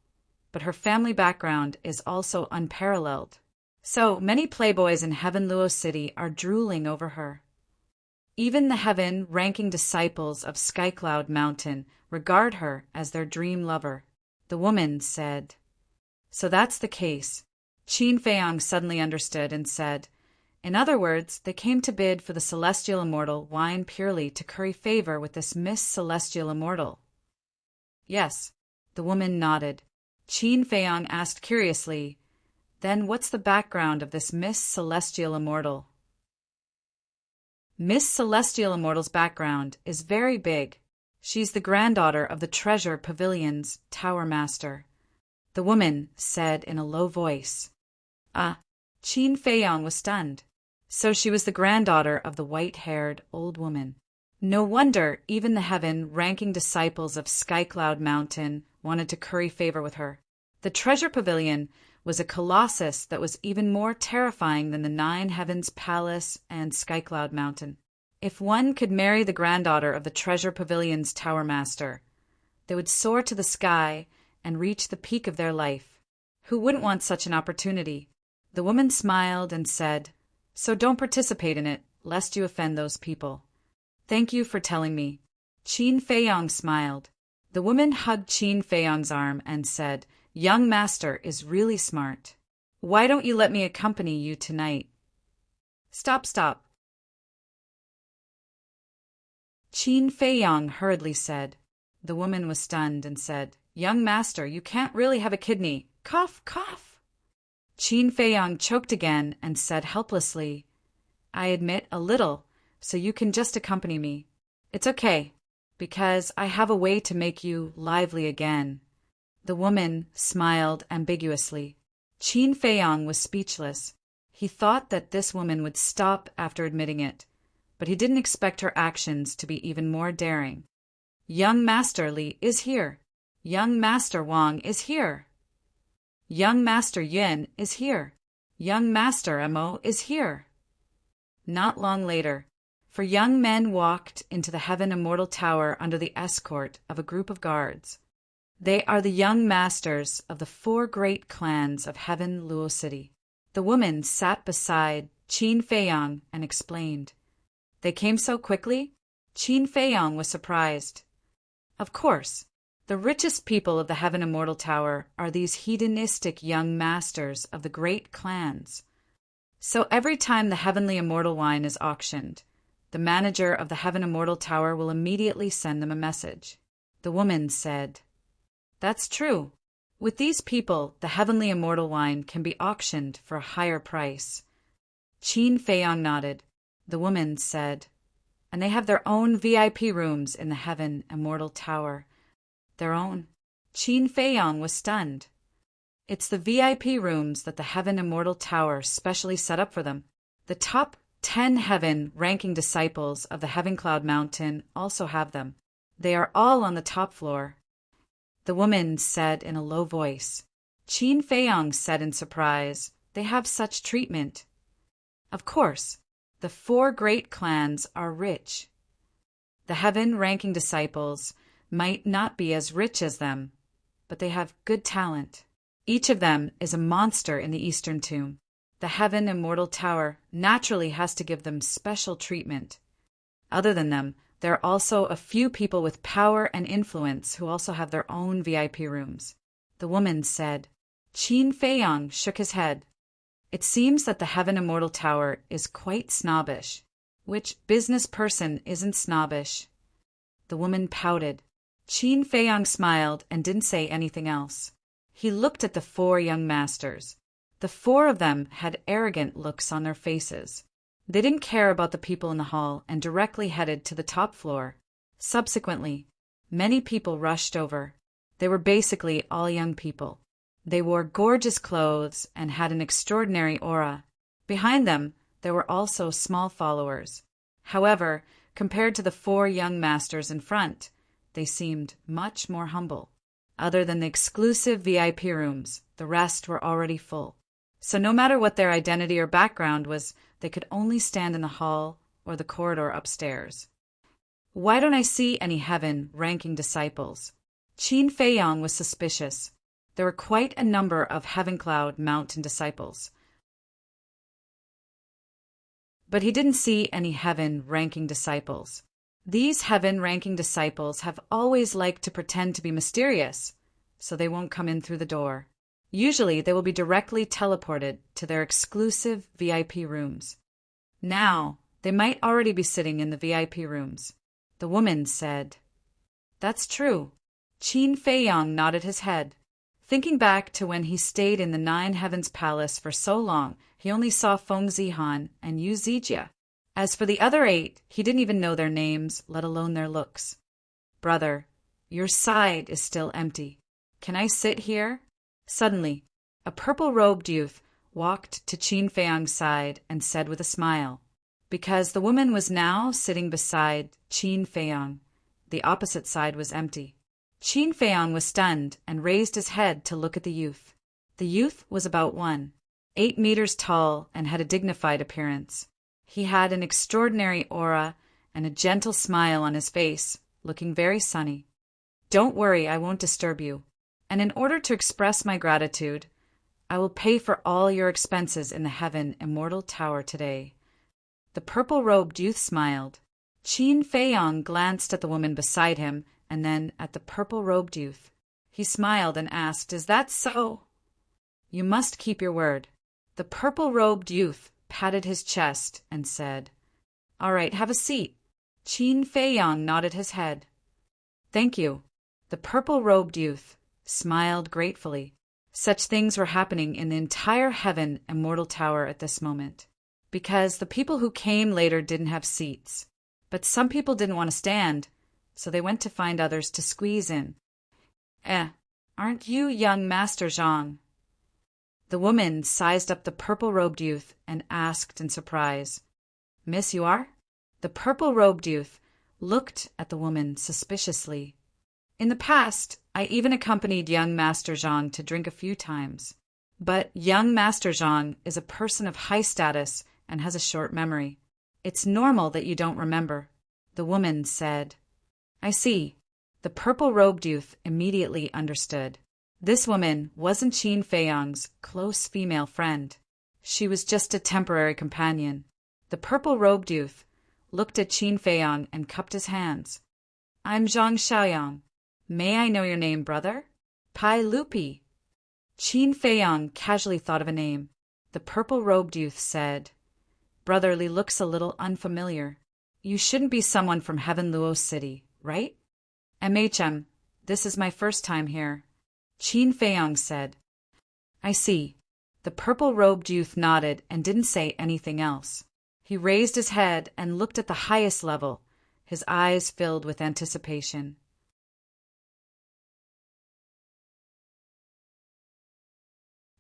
but her family background is also unparalleled. So many playboys in Heaven Luo City are drooling over her." Even the heaven-ranking disciples of Skycloud Mountain regard her as their dream lover. The woman said, "So that's the case." Qin Feiyang suddenly understood and said, "In other words, they came to bid for the celestial immortal wine purely to curry favor with this Miss Celestial Immortal." "Yes." The woman nodded. Qin Feiyang asked curiously, "Then what's the background of this Miss Celestial Immortal?" Miss Celestial Immortal's background is very big. She's the granddaughter of the Treasure Pavilion's Tower Master. The woman said in a low voice. Qin Feiyang was stunned. So she was the granddaughter of the white-haired old woman. No wonder even the heaven-ranking disciples of Skycloud Mountain wanted to curry favor with her. The Treasure Pavilion was a colossus that was even more terrifying than the Nine Heavens Palace and Skycloud Mountain. If one could marry the granddaughter of the Treasure Pavilion's Tower Master, they would soar to the sky and reach the peak of their life. Who wouldn't want such an opportunity? The woman smiled and said, "So don't participate in it, lest you offend those people." "Thank you for telling me." Qin Feiyang smiled. The woman hugged Qin Feiyang's arm and said, "Young master is really smart. Why don't you let me accompany you tonight?" Stop. Qin Feiyang hurriedly said. The woman was stunned and said, "Young master, you can't really have a kidney. Cough, cough." Qin Feiyang choked again and said helplessly, "I admit a little, so you can just accompany me. It's okay, because I have a way to make you lively again." The woman smiled ambiguously. Qin Feiyang was speechless. He thought that this woman would stop after admitting it, but he didn't expect her actions to be even more daring. "Young Master Li is here. Young Master Wang is here. Young Master Yin is here. Young Master Mo is here." Not long later, four young men walked into the Heaven Immortal Tower under the escort of a group of guards. They are the young masters of the four great clans of Heaven Luo City. The woman sat beside Qin Feiyang and explained. "They came so quickly?" Qin Feiyang was surprised. "Of course. The richest people of the Heaven Immortal Tower are these hedonistic young masters of the great clans. So every time the Heavenly Immortal Wine is auctioned, the manager of the Heaven Immortal Tower will immediately send them a message." The woman said, "That's true. With these people, the Heavenly Immortal Wine can be auctioned for a higher price." Qin Feiyang nodded. The woman said, "And they have their own VIP rooms in the Heaven Immortal Tower." "Their own?" Qin Feiyang was stunned. "It's the VIP rooms that the Heaven Immortal Tower specially set up for them. The top 10 heaven-ranking disciples of the Heaven Cloud Mountain also have them. They are all on the top floor." The woman said in a low voice. Qin Feiyang said in surprise, "They have such treatment." "Of course. The four great clans are rich. The heaven-ranking disciples might not be as rich as them, but they have good talent. Each of them is a monster in the Eastern Tomb. The Heaven Immortal Tower naturally has to give them special treatment. Other than them, there are also a few people with power and influence who also have their own VIP rooms." The woman said. Qin Feiyang shook his head. "It seems that the Heaven Immortal Tower is quite snobbish." "Which business person isn't snobbish?" The woman pouted. Qin Feiyang smiled and didn't say anything else. He looked at the four young masters. The four of them had arrogant looks on their faces. They didn't care about the people in the hall and directly headed to the top floor. Subsequently, many people rushed over. They were basically all young people. They wore gorgeous clothes and had an extraordinary aura. Behind them, there were also small followers. However, compared to the four young masters in front, they seemed much more humble. Other than the exclusive VIP rooms, the rest were already full. So no matter what their identity or background was, they could only stand in the hall or the corridor upstairs. "Why don't I see any heaven-ranking disciples?" Qin Feiyang was suspicious. There were quite a number of Heaven Cloud Mountain disciples. But he didn't see any heaven-ranking disciples. These heaven-ranking disciples have always liked to pretend to be mysterious, so they won't come in through the door. Usually, they will be directly teleported to their exclusive VIP rooms. Now, they might already be sitting in the VIP rooms. The woman said, "That's true." Qin Feiyang nodded his head. Thinking back to when he stayed in the Nine Heavens Palace for so long, he only saw Feng Zihan and Yu Zijia. As for the other 8, he didn't even know their names, let alone their looks. "Brother, your side is still empty. Can I sit here?" Suddenly, a purple-robed youth walked to Qin Feiyang's side and said with a smile, because the woman was now sitting beside Qin Feiyang, the opposite side was empty. Qin Feiyang was stunned and raised his head to look at the youth. The youth was about 8 meters tall and had a dignified appearance. He had an extraordinary aura and a gentle smile on his face, looking very sunny. "Don't worry, I won't disturb you. And in order to express my gratitude, I will pay for all your expenses in the Heaven Immortal Tower today." The purple-robed youth smiled. Qin Feiyang glanced at the woman beside him and then at the purple-robed youth. He smiled and asked, "Is that so?" "You must keep your word." The purple-robed youth patted his chest and said, "All right, have a seat." Qin Feiyang nodded his head. "Thank you." The purple-robed youth smiled gratefully. Such things were happening in the entire Heaven Immortal Tower at this moment, because the people who came later didn't have seats. But some people didn't want to stand, so they went to find others to squeeze in. Aren't you young Master Zhang?" The woman sized up the purple-robed youth and asked in surprise, "Miss, you are?" The purple-robed youth looked at the woman suspiciously. "In the past, I even accompanied young Master Zhang to drink a few times. But young Master Zhang is a person of high status and has a short memory. It's normal that you don't remember." The woman said, "I see." The purple-robed youth immediately understood. This woman wasn't Qin Feiyang's close female friend. She was just a temporary companion. The purple-robed youth looked at Qin Feiyang and cupped his hands. "I'm Zhang Xiaoyang. May I know your name, brother?" "Pai Lupi." Qin Feiyang casually thought of a name. The purple-robed youth said, "Brotherly looks a little unfamiliar. You shouldn't be someone from Heaven Luo City, right?" "MHM, this is my first time here." Qin Feiyang said. "I see." The purple-robed youth nodded and didn't say anything else. He raised his head and looked at the highest level, his eyes filled with anticipation.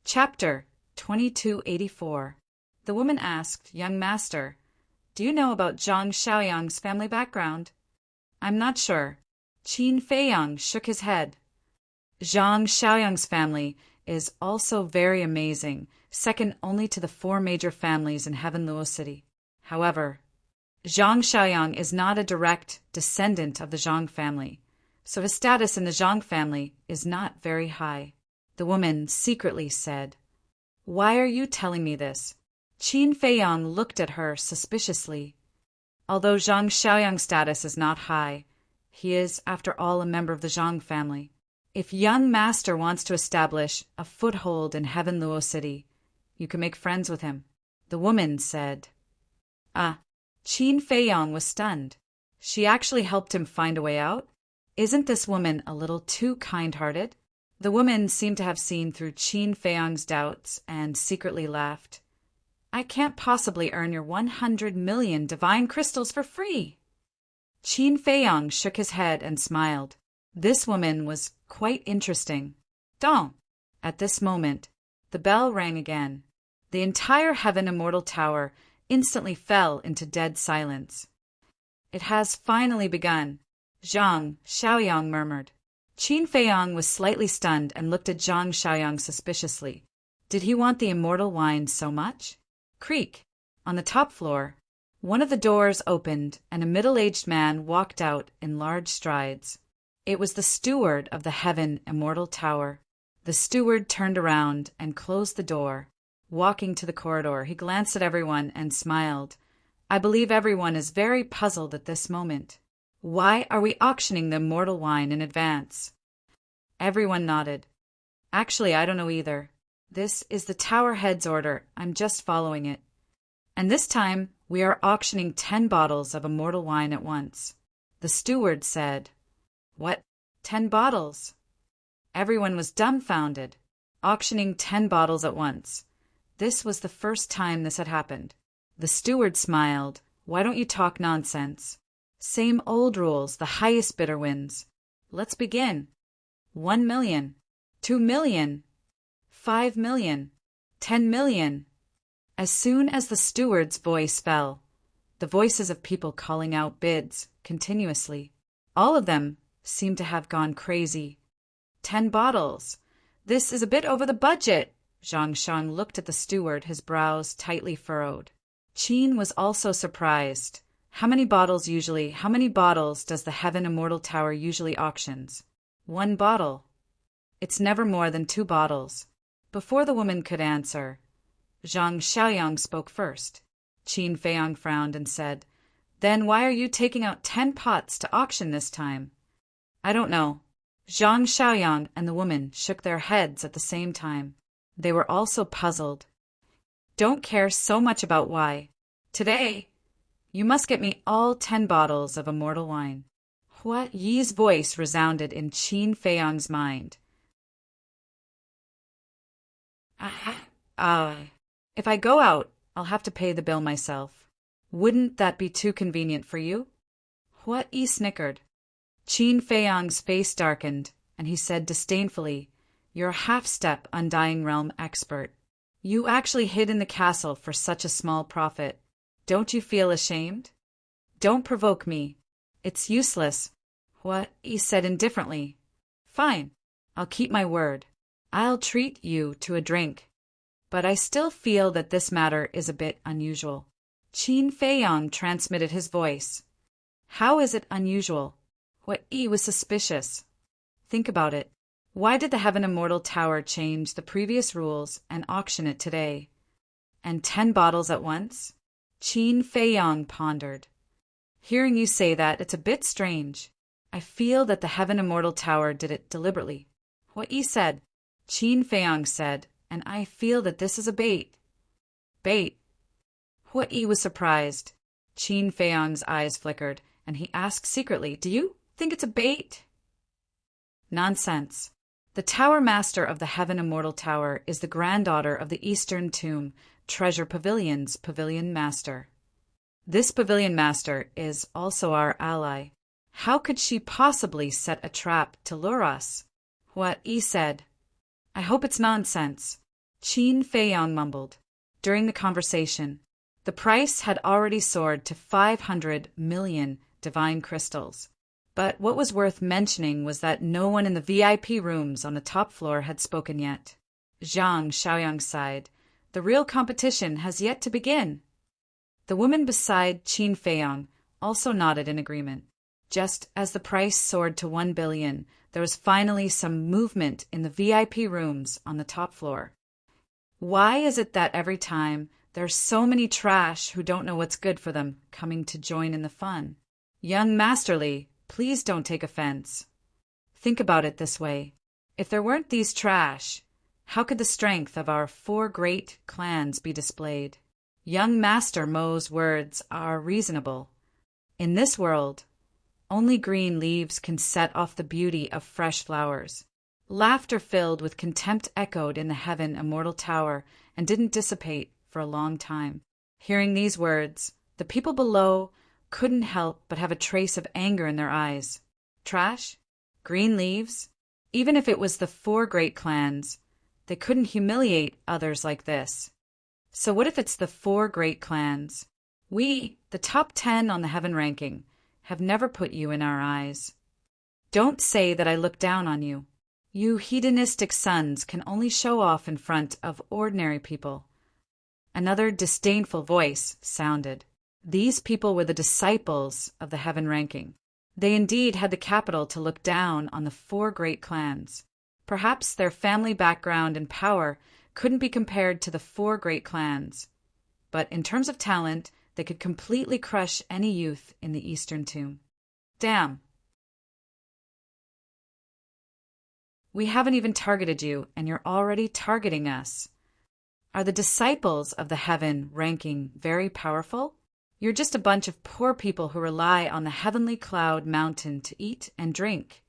Chapter 2284. The woman asked, "Young master, do you know about Zhang Xiaoyang's family background?" "I'm not sure." Qin Feiyang shook his head. "Zhang Xiaoyang's family is also very amazing, second only to the 4 major families in Heaven Luo City. However, Zhang Xiaoyang is not a direct descendant of the Zhang family, so his status in the Zhang family is not very high." The woman secretly said, "Why are you telling me this?" Qin Feiyang looked at her suspiciously. Although Zhang Xiaoyang's status is not high, he is, after all, a member of the Zhang family. If young master wants to establish a foothold in Heaven Luo City, you can make friends with him." The woman said. Qin Feiyang was stunned. She actually helped him find a way out? Isn't this woman a little too kind-hearted? The woman seemed to have seen through Qin Feiyang's doubts and secretly laughed. "I can't possibly earn your 100 million divine crystals for free." Qin Feiyang shook his head and smiled. This woman was quite interesting. Dong! At this moment, the bell rang again. The entire Heaven Immortal Tower instantly fell into dead silence. "It has finally begun," Zhang Xiaoyang murmured. Qin Feiyang was slightly stunned and looked at Zhang Xiaoyang suspiciously. Did he want the immortal wine so much? Creak! On the top floor, one of the doors opened and a middle-aged man walked out in large strides. It was the steward of the Heaven Immortal Tower. The steward turned around and closed the door. Walking to the corridor, he glanced at everyone and smiled. I believe everyone is very puzzled at this moment. Why are we auctioning the immortal wine in advance? Everyone nodded. Actually, I don't know either. This is the Tower Head's order. I'm just following it. And this time, we are auctioning 10 bottles of immortal wine at once. The steward said, What? 10 bottles? Everyone was dumbfounded. Auctioning 10 bottles at once. This was the first time this had happened. The steward smiled. Why don't you talk nonsense? Same old rules, the highest bidder wins. Let's begin. 1 million. 2 million. 5 million. 10 million. As soon as the steward's voice fell, the voices of people calling out bids continuously. All of them seemed to have gone crazy. 10 bottles. This is a bit over the budget. Zhang Shang looked at the steward, his brows tightly furrowed. Qin was also surprised. How many bottles does the Heaven Immortal Tower usually auctions? 1 bottle. It's never more than 2 bottles. Before the woman could answer, Zhang Xiaoyang spoke first. Qin Feiyang frowned and said, Then why are you taking out 10 pots to auction this time? I don't know. Zhang Xiaoyang and the woman shook their heads at the same time. They were also puzzled. Don't care so much about why. Today, you must get me all 10 bottles of immortal wine. Hua Yi's voice resounded in Qin Feiyang's mind. If I go out, I'll have to pay the bill myself. Wouldn't that be too convenient for you? Hua Yi snickered. Qin Feiyang's face darkened, and he said disdainfully, You're a half-step Undying Realm expert. You actually hid in the castle for such a small profit. Don't you feel ashamed? Don't provoke me. It's useless. Hua Yi said indifferently. Fine, I'll keep my word. I'll treat you to a drink. But I still feel that this matter is a bit unusual. Qin Feiyang transmitted his voice. How is it unusual? Hua Yi was suspicious. Think about it. Why did the Heaven Immortal Tower change the previous rules and auction it today? And 10 bottles at once? Qin Feiyang pondered. Hearing you say that, it's a bit strange. I feel that the Heaven Immortal Tower did it deliberately. Hua Yi said. Qin Feiyang said, and I feel that this is a bait. Bait? Hua Yi was surprised. Qin Feiyang's eyes flickered, and he asked secretly, Do you think it's a bait? Nonsense. The Tower Master of the Heaven Immortal Tower is the granddaughter of the Eastern Tomb Treasure Pavilion's Pavilion Master. This Pavilion Master is also our ally. How could she possibly set a trap to lure us? Hua Yi said. I hope it's nonsense. Qin Feiyang mumbled. During the conversation, the price had already soared to 500 million divine crystals. But what was worth mentioning was that no one in the VIP rooms on the top floor had spoken yet. Zhang Xiaoyang sighed. The real competition has yet to begin. The woman beside Qin Feiyang also nodded in agreement. Just as the price soared to 1 billion, there was finally some movement in the VIP rooms on the top floor. Why is it that every time there's so many trash who don't know what's good for them coming to join in the fun? Young Masterly, please don't take offense. Think about it this way. If there weren't these trash, how could the strength of our 4 great clans be displayed? Young Master Mo's words are reasonable. In this world, only green leaves can set off the beauty of fresh flowers. Laughter filled with contempt echoed in the Heaven Immortal Tower and didn't dissipate for a long time. Hearing these words, the people below couldn't help but have a trace of anger in their eyes. Trash? Green leaves? Even if it was the 4 great clans, they couldn't humiliate others like this. So what if it's the 4 great clans? We, the top 10 on the Heaven ranking, have never put you in our eyes. Don't say that I look down on you. You hedonistic sons can only show off in front of ordinary people. Another disdainful voice sounded. These people were the disciples of the Heaven ranking. They indeed had the capital to look down on the 4 great clans. Perhaps their family background and power couldn't be compared to the 4 great clans. But in terms of talent, they could completely crush any youth in the Eastern tomb. Damn. We haven't even targeted you, and you're already targeting us. Are the disciples of the heaven ranking very powerful? You're just a bunch of poor people who rely on the heavenly cloud mountain to eat and drink.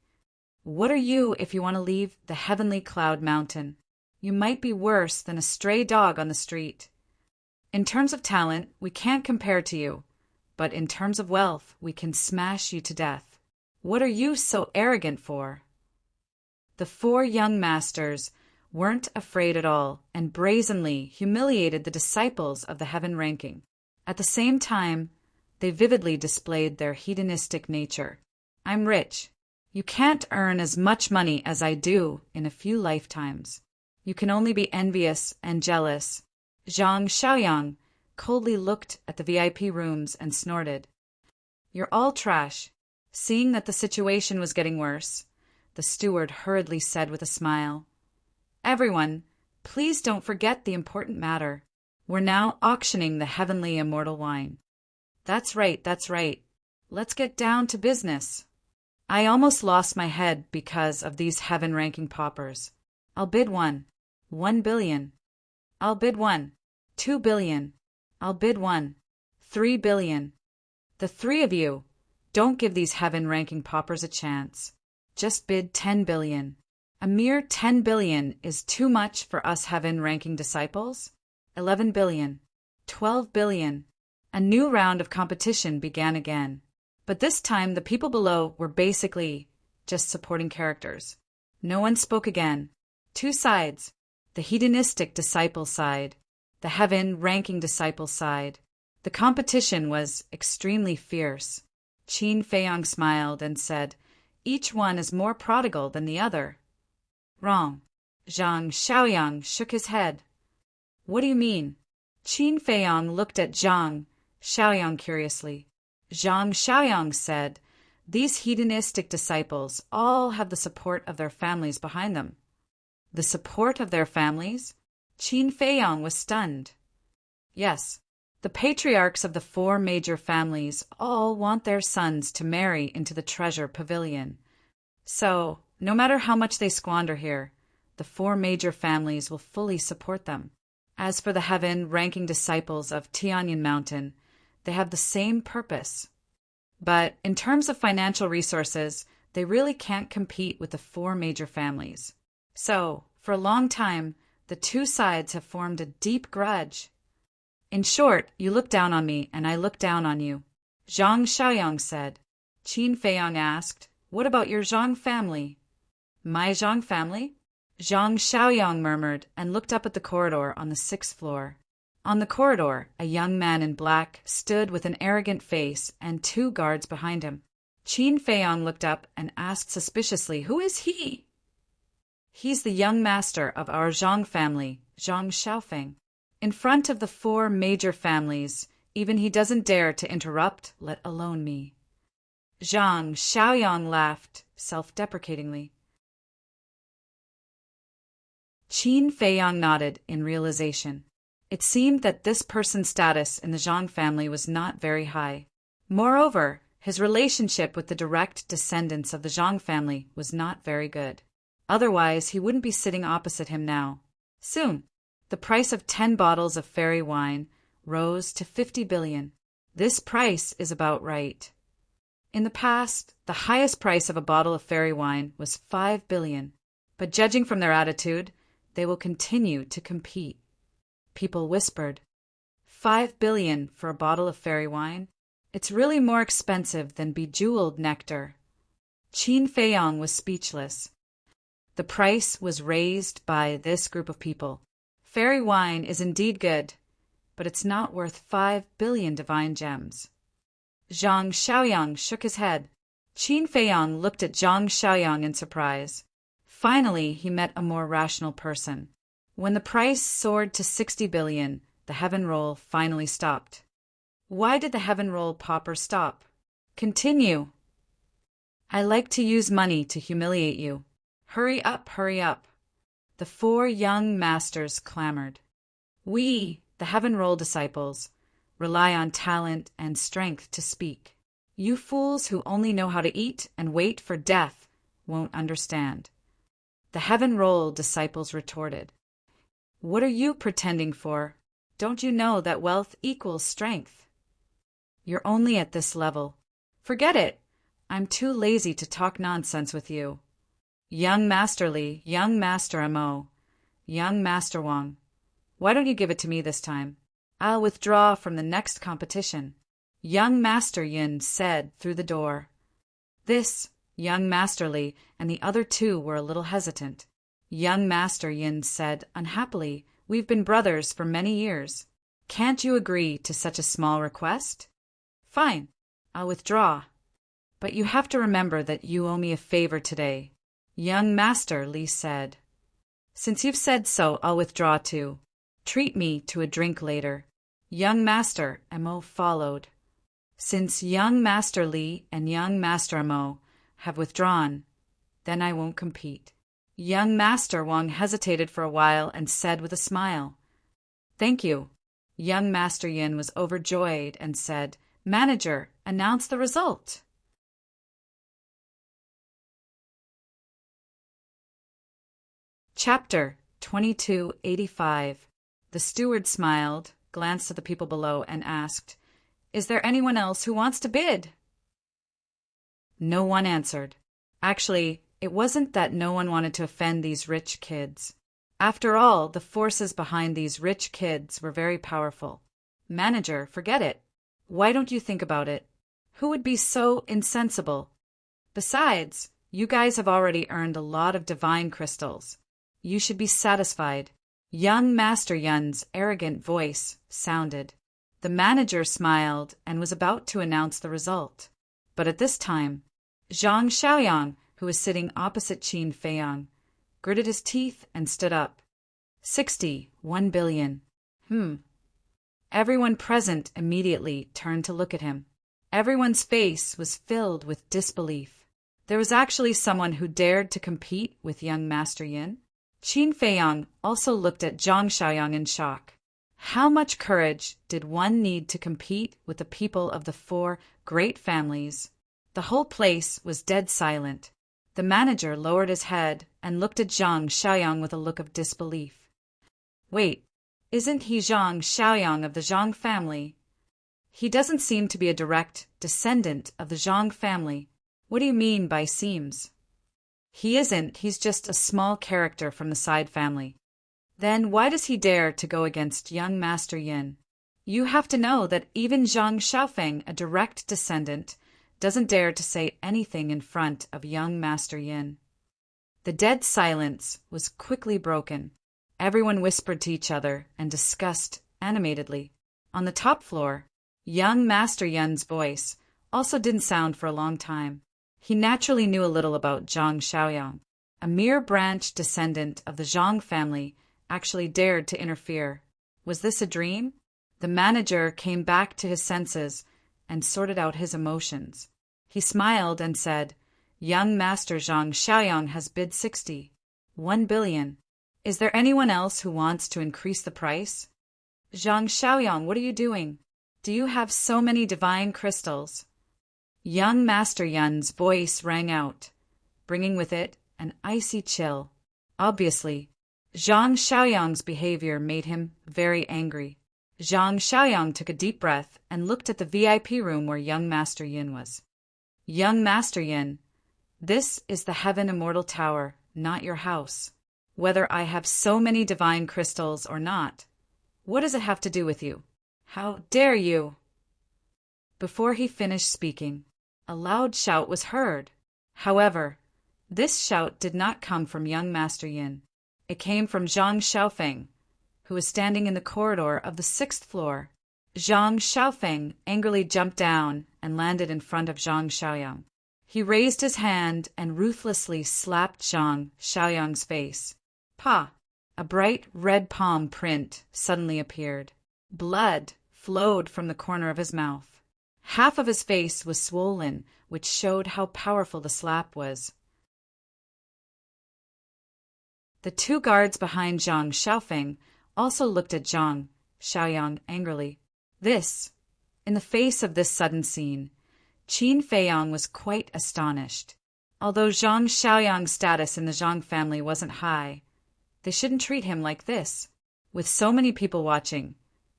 What are you if you want to leave the heavenly cloud mountain? You might be worse than a stray dog on the street. In terms of talent, we can't compare to you, but in terms of wealth, we can smash you to death. What are you so arrogant for? The 4 young masters weren't afraid at all and brazenly humiliated the disciples of the heaven ranking. At the same time, they vividly displayed their hedonistic nature. I'm rich. You can't earn as much money as I do in a few lifetimes. You can only be envious and jealous. Zhang Xiaoyang coldly looked at the VIP rooms and snorted. You're all trash. Seeing that the situation was getting worse, the steward hurriedly said with a smile, Everyone, please don't forget the important matter. We're now auctioning the heavenly immortal wine. That's right, that's right. Let's get down to business. I almost lost my head because of these heaven-ranking paupers. I'll bid 1 billion. I'll bid 2 billion. I'll bid 3 billion. The 3 of you, don't give these heaven-ranking paupers a chance. Just bid 10 billion. A mere 10 billion is too much for us heaven-ranking disciples. 11 billion. 12 billion. A new round of competition began again. But this time the people below were basically just supporting characters. No one spoke again. 2 sides. The hedonistic disciple side. The heaven-ranking disciple side. The competition was extremely fierce. Qin Feiyang smiled and said, Each one is more prodigal than the other. Wrong. Zhang Xiaoyang shook his head. What do you mean? Qin Feiyang looked at Zhang Xiaoyang curiously. Zhang Xiaoyang said, These hedonistic disciples all have the support of their families behind them. The support of their families? Qin Feiyang was stunned. Yes, the patriarchs of the 4 major families all want their sons to marry into the treasure pavilion. So, no matter how much they squander here, the 4 major families will fully support them. As for the heaven-ranking disciples of Tianyan Mountain, they have the same purpose. But in terms of financial resources, they really can't compete with the 4 major families. So, for a long time, the 2 sides have formed a deep grudge. In short, you look down on me, and I look down on you. Zhang Xiaoyang said. Qin Feiyang asked, What about your Zhang family? My Zhang family? Zhang Xiaoyang murmured and looked up at the corridor on the 6th floor. On the corridor, a young man in black stood with an arrogant face and 2 guards behind him. Qin Feiyang looked up and asked suspiciously, Who is he? He's the young master of our Zhang family, Zhang Xiaofeng. In front of the 4 major families, even he doesn't dare to interrupt, let alone me. Zhang Xiaoyang laughed self-deprecatingly. Qin Feiyang nodded in realization. It seemed that this person's status in the Zhang family was not very high. Moreover, his relationship with the direct descendants of the Zhang family was not very good. Otherwise, he wouldn't be sitting opposite him now. Soon, the price of 10 bottles of fairy wine rose to 50 billion. This price is about right. In the past, the highest price of a bottle of fairy wine was 5 billion. But judging from their attitude, they will continue to compete. People whispered, 5 billion for a bottle of fairy wine? It's really more expensive than bejeweled nectar. Qin Feiyang was speechless. The price was raised by this group of people. Fairy wine is indeed good, but it's not worth 5 billion divine gems. Zhang Xiaoyang shook his head. Qin Feiyang looked at Zhang Xiaoyang in surprise. Finally, he met a more rational person. When the price soared to 60 billion, the heaven roll finally stopped. Why did the heaven roll pauper stop? Continue. I like to use money to humiliate you. Hurry up, hurry up. The 4 young masters clamored. We, the heaven roll disciples, rely on talent and strength to speak. You fools who only know how to eat and wait for death won't understand. The heaven-rolled disciples retorted, "What are you pretending for? Don't you know that wealth equals strength? You're only at this level. Forget it. I'm too lazy to talk nonsense with you. Young Master Li, young Master Mo, young Master Wang, why don't you give it to me this time? I'll withdraw from the next competition," young Master Yin said through the door. This, young Master Li and the other two were a little hesitant. Young Master Yin said unhappily, "We've been brothers for many years. Can't you agree to such a small request? Fine, I'll withdraw. But you have to remember that you owe me a favor today," young Master Li said. "Since you've said so, I'll withdraw too. Treat me to a drink later." Young Master Mo followed. "Since young Master Li and young Master Mo have withdrawn, then I won't compete." Young Master Wang hesitated for a while and said with a smile, "Thank you." Young Master Yin was overjoyed and said, "Manager, announce the result." Chapter 2285. The steward smiled, glanced at the people below, and asked, "Is there anyone else who wants to bid?" No one answered. Actually, it wasn't that no one wanted to offend these rich kids. After all, the forces behind these rich kids were very powerful. "Manager, forget it. Why don't you think about it? Who would be so insensible? Besides, you guys have already earned a lot of divine crystals. You should be satisfied." Young Master Yun's arrogant voice sounded. The manager smiled and was about to announce the result. But at this time, Zhang Xiaoyang, who was sitting opposite Qin Feiyang, gritted his teeth and stood up. 1 billion. Everyone present immediately turned to look at him. Everyone's face was filled with disbelief. There was actually someone who dared to compete with young Master Yin. Qin Feiyang also looked at Zhang Xiaoyang in shock. How much courage did one need to compete with the people of the 4 great families? The whole place was dead silent. The manager lowered his head and looked at Zhang Xiaoyang with a look of disbelief. "Wait, isn't he Zhang Xiaoyang of the Zhang family? He doesn't seem to be a direct descendant of the Zhang family. What do you mean by seems?" "He isn't, he's just a small character from the side family." "Then why does he dare to go against young Master Yin? You have to know that even Zhang Xiaofeng, a direct descendant, doesn't dare to say anything in front of young Master Yin." The dead silence was quickly broken. Everyone whispered to each other and discussed animatedly. On the top floor, young Master Yun's voice also didn't sound for a long time. He naturally knew a little about Zhang Xiaoyang. A mere branch descendant of the Zhang family actually dared to interfere. Was this a dream? The manager came back to his senses and sorted out his emotions. He smiled and said, "Young Master Zhang Xiaoyang has bid 1 billion. Is there anyone else who wants to increase the price?" "Zhang Xiaoyang, what are you doing? Do you have so many divine crystals?" Young Master Yun's voice rang out, bringing with it an icy chill. Obviously, Zhang Xiaoyang's behavior made him very angry. Zhang Xiaoyang took a deep breath and looked at the VIP room where young Master Yin was. "Young Master Yin, this is the Heaven Immortal Tower, not your house. Whether I have so many divine crystals or not, what does it have to do with you? How dare you?" Before he finished speaking, a loud shout was heard. However, this shout did not come from young Master Yin. It came from Zhang Xiaofeng, who was standing in the corridor of the 6th floor. Zhang Xiaofeng angrily jumped down and landed in front of Zhang Xiaoyang. He raised his hand and ruthlessly slapped Zhang Xiaoyang's face. Pa! A bright red palm print suddenly appeared. Blood flowed from the corner of his mouth. Half of his face was swollen, which showed how powerful the slap was. The 2 guards behind Zhang Xiaofeng also looked at Zhang Xiaoyang angrily. This In the face of this sudden scene, Qin Feiyang was quite astonished. Although Zhang Xiaoyang's status in the Zhang family wasn't high, they shouldn't treat him like this. With so many people watching,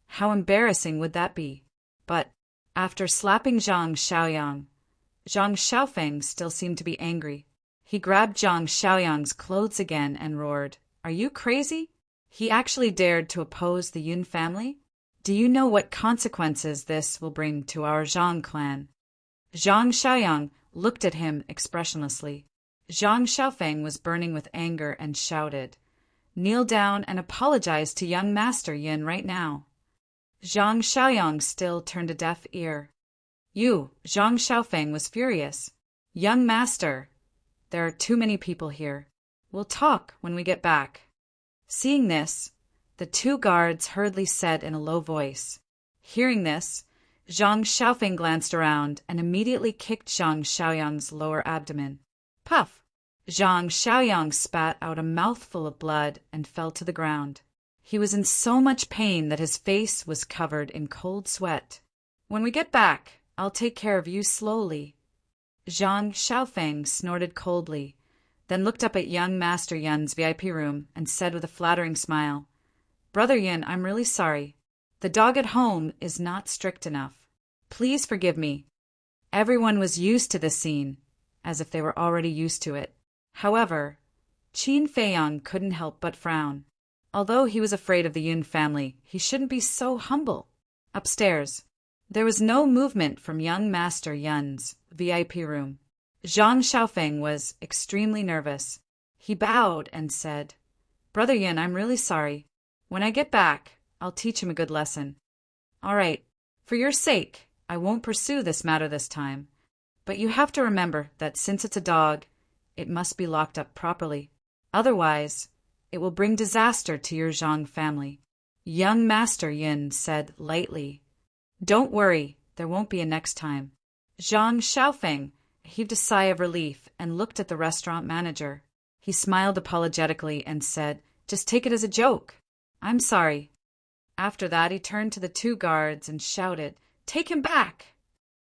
how embarrassing would that be? But after slapping Zhang Xiaoyang, Zhang Xiaofeng still seemed to be angry. He grabbed Zhang Xiaoyang's clothes again and roared, "Are you crazy? He actually dared to oppose the Yun family? Do you know what consequences this will bring to our Zhang clan?" Zhang Xiaoyang looked at him expressionlessly. Zhang Xiaofeng was burning with anger and shouted, "Kneel down and apologize to young Master Yin right now." Zhang Xiaoyang still turned a deaf ear. Zhang Xiaofeng was furious. "Young Master, there are too many people here. We'll talk when we get back." Seeing this, the two guards hurriedly said in a low voice. Hearing this, Zhang Xiaofeng glanced around and immediately kicked Zhang Xiaoyang's lower abdomen. Puff! Zhang Xiaoyang spat out a mouthful of blood and fell to the ground. He was in so much pain that his face was covered in cold sweat. "When we get back, I'll take care of you slowly." Zhang Xiaofeng snorted coldly, then looked up at young Master Yun's VIP room and said with a flattering smile, "Brother Yun, I'm really sorry. The dog at home is not strict enough. Please forgive me." Everyone was used to this scene, as if they were already used to it. However, Qin Feiyang couldn't help but frown. Although he was afraid of the Yun family, he shouldn't be so humble. Upstairs, there was no movement from young Master Yun's VIP room. Zhang Xiaofeng was extremely nervous. He bowed and said, "Brother Yun, I'm really sorry. When I get back, I'll teach him a good lesson." "All right. For your sake, I won't pursue this matter this time. But you have to remember that since it's a dog, it must be locked up properly. Otherwise, it will bring disaster to your Zhang family." Young Master Yin said lightly, "Don't worry, there won't be a next time." Zhang Xiaofeng heaved a sigh of relief and looked at the restaurant manager. He smiled apologetically and said, "Just take it as a joke. I'm sorry." After that, he turned to the two guards and shouted, "Take him back!"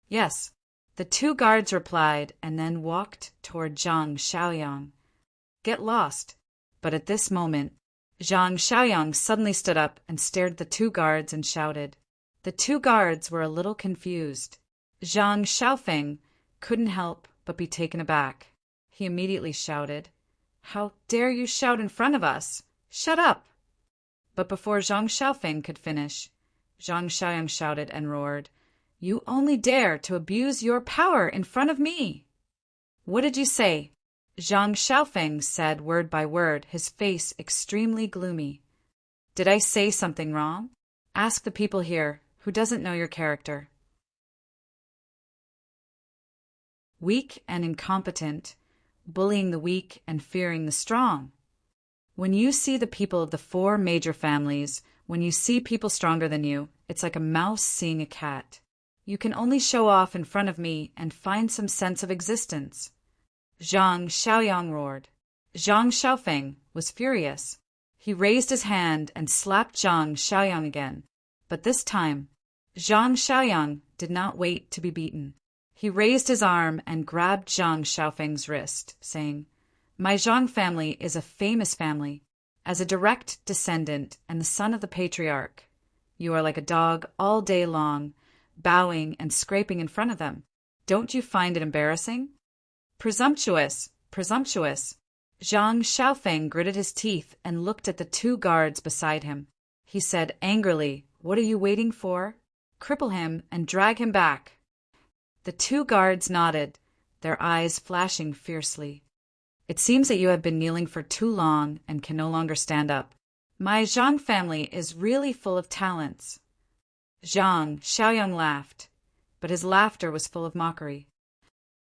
"Yes," the two guards replied, and then walked toward Zhang Xiaoyang. "Get lost." But at this moment, Zhang Xiaoyang suddenly stood up and stared at the two guards and shouted. The two guards were a little confused. Zhang Xiaofeng couldn't help but be taken aback. He immediately shouted, "How dare you shout in front of us? Shut up!" But before Zhang Xiaofeng could finish, Zhang Xiaoyang shouted and roared, "You only dare to abuse your power in front of me!" "What did you say?" Zhang Xiaofeng said word by word, his face extremely gloomy. "Did I say something wrong? Ask the people here, who doesn't know your character." Weak and incompetent, bullying the weak and fearing the strong. When you see the people of the four major families, when you see people stronger than you, it's like a mouse seeing a cat. You can only show off in front of me and find some sense of existence. Zhang Xiaoyang roared. Zhang Xiaofeng was furious. He raised his hand and slapped Zhang Xiaoyang again. But this time, Zhang Xiaoyang did not wait to be beaten. He raised his arm and grabbed Zhang Xiaofeng's wrist, saying, "My Zhang family is a famous family. As a direct descendant and the son of the patriarch, you are like a dog all day long, bowing and scraping in front of them. Don't you find it embarrassing?" "Presumptuous! Presumptuous!" Zhang Xiaofeng gritted his teeth and looked at the two guards beside him. He said angrily, "What are you waiting for? Cripple him and drag him back." The two guards nodded, their eyes flashing fiercely. "It seems that you have been kneeling for too long and can no longer stand up. My Zhang family is really full of talents." Zhang Xiaoyang laughed, but his laughter was full of mockery.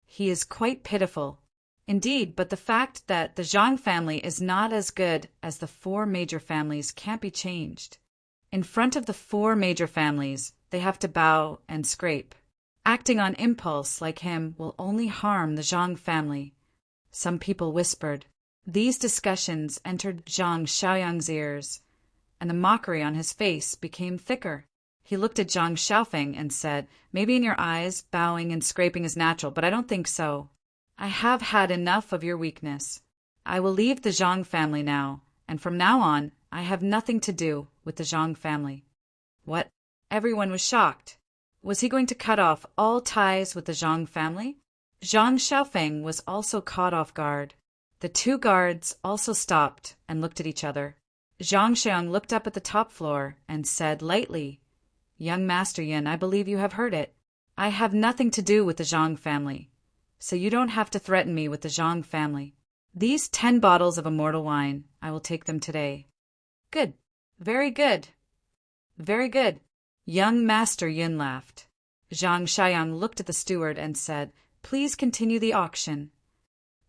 "He is quite pitiful. Indeed, but the fact that the Zhang family is not as good as the four major families can't be changed. In front of the four major families, they have to bow and scrape. Acting on impulse like him will only harm the Zhang family." Some people whispered. These discussions entered Zhang Xiaoyang's ears, and the mockery on his face became thicker. He looked at Zhang Xiaofeng and said, maybe in your eyes, bowing and scraping is natural, but I don't think so. I have had enough of your weakness. I will leave the Zhang family now, and from now on, I have nothing to do with the Zhang family. What? Everyone was shocked. Was he going to cut off all ties with the Zhang family? Zhang Xiaofeng was also caught off guard. The two guards also stopped and looked at each other. Zhang Xiang looked up at the top floor and said lightly, Young Master Yin, I believe you have heard it. I have nothing to do with the Zhang family, so you don't have to threaten me with the Zhang family. These 10 bottles of immortal wine, I will take them today. Good. Very good. Very good. Young Master Yin laughed. Zhang Xiang looked at the steward and said, Please continue the auction.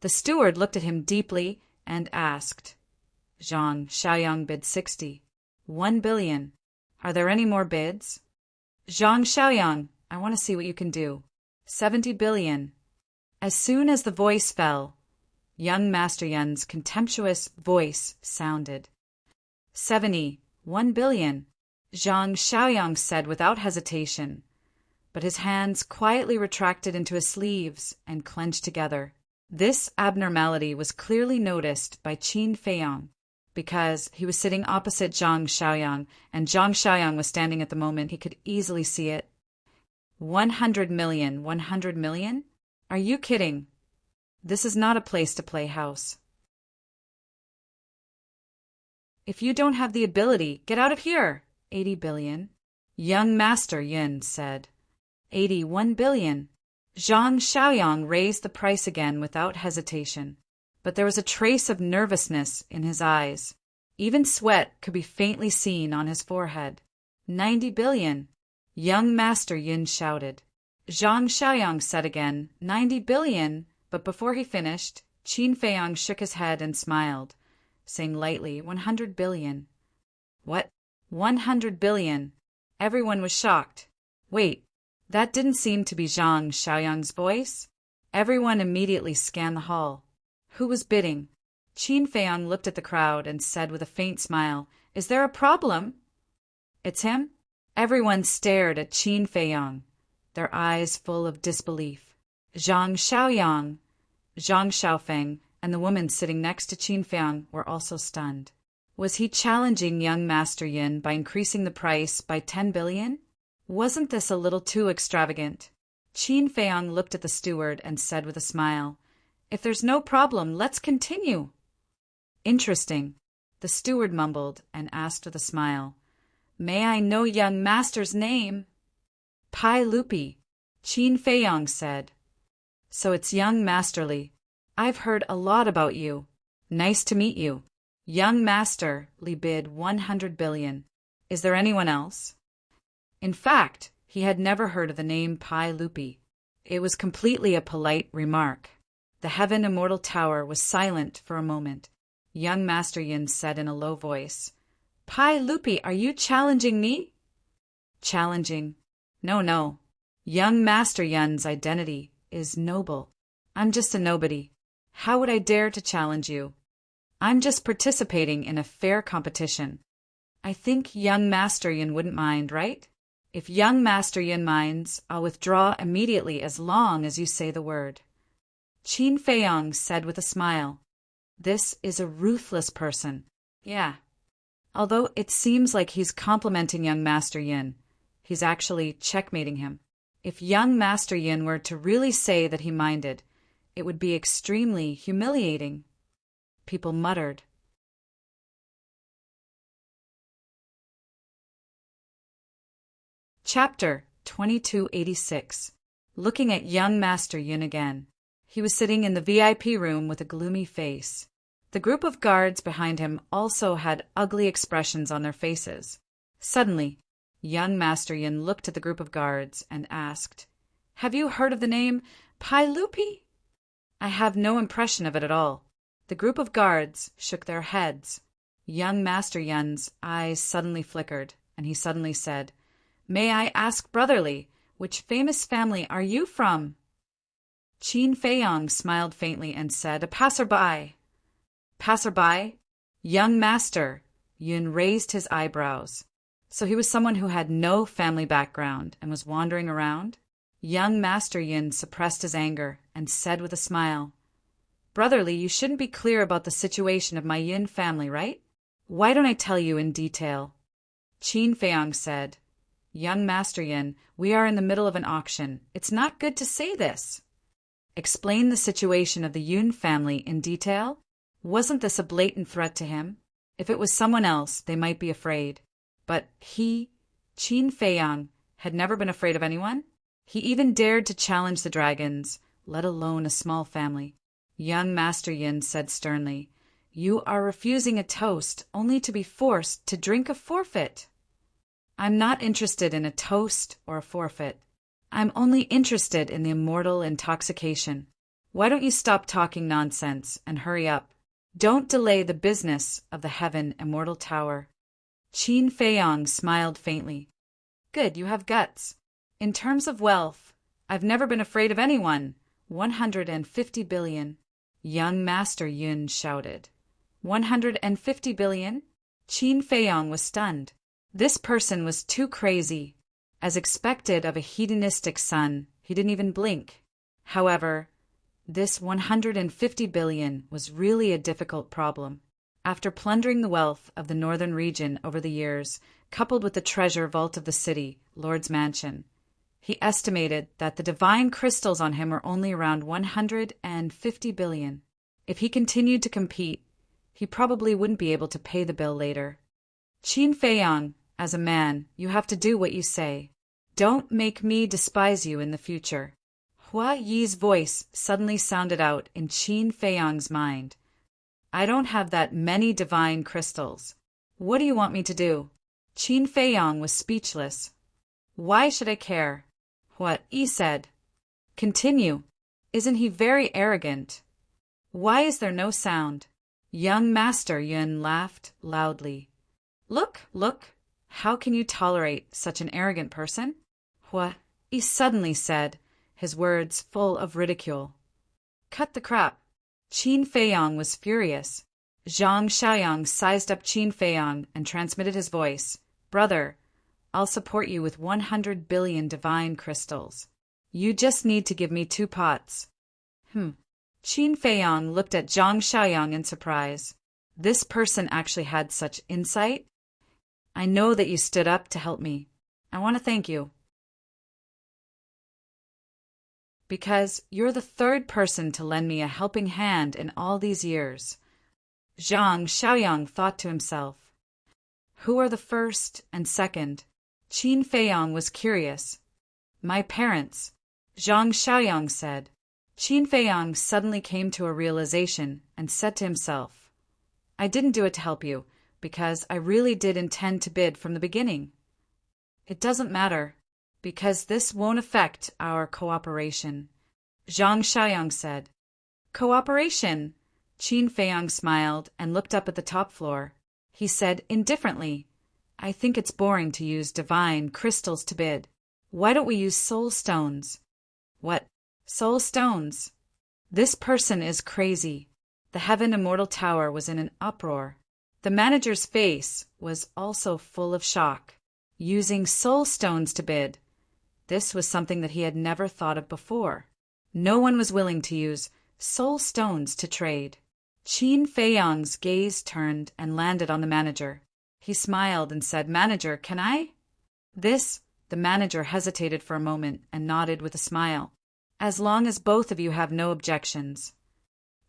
The steward looked at him deeply and asked, Zhang Xiaoyang bid 60. 1 billion. Are there any more bids? Zhang Xiaoyang, I want to see what you can do. 70 billion. As soon as the voice fell, young Master Yin's contemptuous voice sounded. 70. 1 billion. Zhang Xiaoyang said without hesitation, but his hands quietly retracted into his sleeves and clenched together. This abnormality was clearly noticed by Qin Feiyang, because he was sitting opposite Zhang Xiaoyang, and Zhang Xiaoyang was standing at the moment. He could easily see it. 100 million, 100 million? Are you kidding? This is not a place to play house. If you don't have the ability, get out of here. 80 billion. Young Master Yin said. 81 billion. Zhang Xiaoyang raised the price again without hesitation, but there was a trace of nervousness in his eyes. Even sweat could be faintly seen on his forehead. 90 billion. Young Master Yin shouted. Zhang Xiaoyang said again, 90 billion, but before he finished, Qin Feiyang shook his head and smiled, saying lightly, 100 billion. What? 100 billion. Everyone was shocked. Wait, that didn't seem to be Zhang Xiaoyang's voice. Everyone immediately scanned the hall. Who was bidding? Qin Feiyang looked at the crowd and said with a faint smile, Is there a problem? It's him? Everyone stared at Qin Feiyang, their eyes full of disbelief. Zhang Xiaoyang, Zhang Xiaofeng, and the woman sitting next to Qin Feiyang were also stunned. Was he challenging young Master Yin by increasing the price by 10 billion? Wasn't this a little too extravagant? Qin Feiyang looked at the steward and said with a smile, If there's no problem, let's continue. Interesting, the steward mumbled and asked with a smile, May I know young master's name? Pai Lupi, Qin Feiyang said. So it's young Masterly. I've heard a lot about you. Nice to meet you. Young Master Li bid 100 billion. Is there anyone else? In fact, he had never heard of the name Pai Lupi. It was completely a polite remark. The Heaven Immortal Tower was silent for a moment. Young Master Yin said in a low voice, Pai Lupi, are you challenging me? Challenging? No. Young Master Yin's identity is noble. I'm just a nobody. How would I dare to challenge you? I'm just participating in a fair competition. I think young Master Yin wouldn't mind, right? If young Master Yin minds, I'll withdraw immediately as long as you say the word. Qin Feiyang said with a smile, This is a ruthless person. Yeah. Although it seems like he's complimenting young Master Yin, he's actually checkmating him. If young Master Yin were to really say that he minded, it would be extremely humiliating. People muttered. Chapter 2286. Looking at young Master Yin again. He was sitting in the VIP room with a gloomy face. The group of guards behind him also had ugly expressions on their faces. Suddenly, young Master Yin looked at the group of guards and asked, Have you heard of the name Pai Lupi? I have no impression of it at all. The group of guards shook their heads. Young Master Yin's eyes suddenly flickered, and he suddenly said, May I ask brotherly, which famous family are you from? Qin Feiyang smiled faintly and said, A passerby. Passerby? Young Master. Yin raised his eyebrows. So he was someone who had no family background and was wandering around? Young Master Yin suppressed his anger and said with a smile, "Brotherly, you shouldn't be clear about the situation of my Yin family, right? Why don't I tell you in detail?" Qin Feiyang said, "Young Master Yin, we are in the middle of an auction. It's not good to say this." Explain the situation of the Yun family in detail? Wasn't this a blatant threat to him? If it was someone else, they might be afraid. But he, Qin Feiyang, had never been afraid of anyone. He even dared to challenge the dragons, let alone a small family. Young Master Yin said sternly, "You are refusing a toast only to be forced to drink a forfeit." "I'm not interested in a toast or a forfeit. I'm only interested in the immortal intoxication. Why don't you stop talking nonsense and hurry up? Don't delay the business of the Heaven Immortal Tower." Qin Feiyang smiled faintly. "Good, you have guts. In terms of wealth, I've never been afraid of anyone. 150 billion. Young Master Yun shouted. 150 billion? Qin Feiyang was stunned. This person was too crazy. As expected of a hedonistic son, he didn't even blink. However, this 150 billion was really a difficult problem. After plundering the wealth of the northern region over the years, coupled with the treasure vault of the city, Lord's Mansion, he estimated that the divine crystals on him were only around 150 billion. If he continued to compete, he probably wouldn't be able to pay the bill later. Qin Feiyang, as a man, you have to do what you say. Don't make me despise you in the future. Hua Yi's voice suddenly sounded out in Qin Feiyang's mind. I don't have that many divine crystals. What do you want me to do? Qin Feiyang was speechless. Why should I care? Hua Yi said. Continue. Isn't he very arrogant? Why is there no sound? Young Master Yun laughed loudly. Look, look. How can you tolerate such an arrogant person? Hua Yi suddenly said, his words full of ridicule. Cut the crap. Qin Feiyang was furious. Zhang Xiaoyang sized up Qin Feiyang and transmitted his voice. Brother, I'll support you with 100 billion divine crystals. You just need to give me 2 pots. Qin Feiyang looked at Zhang Xiaoyang in surprise. This person actually had such insight? I know that you stood up to help me. I want to thank you. Because you're the 3rd person to lend me a helping hand in all these years. Zhang Xiaoyang thought to himself. Who are the first and second? Qin Feiyang was curious. My parents, Zhang Xiaoyang said. Qin Feiyang suddenly came to a realization and said to himself, I didn't do it to help you, because I really did intend to bid from the beginning. It doesn't matter, because this won't affect our cooperation. Zhang Xiaoyang said. Cooperation? Qin Feiyang smiled and looked up at the top floor. He said indifferently, I think it's boring to use divine crystals to bid. Why don't we use soul stones? What? Soul stones? This person is crazy. The Heaven Immortal Tower was in an uproar. The manager's face was also full of shock. Using soul stones to bid. This was something that he had never thought of before. No one was willing to use soul stones to trade. Qin Feiyang's gaze turned and landed on the manager. He smiled and said, Manager, can I? The manager hesitated for a moment and nodded with a smile. As long as both of you have no objections.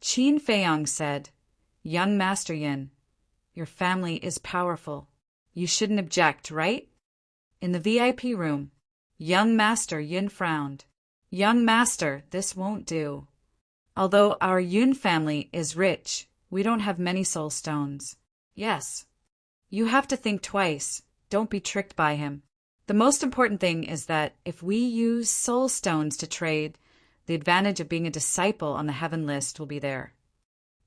Qin Feiyang said, Young Master Yin, your family is powerful. You shouldn't object, right? In the VIP room, Young Master Yin frowned. Young Master, this won't do. Although our Yun family is rich, we don't have many soul stones. Yes. You have to think twice. Don't be tricked by him. The most important thing is that if we use soul stones to trade, the advantage of being a disciple on the heaven list will be there.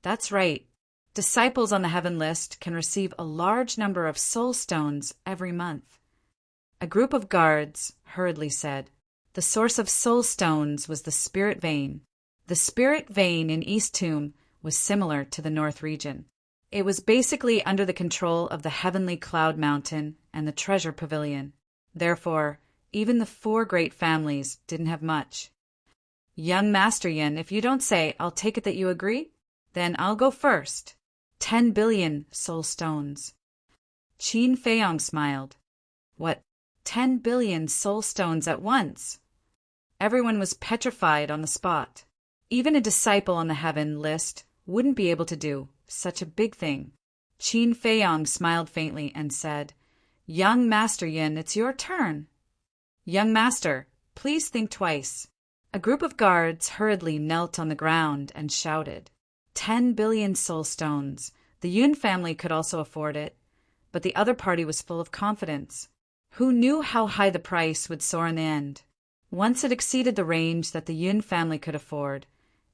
That's right. Disciples on the heaven list can receive a large number of soul stones every month. A group of guards hurriedly said, The source of soul stones was the spirit vein. The spirit vein in East Tomb was similar to the North region. It was basically under the control of the heavenly cloud mountain and the treasure pavilion. Therefore, even the 4 great families didn't have much. Young Master Yin, if you don't say, I'll take it that you agree? Then I'll go first. 10 billion soul stones. Qin Feiyong smiled. What, 10 billion soul stones at once? Everyone was petrified on the spot. Even a disciple on the heaven list wouldn't be able to do such a big thing. Qin Feiyong smiled faintly and said, Young Master Yin, it's your turn. Young Master, please think twice. A group of guards hurriedly knelt on the ground and shouted. 10 billion soul stones. The Yun family could also afford it, but the other party was full of confidence. Who knew how high the price would soar in the end? Once it exceeded the range that the Yun family could afford,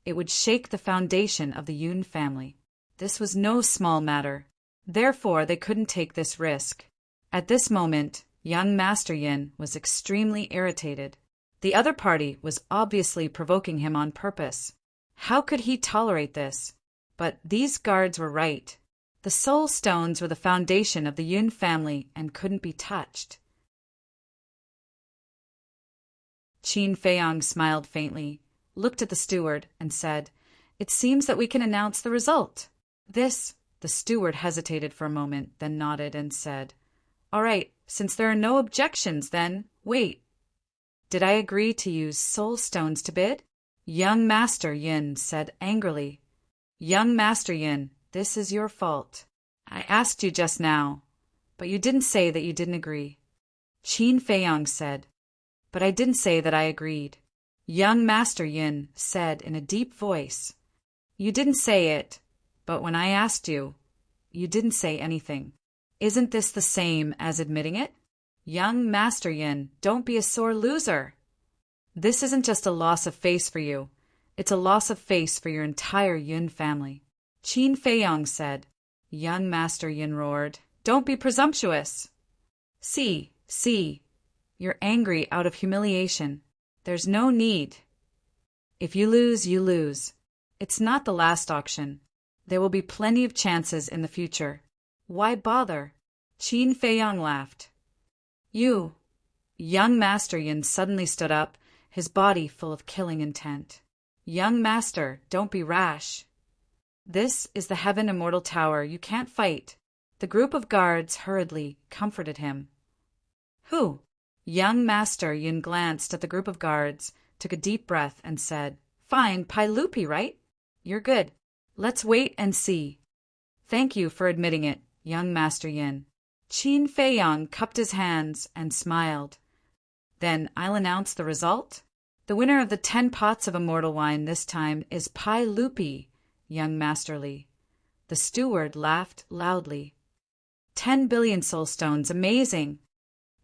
it would shake the foundation of the Yun family. This was no small matter. Therefore, they couldn't take this risk. At this moment, young Master Yin was extremely irritated. The other party was obviously provoking him on purpose. How could he tolerate this? But these guards were right. The soul stones were the foundation of the Yun family and couldn't be touched. Qin Feiyong smiled faintly, looked at the steward, and said, It seems that we can announce the result. The steward hesitated for a moment, then nodded and said, All right, since there are no objections, then wait. Did I agree to use soul stones to bid? Young Master Yin said angrily. Young Master Yin, this is your fault. I asked you just now, but you didn't say that you didn't agree. Qin Feiyong said, But I didn't say that I agreed. Young Master Yin said in a deep voice, You didn't say it, but when I asked you, you didn't say anything. Isn't this the same as admitting it? Young Master Yin, don't be a sore loser. This isn't just a loss of face for you. It's a loss of face for your entire Yun family. Qin Feiyong said. Young Master Yin roared, Don't be presumptuous. See, you're angry out of humiliation. There's no need. If you lose, you lose. It's not the last auction. There will be plenty of chances in the future. Why bother? Qin Feiyong laughed. You. Young Master Yin suddenly stood up, his body full of killing intent. Young Master, don't be rash. This is the Heaven Immortal Tower. You can't fight. The group of guards hurriedly comforted him. Who? Young Master Yin glanced at the group of guards, took a deep breath, and said, Fine, Pai Lupi, right? You're good. Let's wait and see. Thank you for admitting it, young Master Yin. Qin Feiyong cupped his hands and smiled. Then I'll announce the result. The winner of the 10 pots of immortal wine this time is Pai Lupi, young Master Li. The steward laughed loudly. 10 billion soul stones, amazing.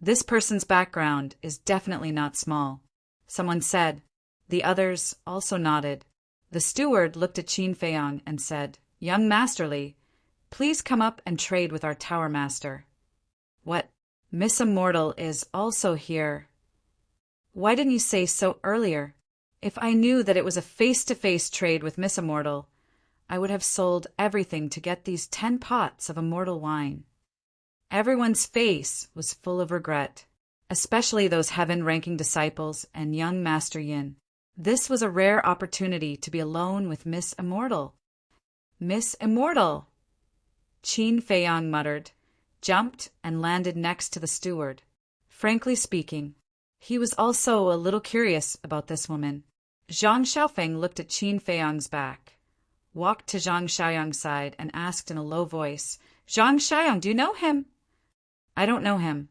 This person's background is definitely not small. Someone said. The others also nodded. The steward looked at Qin Feiyong and said, Young Master Li, please come up and trade with our tower master. What? Miss Immortal is also here. Why didn't you say so earlier? If I knew that it was a face-to-face trade with Miss Immortal, I would have sold everything to get these 10 pots of immortal wine. Everyone's face was full of regret, especially those heaven-ranking disciples and young Master Yin. This was a rare opportunity to be alone with Miss Immortal. Miss Immortal! Qin Feiyong muttered, jumped, and landed next to the steward. Frankly speaking, he was also a little curious about this woman. Zhang Xiaofeng looked at Qin Feiyong's back, walked to Zhang Xiaoyang's side, and asked in a low voice, Zhang Xiaoyang, do you know him? I don't know him.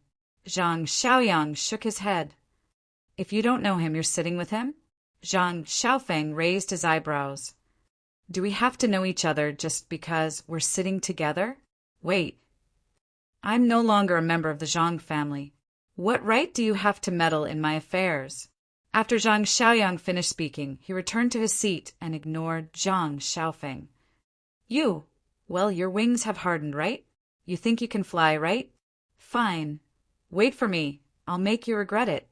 Zhang Xiaoyang shook his head. If you don't know him, you're sitting with him? Zhang Xiaofeng raised his eyebrows. Do we have to know each other just because we're sitting together? Wait. I'm no longer a member of the Zhang family. What right do you have to meddle in my affairs? After Zhang Xiaoyang finished speaking, he returned to his seat and ignored Zhang Xiaofeng. You. Well, your wings have hardened, right? You think you can fly, right? Fine. Wait for me. I'll make you regret it.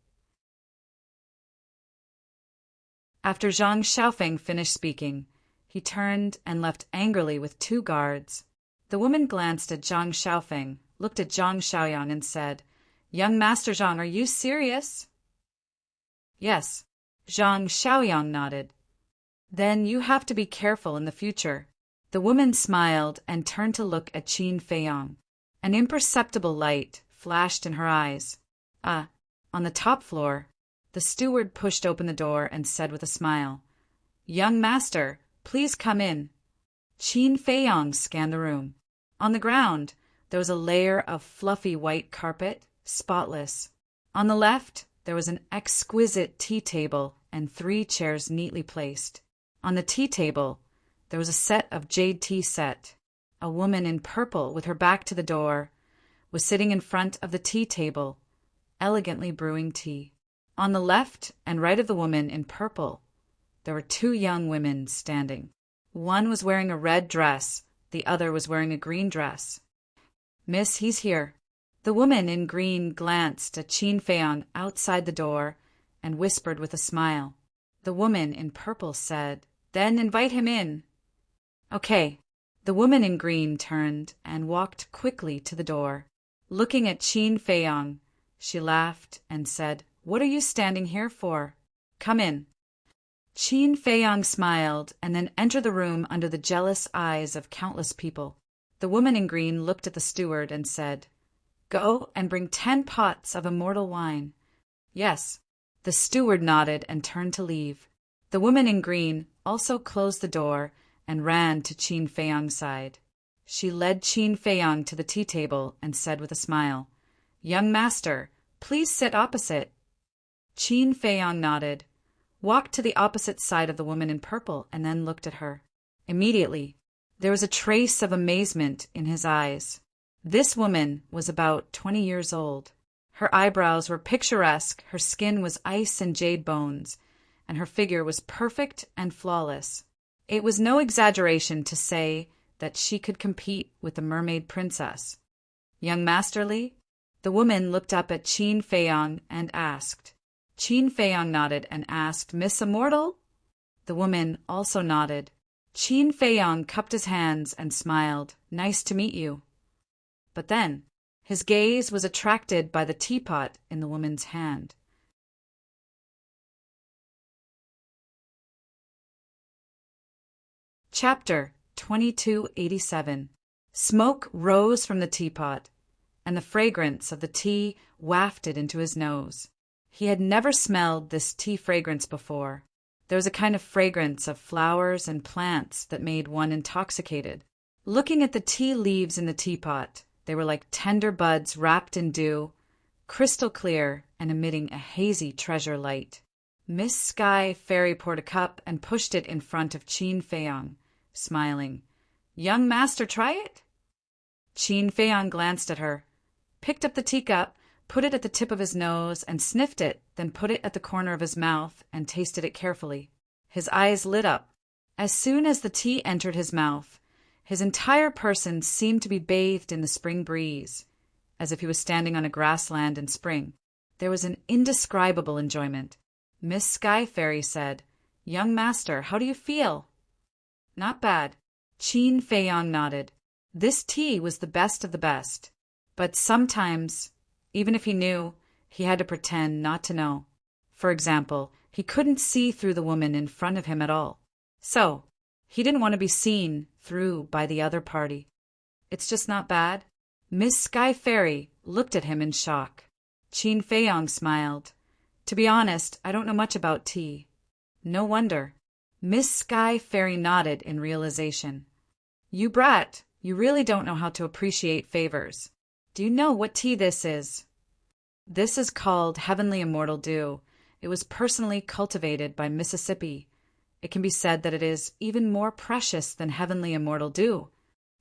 After Zhang Xiaofeng finished speaking, he turned and left angrily with 2 guards. The woman glanced at Zhang Xiaofeng, looked at Zhang Xiaoyang and said, "Young Master Zhang, are you serious?" "Yes." Zhang Xiaoyang nodded. "Then you have to be careful in the future." The woman smiled and turned to look at Qin Feiyang. An imperceptible light flashed in her eyes. On the top floor, the steward pushed open the door and said with a smile, "Young master, please come in." Qin Feiyang scanned the room. On the ground, there was a layer of fluffy white carpet, spotless. On the left, there was an exquisite tea table and 3 chairs neatly placed. On the tea table, there was a set of jade tea set. A woman in purple, with her back to the door, was sitting in front of the tea table, elegantly brewing tea. On the left and right of the woman in purple, there were 2 young women standing. One was wearing a red dress, the other was wearing a green dress. "Miss, he's here." The woman in green glanced at Qin Feiyang outside the door and whispered with a smile. The woman in purple said, "Then invite him in." "Okay." The woman in green turned and walked quickly to the door. Looking at Qin Feiyang, she laughed and said, "What are you standing here for? Come in." Qin Feiyang smiled and then entered the room under the jealous eyes of countless people. The woman in green looked at the steward and said, "Go and bring 10 pots of immortal wine." "Yes." The steward nodded and turned to leave. The woman in green also closed the door and ran to Qin Feiyang's side. She led Qin Feiyang to the tea table and said with a smile, "Young master, please sit opposite." Qin Feiyang nodded, walked to the opposite side of the woman in purple, and then looked at her. Immediately, there was a trace of amazement in his eyes. This woman was about 20 years old. Her eyebrows were picturesque, her skin was ice and jade bones, and her figure was perfect and flawless. It was no exaggeration to say that she could compete with the mermaid princess. "Young Master Li?" The woman looked up at Qin Feiyang and asked. Qin Feiyang nodded and asked, "Miss Immortal?" The woman also nodded. Qin Feiyang cupped his hands and smiled, "Nice to meet you." But then, his gaze was attracted by the teapot in the woman's hand. Chapter 2287. Smoke rose from the teapot, and the fragrance of the tea wafted into his nose. He had never smelled this tea fragrance before. There was a kind of fragrance of flowers and plants that made one intoxicated. Looking at the tea leaves in the teapot, they were like tender buds wrapped in dew, crystal clear and emitting a hazy treasure light. Miss Sky Fairy poured a cup and pushed it in front of Qin Feiyang, smiling. "Young master, try it?" Qin Feiyang glanced at her, picked up the teacup, put it at the tip of his nose and sniffed it, then put it at the corner of his mouth and tasted it carefully. His eyes lit up. As soon as the tea entered his mouth, his entire person seemed to be bathed in the spring breeze, as if he was standing on a grassland in spring. There was an indescribable enjoyment. Miss Sky Fairy said, "Young master, how do you feel?" "Not bad." Qin Feiyang nodded. This tea was the best of the best, but sometimes, even if he knew, he had to pretend not to know. For example, he couldn't see through the woman in front of him at all. So, he didn't want to be seen through by the other party. "It's just not bad?" Miss Sky Fairy looked at him in shock. Qin Feiyang smiled. "To be honest, I don't know much about tea." "No wonder." Miss Sky Fairy nodded in realization. "You brat, you really don't know how to appreciate favors. Do you know what tea this is?" "This is called Heavenly Immortal Dew. It was personally cultivated by Mississippi. It can be said that it is even more precious than Heavenly Immortal Dew.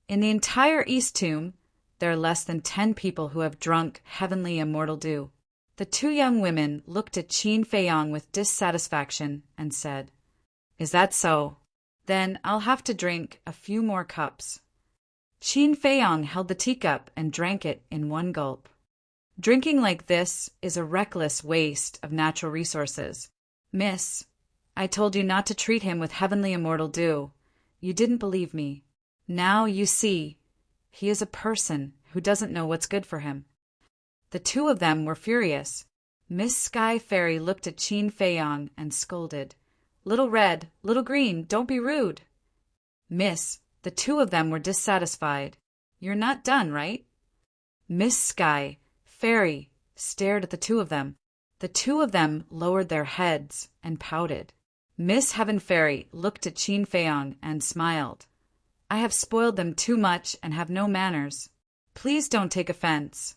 In the entire East Tomb, there are less than 10 people who have drunk Heavenly Immortal Dew." The 2 young women looked at Qin Feiyang with dissatisfaction and said, "Is that so? Then I'll have to drink a few more cups." Qin Feiyang held the teacup and drank it in one gulp. Drinking like this is a reckless waste of natural resources. "Miss, I told you not to treat him with Heavenly Immortal Dew. You didn't believe me. Now you see. He is a person, who doesn't know what's good for him. The two of them were furious. Miss Sky Fairy looked at Qin Feiyong and scolded. "Little Red, Little Green, don't be rude." "Miss," the two of them were dissatisfied. "You're not done, right?" Miss Sky Fairy stared at the two of them. The two of them lowered their heads and pouted. Miss Heaven Fairy looked at Qin Feiyong and smiled. "I have spoiled them too much and have no manners. Please don't take offense."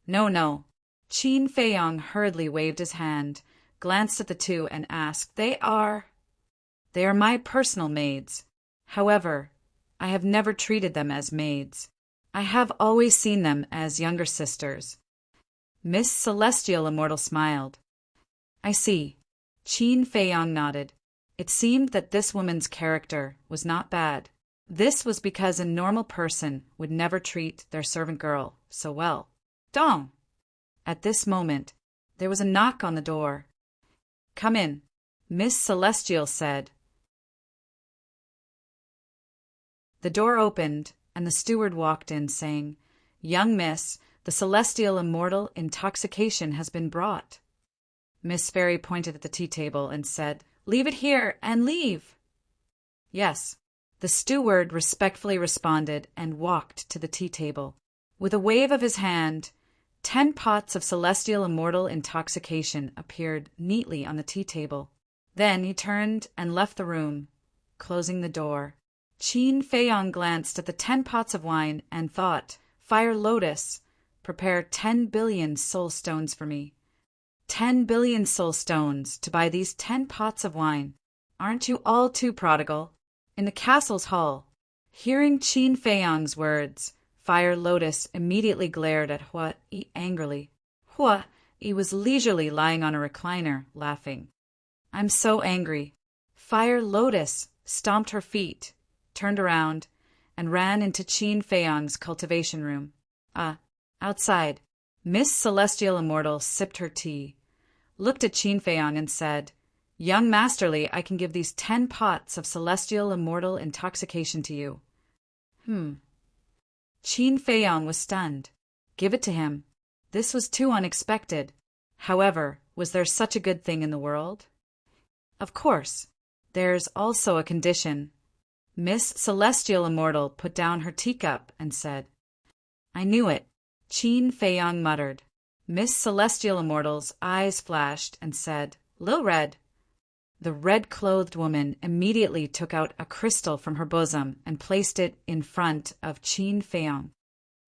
"No, no." Qin Feiyong hurriedly waved his hand, glanced at the two, and asked, They are my personal maids. However, I have never treated them as maids. I have always seen them as younger sisters." Miss Celestial Immortal smiled. "I see." Qin Feiyong nodded. It seemed that this woman's character was not bad. This was because a normal person would never treat their servant girl so well. Dong! At this moment, there was a knock on the door. "Come in," Miss Celestial said. The door opened, and the steward walked in, saying, "Young miss, the Celestial Immortal intoxication has been brought." Miss Fairy pointed at the tea table and said, "Leave it here and leave." "Yes." The steward respectfully responded and walked to the tea table. With a wave of his hand, 10 pots of Celestial Immortal intoxication appeared neatly on the tea table. Then he turned and left the room, closing the door. Qin Feiyong glanced at the 10 pots of wine and thought, "Fire Lotus, prepare 10 billion soul stones for me. 10 billion soul stones to buy these 10 pots of wine. Aren't you all too prodigal?" In the castle's hall, hearing Qin Feiyong's words, Fire Lotus immediately glared at Hua Yi angrily. Hua Yi was leisurely lying on a recliner, laughing. "I'm so angry." Fire Lotus stomped her feet, turned around, and ran into Qin Feiyong's cultivation room. Outside, Miss Celestial Immortal sipped her tea, looked at Qin Feiyong and said, "Young Masterly, I can give these 10 pots of Celestial Immortal intoxication to you." Qin Feiyong was stunned. Give it to him. This was too unexpected. However, was there such a good thing in the world? Of course. There's also a condition. Miss Celestial Immortal put down her teacup and said, "I knew it," Qin Feiyong muttered. Miss Celestial Immortal's eyes flashed and said, "Lil Red." The red-clothed woman immediately took out a crystal from her bosom and placed it in front of Qin Feiyong.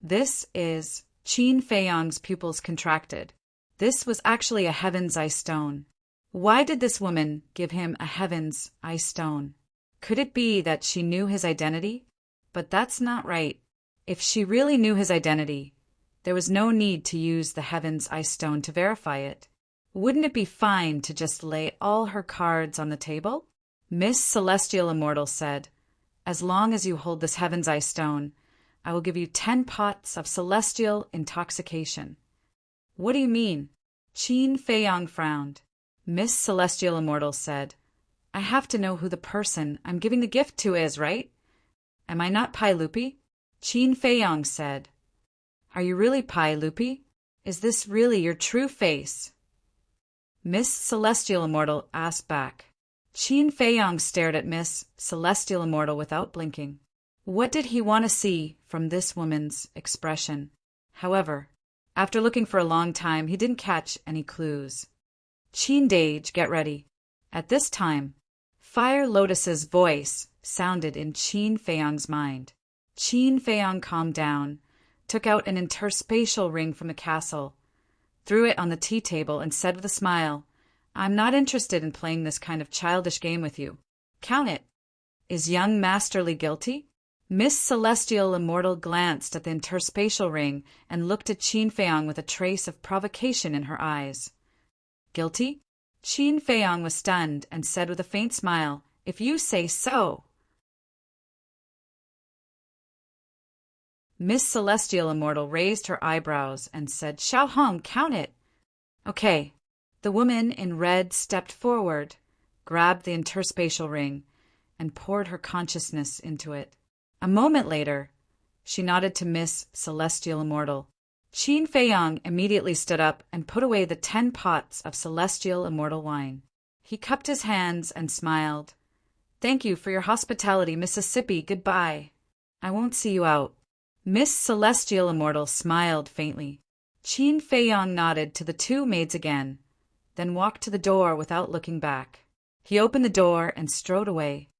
This is Qin Feiyong's pupils contracted. This was actually a Heaven's Eye stone. Why did this woman give him a Heaven's Eye stone? Could it be that she knew his identity? But that's not right. If she really knew his identity, there was no need to use the Heaven's Eye stone to verify it. Wouldn't it be fine to just lay all her cards on the table? Miss Celestial Immortal said, "As long as you hold this Heaven's Eye stone, I will give you 10 pots of celestial intoxication." "What do you mean?" Qin Feiyong frowned. Miss Celestial Immortal said, "I have to know who the person I'm giving the gift to is, right? Am I not Pai Lupi?" Qin Feiyong said, "Are you really Pai Lupi? Is this really your true face?" Miss Celestial Immortal asked back. Qin Feiyong stared at Miss Celestial Immortal without blinking. What did he want to see from this woman's expression? However, after looking for a long time, he didn't catch any clues. "Qin Dage, get ready." At this time, Fire Lotus's voice sounded in Qin Feiyong's mind. Qin Feiyong calmed down, took out an interspatial ring from the castle, threw it on the tea table, and said with a smile, "I'm not interested in playing this kind of childish game with you. Count it. Is young Masterly guilty?" Miss Celestial Immortal glanced at the interspatial ring and looked at Qin Feiyong with a trace of provocation in her eyes. "Guilty?" Qin Feiyong was stunned and said with a faint smile, "If you say so." Miss Celestial Immortal raised her eyebrows and said, "Xiao Hong, count it." "Okay." The woman in red stepped forward, grabbed the interspatial ring, and poured her consciousness into it. A moment later, She nodded to Miss Celestial Immortal. Qin Feiyang immediately stood up and put away the 10 pots of Celestial Immortal wine. He cupped his hands and smiled. Thank you for your hospitality, Mississippi. Goodbye. I won't see you out. Miss Celestial Immortal smiled faintly. Qin Feiyang nodded to the 2 maids again, then walked to the door without looking back. He opened the door and strode away.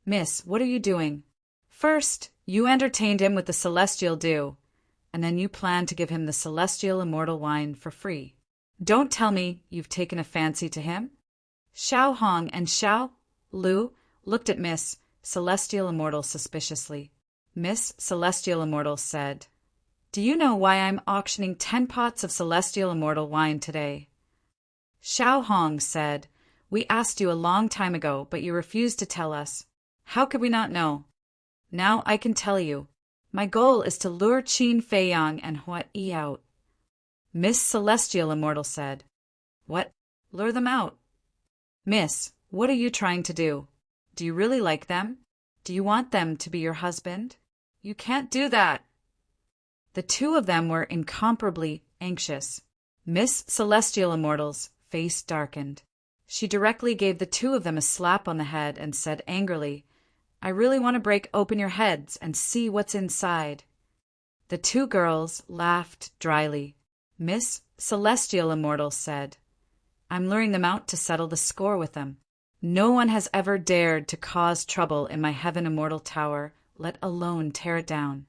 Miss, what are you doing? First, you entertained him with the celestial dew, and then you planned to give him the Celestial Immortal wine for free. Don't tell me you've taken a fancy to him? Xiao Hong and Xiao Lu looked at Miss Celestial Immortal suspiciously. Miss Celestial Immortal said, Do you know why I'm auctioning 10 pots of Celestial Immortal wine today? Xiao Hong said, We asked you a long time ago, but you refused to tell us. How could we not know? Now I can tell you. My goal is to lure Qin Feiyang and Hua Yi out. Miss Celestial Immortal said, What? Lure them out? Miss, what are you trying to do? Do you really like them? Do you want them to be your husband? You can't do that. The 2 of them were incomparably anxious. Miss Celestial Immortal's face darkened. She directly gave the 2 of them a slap on the head and said angrily, I really want to break open your heads and see what's inside. The 2 girls laughed dryly. Miss Celestial Immortal said, I'm luring them out to settle the score with them. No one has ever dared to cause trouble in my Heaven Immortal Tower, let alone tear it down.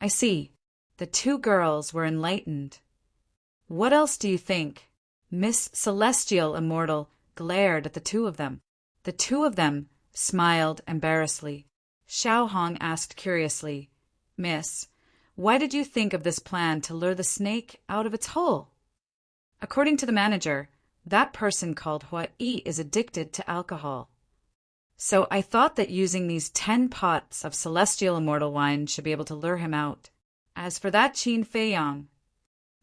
I see. The 2 girls were enlightened. What else do you think? Miss Celestial Immortal glared at the 2 of them. The 2 of them smiled embarrassedly. Xiao Hong asked curiously, Miss, why did you think of this plan to lure the snake out of its hole? According to the manager, that person called Hua Yi is addicted to alcohol. So I thought that using these 10 pots of Celestial Immortal wine should be able to lure him out. As for that Qin Feiyang,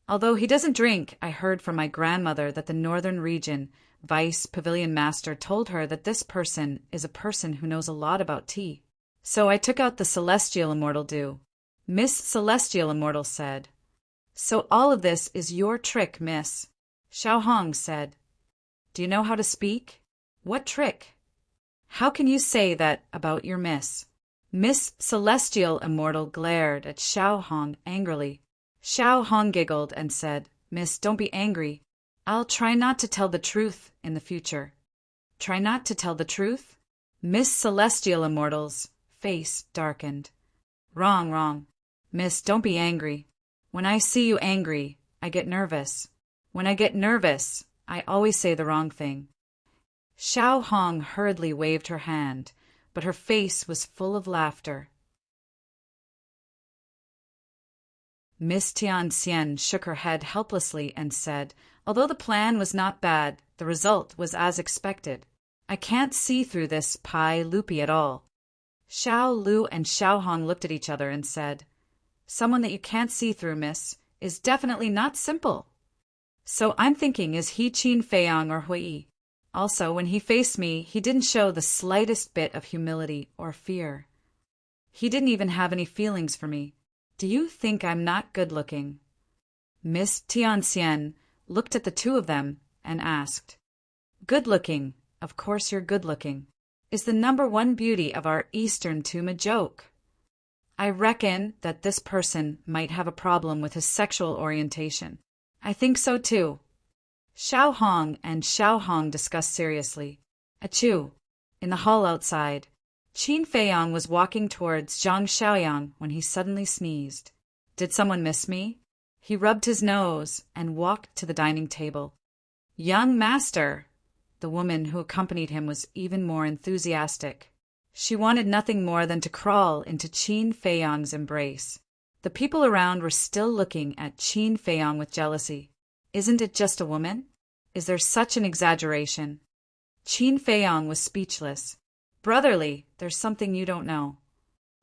although he doesn't drink, I heard from my grandmother that the Northern Region Vice Pavilion Master told her that this person is a person who knows a lot about tea. So I took out the Celestial Immortal dew. Miss Celestial Immortal said, So all of this is your trick, miss. Xiao Hong said, Do you know how to speak? What trick? How can you say that about your miss? Miss Celestial Immortal glared at Xiao Hong angrily. Xiao Hong giggled and said, Miss, don't be angry. I'll try not to tell the truth in the future. Try not to tell the truth? Miss Celestial Immortal's face darkened. Wrong. Miss, don't be angry. When I see you angry, I get nervous. When I get nervous, I always say the wrong thing. Xiao Hong hurriedly waved her hand, but her face was full of laughter. Miss Tianxian shook her head helplessly and said, Although the plan was not bad, the result was as expected. I can't see through this pie loopy at all. Xiao Lu and Xiao Hong looked at each other and said, Someone that you can't see through, miss, is definitely not simple. So I'm thinking, is he Qin Feiyang or Hui? Also, when he faced me, he didn't show the slightest bit of humility or fear. He didn't even have any feelings for me. Do you think I'm not good-looking? Miss Tianxian looked at the 2 of them and asked, Good-looking, of course you're good-looking. Is the number 1 beauty of our Eastern tomb a joke? I reckon that this person might have a problem with his sexual orientation. I think so too. Xiao Hong and Xiao Hong discussed seriously. Achoo! In the hall outside, Qin Feiyang was walking towards Zhang Xiaoyang when he suddenly sneezed. Did someone miss me? He rubbed his nose and walked to the dining table. Young master! The woman who accompanied him was even more enthusiastic. She wanted nothing more than to crawl into Qin Feiyang's embrace. The people around were still looking at Qin Feiyang with jealousy. Isn't it just a woman? Is there such an exaggeration? Qin Feiyang was speechless. Brotherly, there's something you don't know.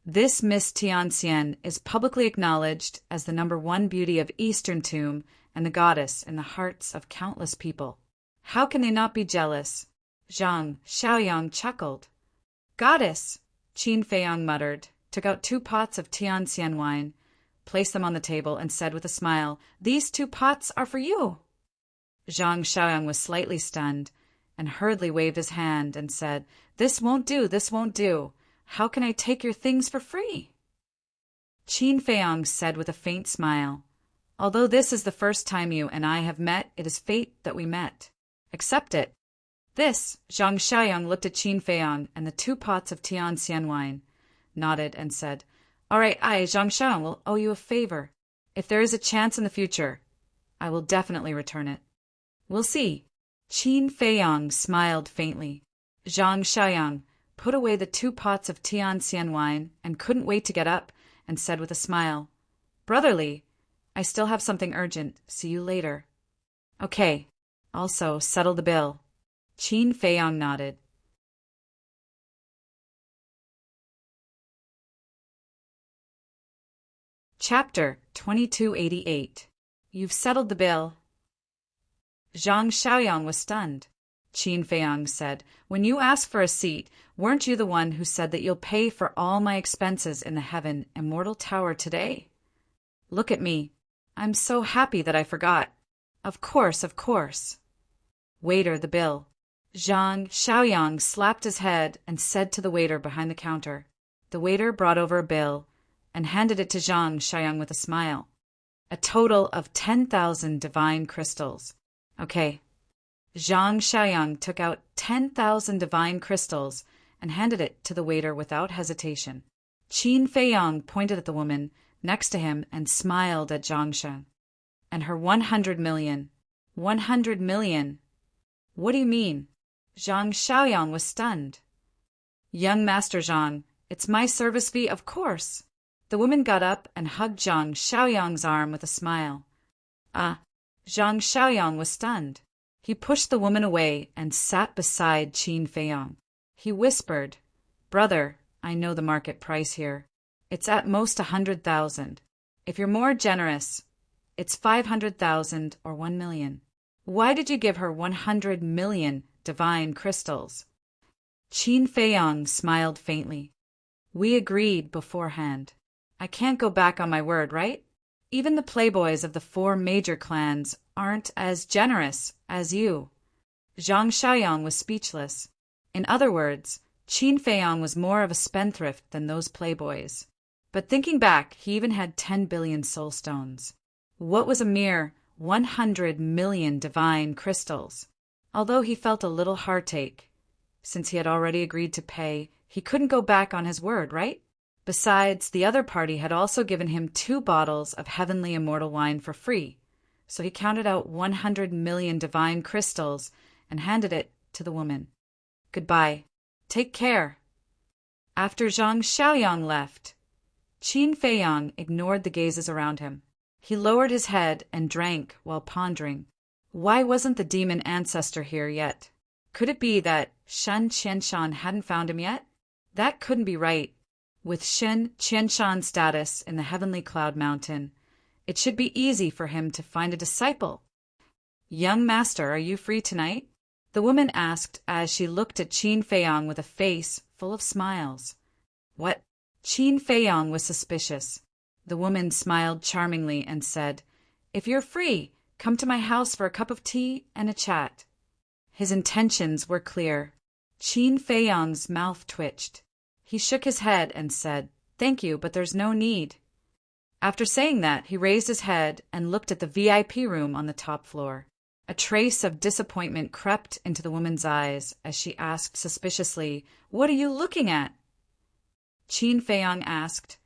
This Miss Tianxian is publicly acknowledged as the number 1 beauty of Eastern Tomb and the goddess in the hearts of countless people. How can they not be jealous? Zhang Xiaoyang chuckled. Goddess, Qin Feiyang muttered, took out 2 pots of Tianxian wine, placed them on the table, and said with a smile, "These 2 pots are for you." Zhang Xiaoyang was slightly stunned and hurriedly waved his hand and said, "This won't do, this won't do. How can I take your things for free?" Qin Feiyang said with a faint smile, "Although this is the first time you and I have met, it is fate that we met. Accept it." This, Zhang Xiaoyang looked at Qin Feiyang and the 2 pots of Tianxian wine, nodded, and said, "All right, I, Zhang Xiaoyang, will owe you a favor. If there is a chance in the future, I will definitely return it." "We'll see." Qin Feiyang smiled faintly. Zhang Xiaoyang put away the 2 pots of Tianxian wine and couldn't wait to get up, and said with a smile, "Brotherly, I still have something urgent. See you later." "Okay. Also, settle the bill." Qin Feiyang nodded. Chapter 2288. You've settled the bill. Zhang Xiaoyang was stunned. Qin Feiyang said, "When you asked for a seat, weren't you the one who said that you'll pay for all my expenses in the Heaven Immortal Tower today? Look at me. I'm so happy that I forgot. Of course, of course." "Waiter, the bill." Zhang Xiaoyang slapped his head and said to the waiter behind the counter. The waiter brought over a bill and handed it to Zhang Xiaoyang with a smile. "A total of 10,000 divine crystals." "Okay." Zhang Xiaoyang took out 10,000 divine crystals and handed it to the waiter without hesitation. Qin Feiyang pointed at the woman next to him and smiled at Zhang Xiaoyang. "And her 100 million. 100 million. What do you mean?" Zhang Xiaoyang was stunned. "Young Master Zhang, it's my service fee, of course." The woman got up and hugged Zhang Xiaoyang's arm with a smile. "Ah." Zhang Xiaoyang was stunned. He pushed the woman away and sat beside Qin Feiyang. He whispered, "Brother, I know the market price here. It's at most 100,000. If you're more generous, it's 500,000 or 1 million. Why did you give her 100 million divine crystals?" Qin Feiyang smiled faintly. "We agreed beforehand. I can't go back on my word, right? Even the playboys of the 4 major clans aren't as generous as you." Zhang Xiaoyang was speechless. In other words, Qin Feiyang was more of a spendthrift than those playboys. But thinking back, he even had 10 billion soul stones. What was a mere 100 million divine crystals? Although he felt a little heartache, since he had already agreed to pay, he couldn't go back on his word, right? Besides, the other party had also given him 2 bottles of heavenly immortal wine for free, so he counted out 100 million divine crystals and handed it to the woman. "Goodbye. Take care." After Zhang Xiaoyang left, Qin Feiyang ignored the gazes around him. He lowered his head and drank while pondering. Why wasn't the demon ancestor here yet? Could it be that Shen Qianshan hadn't found him yet? That couldn't be right. With Shen Qianshan's status in the Heavenly Cloud Mountain, it should be easy for him to find a disciple. "Young master, are you free tonight?" the woman asked as she looked at Qin Feiyang with a face full of smiles. "What?" Qin Feiyang was suspicious. The woman smiled charmingly and said, "If you're free, come to my house for a cup of tea and a chat." His intentions were clear. Qin Feiyang's mouth twitched. He shook his head and said, "Thank you, but there's no need." After saying that, he raised his head and looked at the VIP room on the top floor. A trace of disappointment crept into the woman's eyes as she asked suspiciously, "What are you looking at?" Qin Feiyang asked,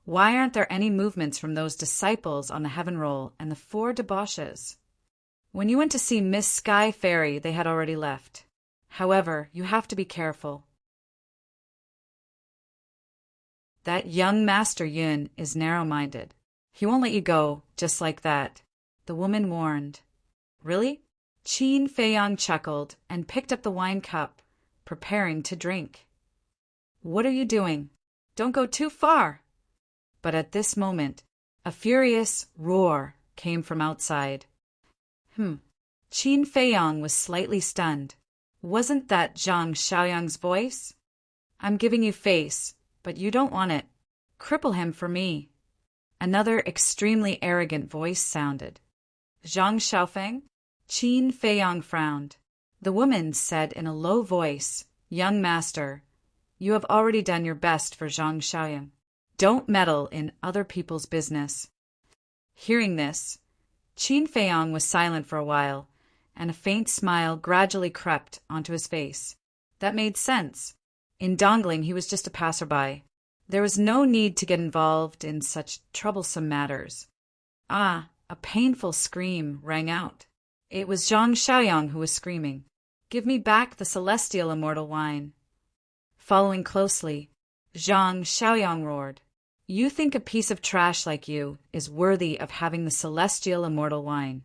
"Why aren't there any movements from those disciples on the heaven roll and the 4 debauches? When you went to see Miss Sky Fairy, they had already left. However, you have to be careful. That young Master Yun is narrow-minded. He won't let you go just like that," the woman warned. "Really?" Qin Feiyang chuckled and picked up the wine cup, preparing to drink. "What are you doing? Don't go too far." But at this moment, a furious roar came from outside. Qin Feiyang was slightly stunned. Wasn't that Zhang Xiaoyang's voice? "I'm giving you face, but you don't want it. Cripple him for me. Another extremely arrogant voice sounded. Zhang Xiaofeng? Qin Feiyang frowned. The woman said in a low voice, Young master, you have already done your best for Zhang Xiaoyang. Don't meddle in other people's business. Hearing this, Qin Feiyang was silent for a while, and a faint smile gradually crept onto his face. That made sense. In Dongling, he was just a passerby. There was no need to get involved in such troublesome matters. Ah, a painful scream rang out. It was Zhang Xiaoyang who was screaming. Give me back the celestial immortal wine. Following closely, Zhang Xiaoyang roared. You think a piece of trash like you is worthy of having the celestial immortal wine.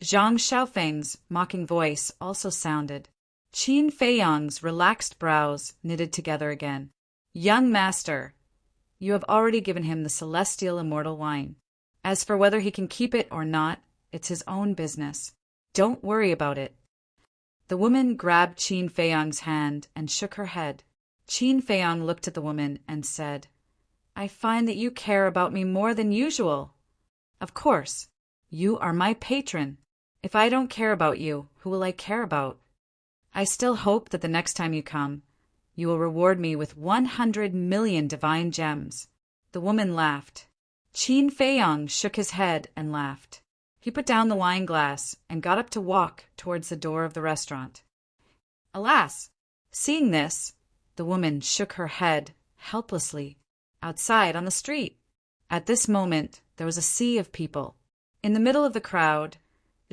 Zhang Xiaofeng's mocking voice also sounded. Qin Feiyang's relaxed brows knitted together again. Young master, you have already given him the celestial immortal wine. As for whether he can keep it or not, it's his own business. Don't worry about it. The woman grabbed Qin Feiyang's hand and shook her head. Qin Feiyang looked at the woman and said, I find that you care about me more than usual. Of course, you are my patron. If I don't care about you, who will I care about? I still hope that the next time you come, you will reward me with 100 million divine gems. The woman laughed. Qin Feiyang shook his head and laughed. He put down the wine glass and got up to walk towards the door of the restaurant. Alas! Seeing this, the woman shook her head helplessly. Outside on the street. At this moment, there was a sea of people. In the middle of the crowd,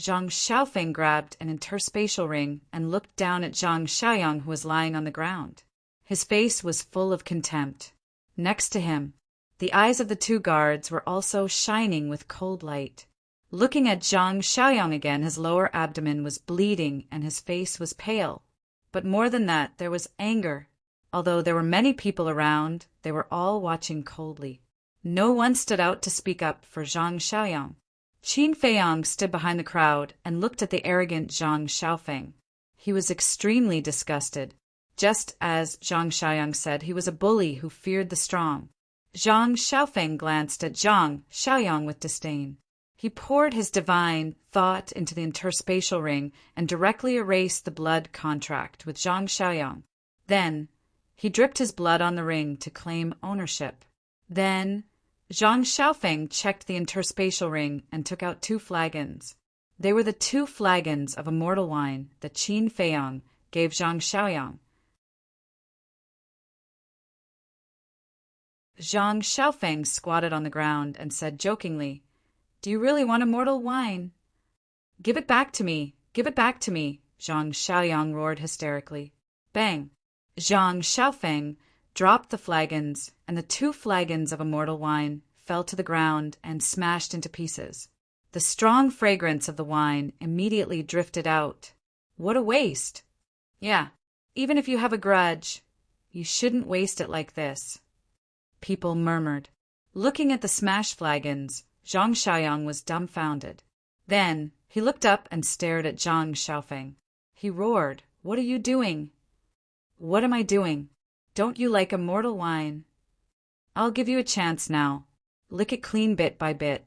Zhang Xiaofeng grabbed an interspatial ring and looked down at Zhang Xiaoyang, who was lying on the ground. His face was full of contempt. Next to him, the eyes of the two guards were also shining with cold light. Looking at Zhang Xiaoyang again, his lower abdomen was bleeding and his face was pale. But more than that, there was anger. Although there were many people around, they were all watching coldly. No one stood out to speak up for Zhang Xiaoyang. Qin Feiyang stood behind the crowd and looked at the arrogant Zhang Xiaofeng. He was extremely disgusted. Just as Zhang Xiaoyang said, he was a bully who feared the strong. Zhang Xiaofeng glanced at Zhang Xiaoyang with disdain. He poured his divine thought into the interspatial ring and directly erased the blood contract with Zhang Xiaoyang. Then, he dripped his blood on the ring to claim ownership. Then, Zhang Xiaofeng checked the interspatial ring and took out 2 flagons. They were the 2 flagons of immortal wine that Qin Feiyang gave Zhang Xiaoyang. Zhang Xiaofeng squatted on the ground and said jokingly, Do you really want immortal wine? Give it back to me! Give it back to me! Zhang Xiaoyang roared hysterically. Bang! Zhang Xiaofeng dropped the flagons, and the 2 flagons of immortal wine fell to the ground and smashed into pieces. The strong fragrance of the wine immediately drifted out. What a waste! Yeah, even if you have a grudge, you shouldn't waste it like this. People murmured. Looking at the smashed flagons, Zhang Xiaoyang was dumbfounded. Then he looked up and stared at Zhang Xiaofeng. He roared, What are you doing? What am I doing? Don't you like immortal wine? I'll give you a chance now. Lick it clean bit by bit.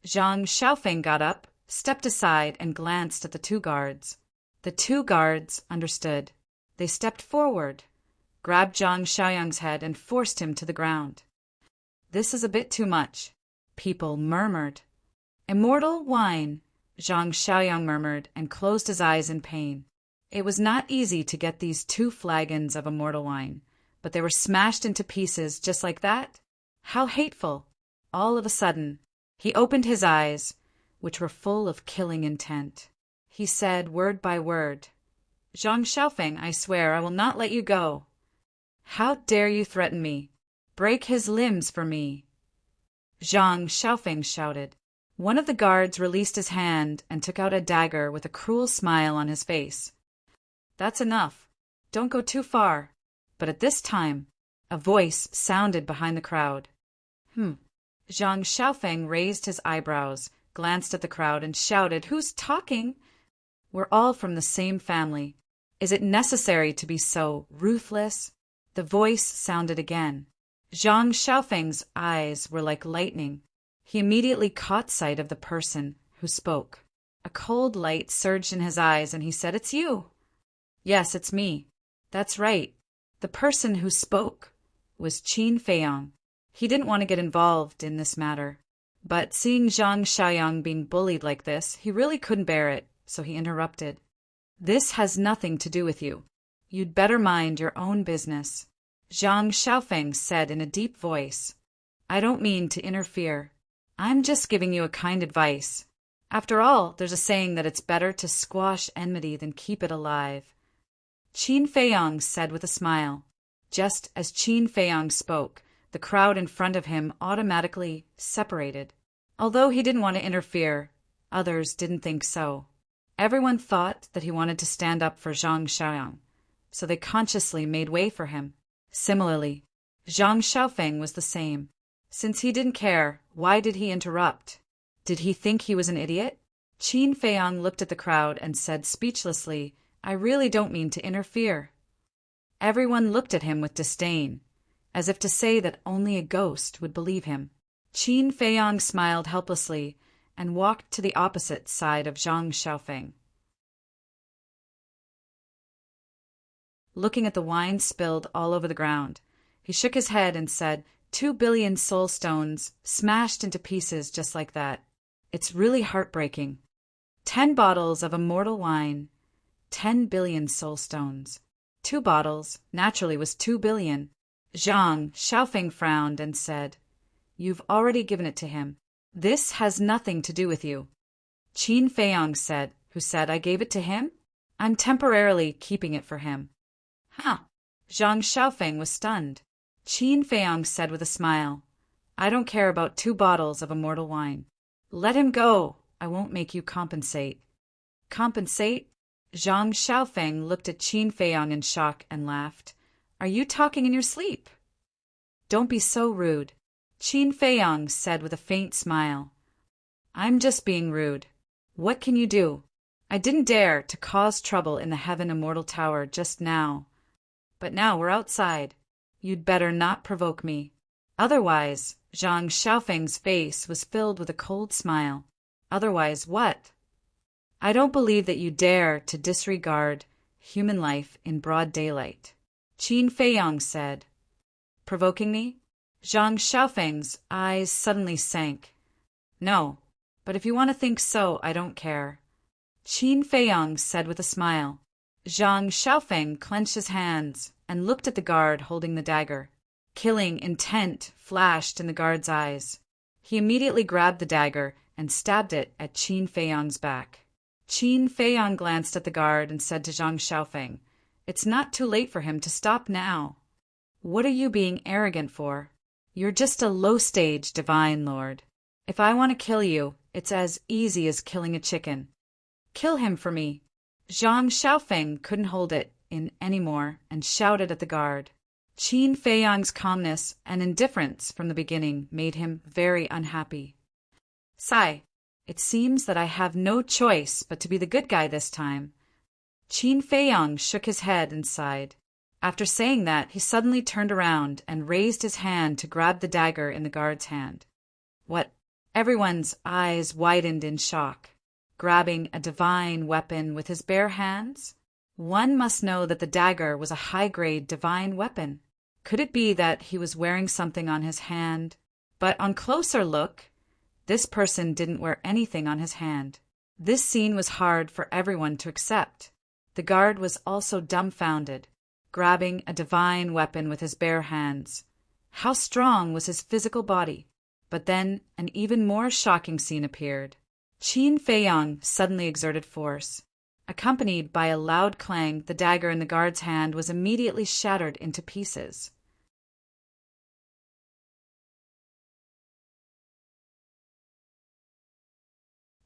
Zhang Xiaofeng got up, stepped aside, and glanced at the 2 guards. The 2 guards understood. They stepped forward, grabbed Zhang Xiaoyang's head, and forced him to the ground. This is a bit too much. People murmured. Immortal wine, Zhang Xiaoyang murmured and closed his eyes in pain. It was not easy to get these 2 flagons of immortal wine, but they were smashed into pieces just like that. How hateful! All of a sudden, he opened his eyes, which were full of killing intent. He said word by word, Zhang Xiaofeng, I swear I will not let you go. How dare you threaten me? Break his limbs for me. Zhang Xiaofeng shouted. One of the guards released his hand and took out a dagger with a cruel smile on his face. That's enough. Don't go too far. But at this time, a voice sounded behind the crowd. Zhang Xiaofeng raised his eyebrows, glanced at the crowd, and shouted, Who's talking? We're all from the same family. Is it necessary to be so ruthless? The voice sounded again. Zhang Xiaofeng's eyes were like lightning. He immediately caught sight of the person who spoke. A cold light surged in his eyes, and he said, "It's you." "Yes, it's me." "That's right." The person who spoke was Qin Feiyang. He didn't want to get involved in this matter, but seeing Zhang Xiaoyang being bullied like this, he really couldn't bear it, so he interrupted. "This has nothing to do with you. You'd better mind your own business," Zhang Xiaofeng said in a deep voice. "I don't mean to interfere. I'm just giving you a kind advice. After all, there's a saying that it's better to squash enmity than keep it alive." Qin Feiyang said with a smile. Just as Qin Feiyang spoke, the crowd in front of him automatically separated. Although he didn't want to interfere, others didn't think so. Everyone thought that he wanted to stand up for Zhang Xiaoyang, so they consciously made way for him. Similarly, Zhang Xiaofeng was the same. Since he didn't care, why did he interrupt? Did he think he was an idiot? Qin Feiyang looked at the crowd and said speechlessly, "I really don't mean to interfere." Everyone looked at him with disdain, as if to say that only a ghost would believe him. Qin Feiyang smiled helplessly and walked to the opposite side of Zhang Xiaofeng. Looking at the wine spilled all over the ground, he shook his head and said, 2 billion soul stones smashed into pieces just like that. It's really heartbreaking. 10 bottles of immortal wine, 10 billion soul stones. 2 bottles, naturally, was 2 billion. Zhang Xiaofeng frowned and said, "You've already given it to him. This has nothing to do with you." Qin Feiyang said, "Who said I gave it to him? I'm temporarily keeping it for him." "Huh." Zhang Xiaofeng was stunned. Qin Feiyang said with a smile, "I don't care about 2 bottles of immortal wine. Let him go. I won't make you compensate." "Compensate?" Zhang Xiaofeng looked at Qin Feiyang in shock and laughed. "Are you talking in your sleep?" "Don't be so rude," Qin Feiyang said with a faint smile. "I'm just being rude. What can you do? I didn't dare to cause trouble in the Heaven Immortal Tower just now. But now we're outside. You'd better not provoke me. Otherwise," Zhang Xiaofeng's face was filled with a cold smile. "Otherwise what?" "I don't believe that you dare to disregard human life in broad daylight," Qin Feiyang said. "Provoking me?" Zhang Xiaofeng's eyes suddenly sank. "No, but if you want to think so, I don't care," Qin Feiyang said with a smile. Zhang Xiaofeng clenched his hands and looked at the guard holding the dagger. Killing intent flashed in the guard's eyes. He immediately grabbed the dagger and stabbed it at Qin Feiyang's back. Qin Feiyang glanced at the guard and said to Zhang Xiaofeng, "It's not too late for him to stop now. What are you being arrogant for? You're just a low-stage divine lord. If I want to kill you, it's as easy as killing a chicken. Kill him for me." Zhang Xiaofeng couldn't hold it in anymore and shouted at the guard. Qin Feiyang's calmness and indifference from the beginning made him very unhappy. "Sigh, it seems that I have no choice but to be the good guy this time." Qin Feiyang shook his head and sighed. After saying that, he suddenly turned around and raised his hand to grab the dagger in the guard's hand. What? Everyone's eyes widened in shock. Grabbing a divine weapon with his bare hands? One must know that the dagger was a high-grade divine weapon. Could it be that he was wearing something on his hand? But on closer look, this person didn't wear anything on his hand. This scene was hard for everyone to accept. The guard was also dumbfounded, grabbing a divine weapon with his bare hands. How strong was his physical body? But then an even more shocking scene appeared. Qin Feiyang suddenly exerted force. Accompanied by a loud clang, the dagger in the guard's hand was immediately shattered into pieces.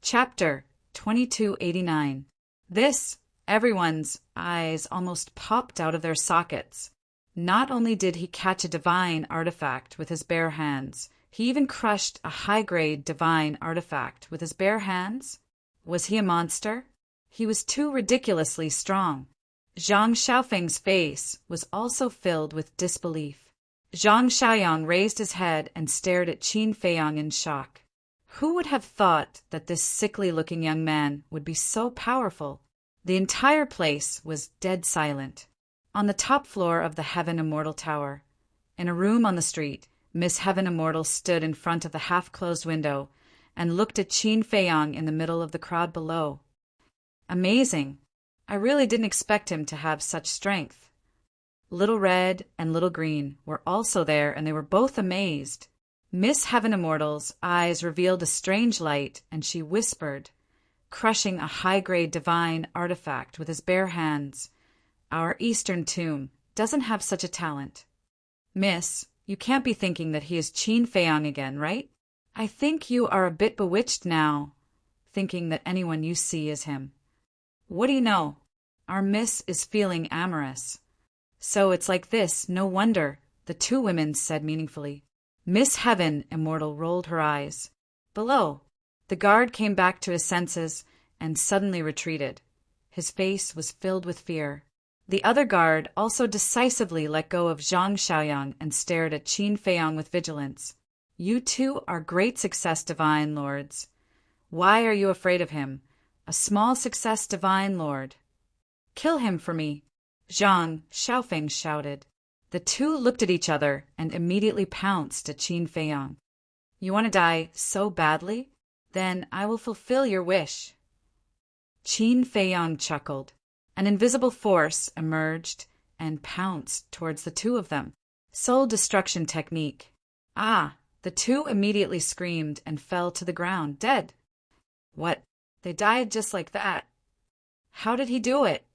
Chapter 2289. This, everyone's eyes almost popped out of their sockets. Not only did he catch a divine artifact with his bare hands, he even crushed a high-grade divine artifact with his bare hands. Was he a monster? He was too ridiculously strong. Zhang Xiaofeng's face was also filled with disbelief. Zhang Xiaoyang raised his head and stared at Qin Feiyang in shock. Who would have thought that this sickly-looking young man would be so powerful? The entire place was dead silent. On the top floor of the Heaven Immortal Tower, in a room on the street, Miss Heaven Immortal stood in front of the half-closed window and looked at Qin Feiyang in the middle of the crowd below. Amazing. I really didn't expect him to have such strength. Little Red and Little Green were also there, and they were both amazed. Miss Heaven Immortal's eyes revealed a strange light, and she whispered, crushing a high-grade divine artifact with his bare hands, "Our Eastern tomb doesn't have such a talent. Miss, you can't be thinking that he is Qin Feiyang again, right? I think you are a bit bewitched now, thinking that anyone you see is him. What do you know? Our Miss is feeling amorous." "So it's like this, no wonder," the two women said meaningfully. Miss Heaven Immortal rolled her eyes. Below, the guard came back to his senses and suddenly retreated. His face was filled with fear. The other guard also decisively let go of Zhang Xiaoyang and stared at Qin Feiyang with vigilance. "You two are great success divine lords. Why are you afraid of him? A small success divine lord." "Kill him for me," Zhang Xiaofeng shouted. The two looked at each other and immediately pounced at Qin Feiyang. "You want to die so badly? Then I will fulfill your wish." Qin Feiyang chuckled. An invisible force emerged and pounced towards the two of them. Soul destruction technique. Ah! The two immediately screamed and fell to the ground, dead. What? They died just like that? How did he do it?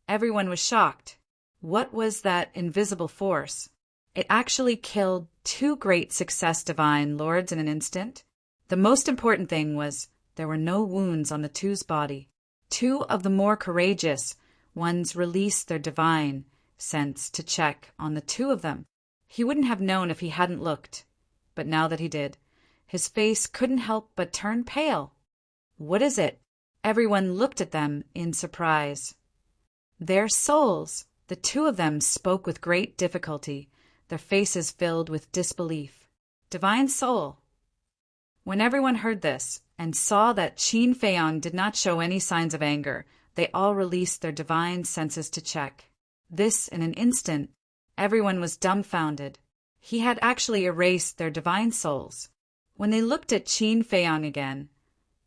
Everyone was shocked. What was that invisible force? It actually killed two great success divine lords in an instant. The most important thing was there were no wounds on the two's body. Two of the more courageous ones released their divine sense to check on the two of them. He wouldn't have known if he hadn't looked, but now that he did, his face couldn't help but turn pale. "What is it?" Everyone looked at them in surprise. "Their souls." The two of them spoke with great difficulty, their faces filled with disbelief. "Divine soul." When everyone heard this and saw that Qin Feiyang did not show any signs of anger, they all released their divine senses to check. This, in an instant, everyone was dumbfounded. He had actually erased their divine souls. When they looked at Qin Feiyang again,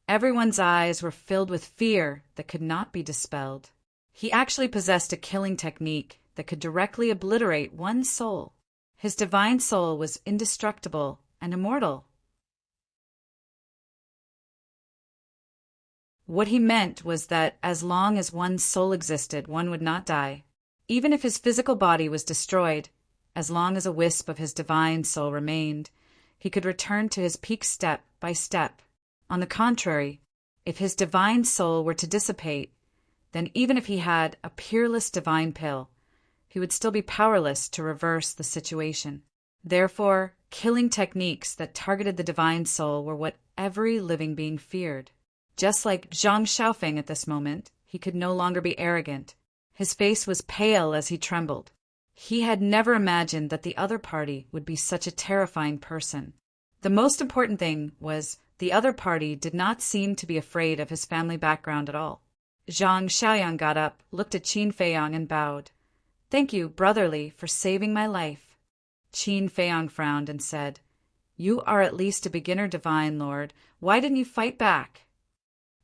everyone's eyes were filled with fear that could not be dispelled. He actually possessed a killing technique that could directly obliterate one's soul. His divine soul was indestructible and immortal. What he meant was that as long as one's soul existed, one would not die. Even if his physical body was destroyed, as long as a wisp of his divine soul remained, he could return to his peak step by step. On the contrary, if his divine soul were to dissipate, then even if he had a peerless divine pill, he would still be powerless to reverse the situation. Therefore, killing techniques that targeted the divine soul were what every living being feared. Just like Zhang Xiaofeng at this moment, he could no longer be arrogant. His face was pale as he trembled. He had never imagined that the other party would be such a terrifying person. The most important thing was the other party did not seem to be afraid of his family background at all. Zhang Xiaoyang got up, looked at Qin Feiyang and bowed. "Thank you, brotherly, for saving my life." Qin Feiyang frowned and said, "You are at least a beginner divine lord. Why didn't you fight back?"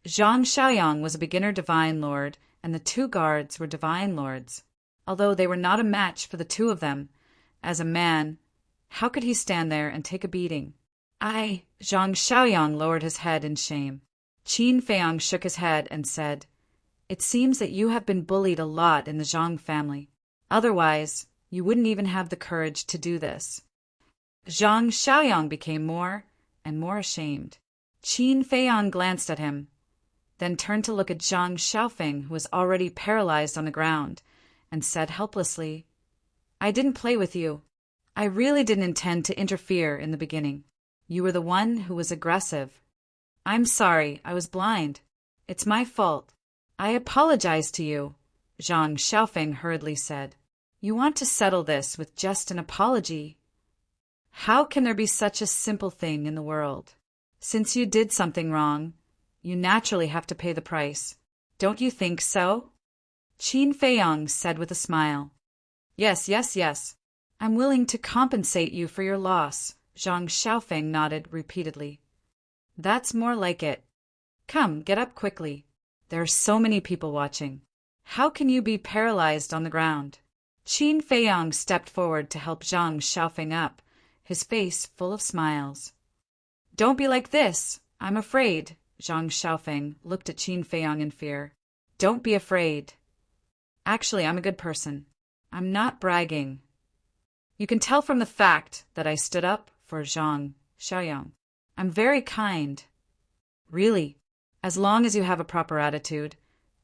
Zhang Xiaoyang was a beginner divine lord, and the two guards were divine lords. Although they were not a match for the two of them, as a man, how could he stand there and take a beating? Zhang Xiaoyang lowered his head in shame. Qin Feiyang shook his head and said, "It seems that you have been bullied a lot in the Zhang family. Otherwise, you wouldn't even have the courage to do this." Zhang Xiaoyang became more and more ashamed. Qin Feiyang glanced at him, then turned to look at Zhang Xiaofeng, who was already paralyzed on the ground, and said helplessly, "I didn't play with you. I really didn't intend to interfere in the beginning. You were the one who was aggressive. I'm sorry, I was blind. It's my fault. I apologize to you," Zhang Xiaofeng hurriedly said. You want to settle this with just an apology? How can there be such a simple thing in the world? Since you did something wrong, you naturally have to pay the price. Don't you think so? Qin Feiyong said with a smile. Yes, yes, yes. I'm willing to compensate you for your loss, Zhang Xiaofeng nodded repeatedly. That's more like it. Come, get up quickly. There are so many people watching. How can you be paralyzed on the ground? Qin Feiyong stepped forward to help Zhang Xiaofeng up, his face full of smiles. Don't be like this. I'm afraid. Zhang Xiaofeng looked at Qin Feiyong in fear. Don't be afraid. Actually, I'm a good person. I'm not bragging. You can tell from the fact that I stood up for Zhang Xiaoyang. I'm very kind. Really, as long as you have a proper attitude,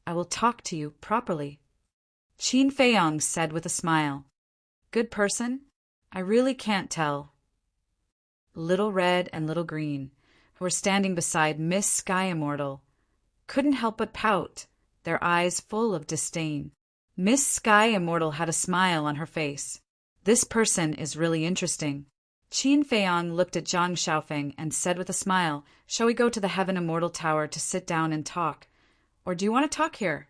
I will talk to you properly. Qin Feiyong said with a smile. Good person? I really can't tell. Little Red and Little Green, who were standing beside Miss Sky Immortal, couldn't help but pout, their eyes full of disdain. Miss Sky Immortal had a smile on her face. This person is really interesting. Qin Feiyong looked at Zhang Xiaofeng and said with a smile, Shall we go to the Heaven Immortal Tower to sit down and talk? Or do you want to talk here?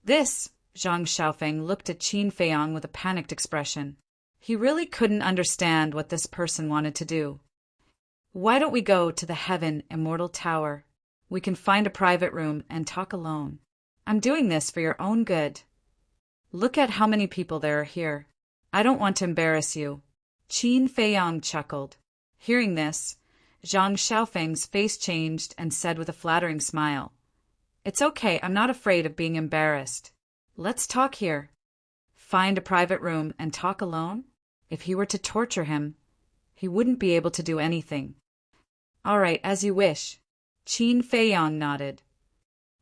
This, Zhang Xiaofeng looked at Qin Feiyong with a panicked expression. He really couldn't understand what this person wanted to do. Why don't we go to the Heaven Immortal Tower? We can find a private room and talk alone. I'm doing this for your own good. Look at how many people there are here. I don't want to embarrass you. Qin Feiyong chuckled. Hearing this, Zhang Xiaofeng's face changed and said with a flattering smile, It's okay, I'm not afraid of being embarrassed. Let's talk here. Find a private room and talk alone? If he were to torture him, he wouldn't be able to do anything. All right, as you wish. Qin Feiyong nodded.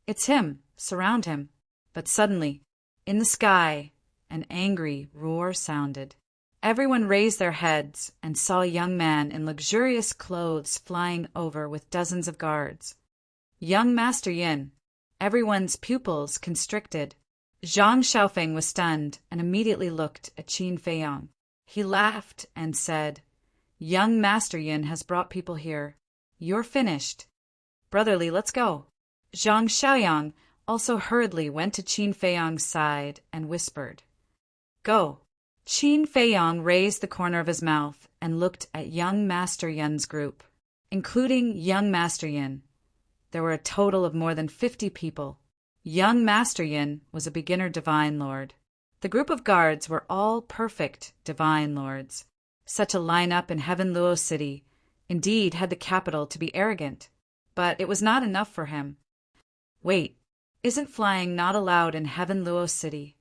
It's him. Surround him. But suddenly, in the sky, an angry roar sounded. Everyone raised their heads and saw a young man in luxurious clothes flying over with dozens of guards. Young Master Yin. Everyone's pupils constricted. Zhang Xiaofeng was stunned and immediately looked at Qin Feiyong. He laughed and said, Young Master Yin has brought people here. You're finished. Brotherly, let's go. Zhang Xiaoyang also hurriedly went to Qin Feiyong's side and whispered, Go. Qin Feiyong raised the corner of his mouth and looked at young Master Yin's group, including young Master Yin. There were a total of more than 50 people. Young Master Yin was a beginner divine lord. The group of guards were all perfect divine lords. Such a lineup in Heaven Luo City indeed had the capital to be arrogant, but it was not enough for him. Wait, isn't flying not allowed in Heaven Luo City?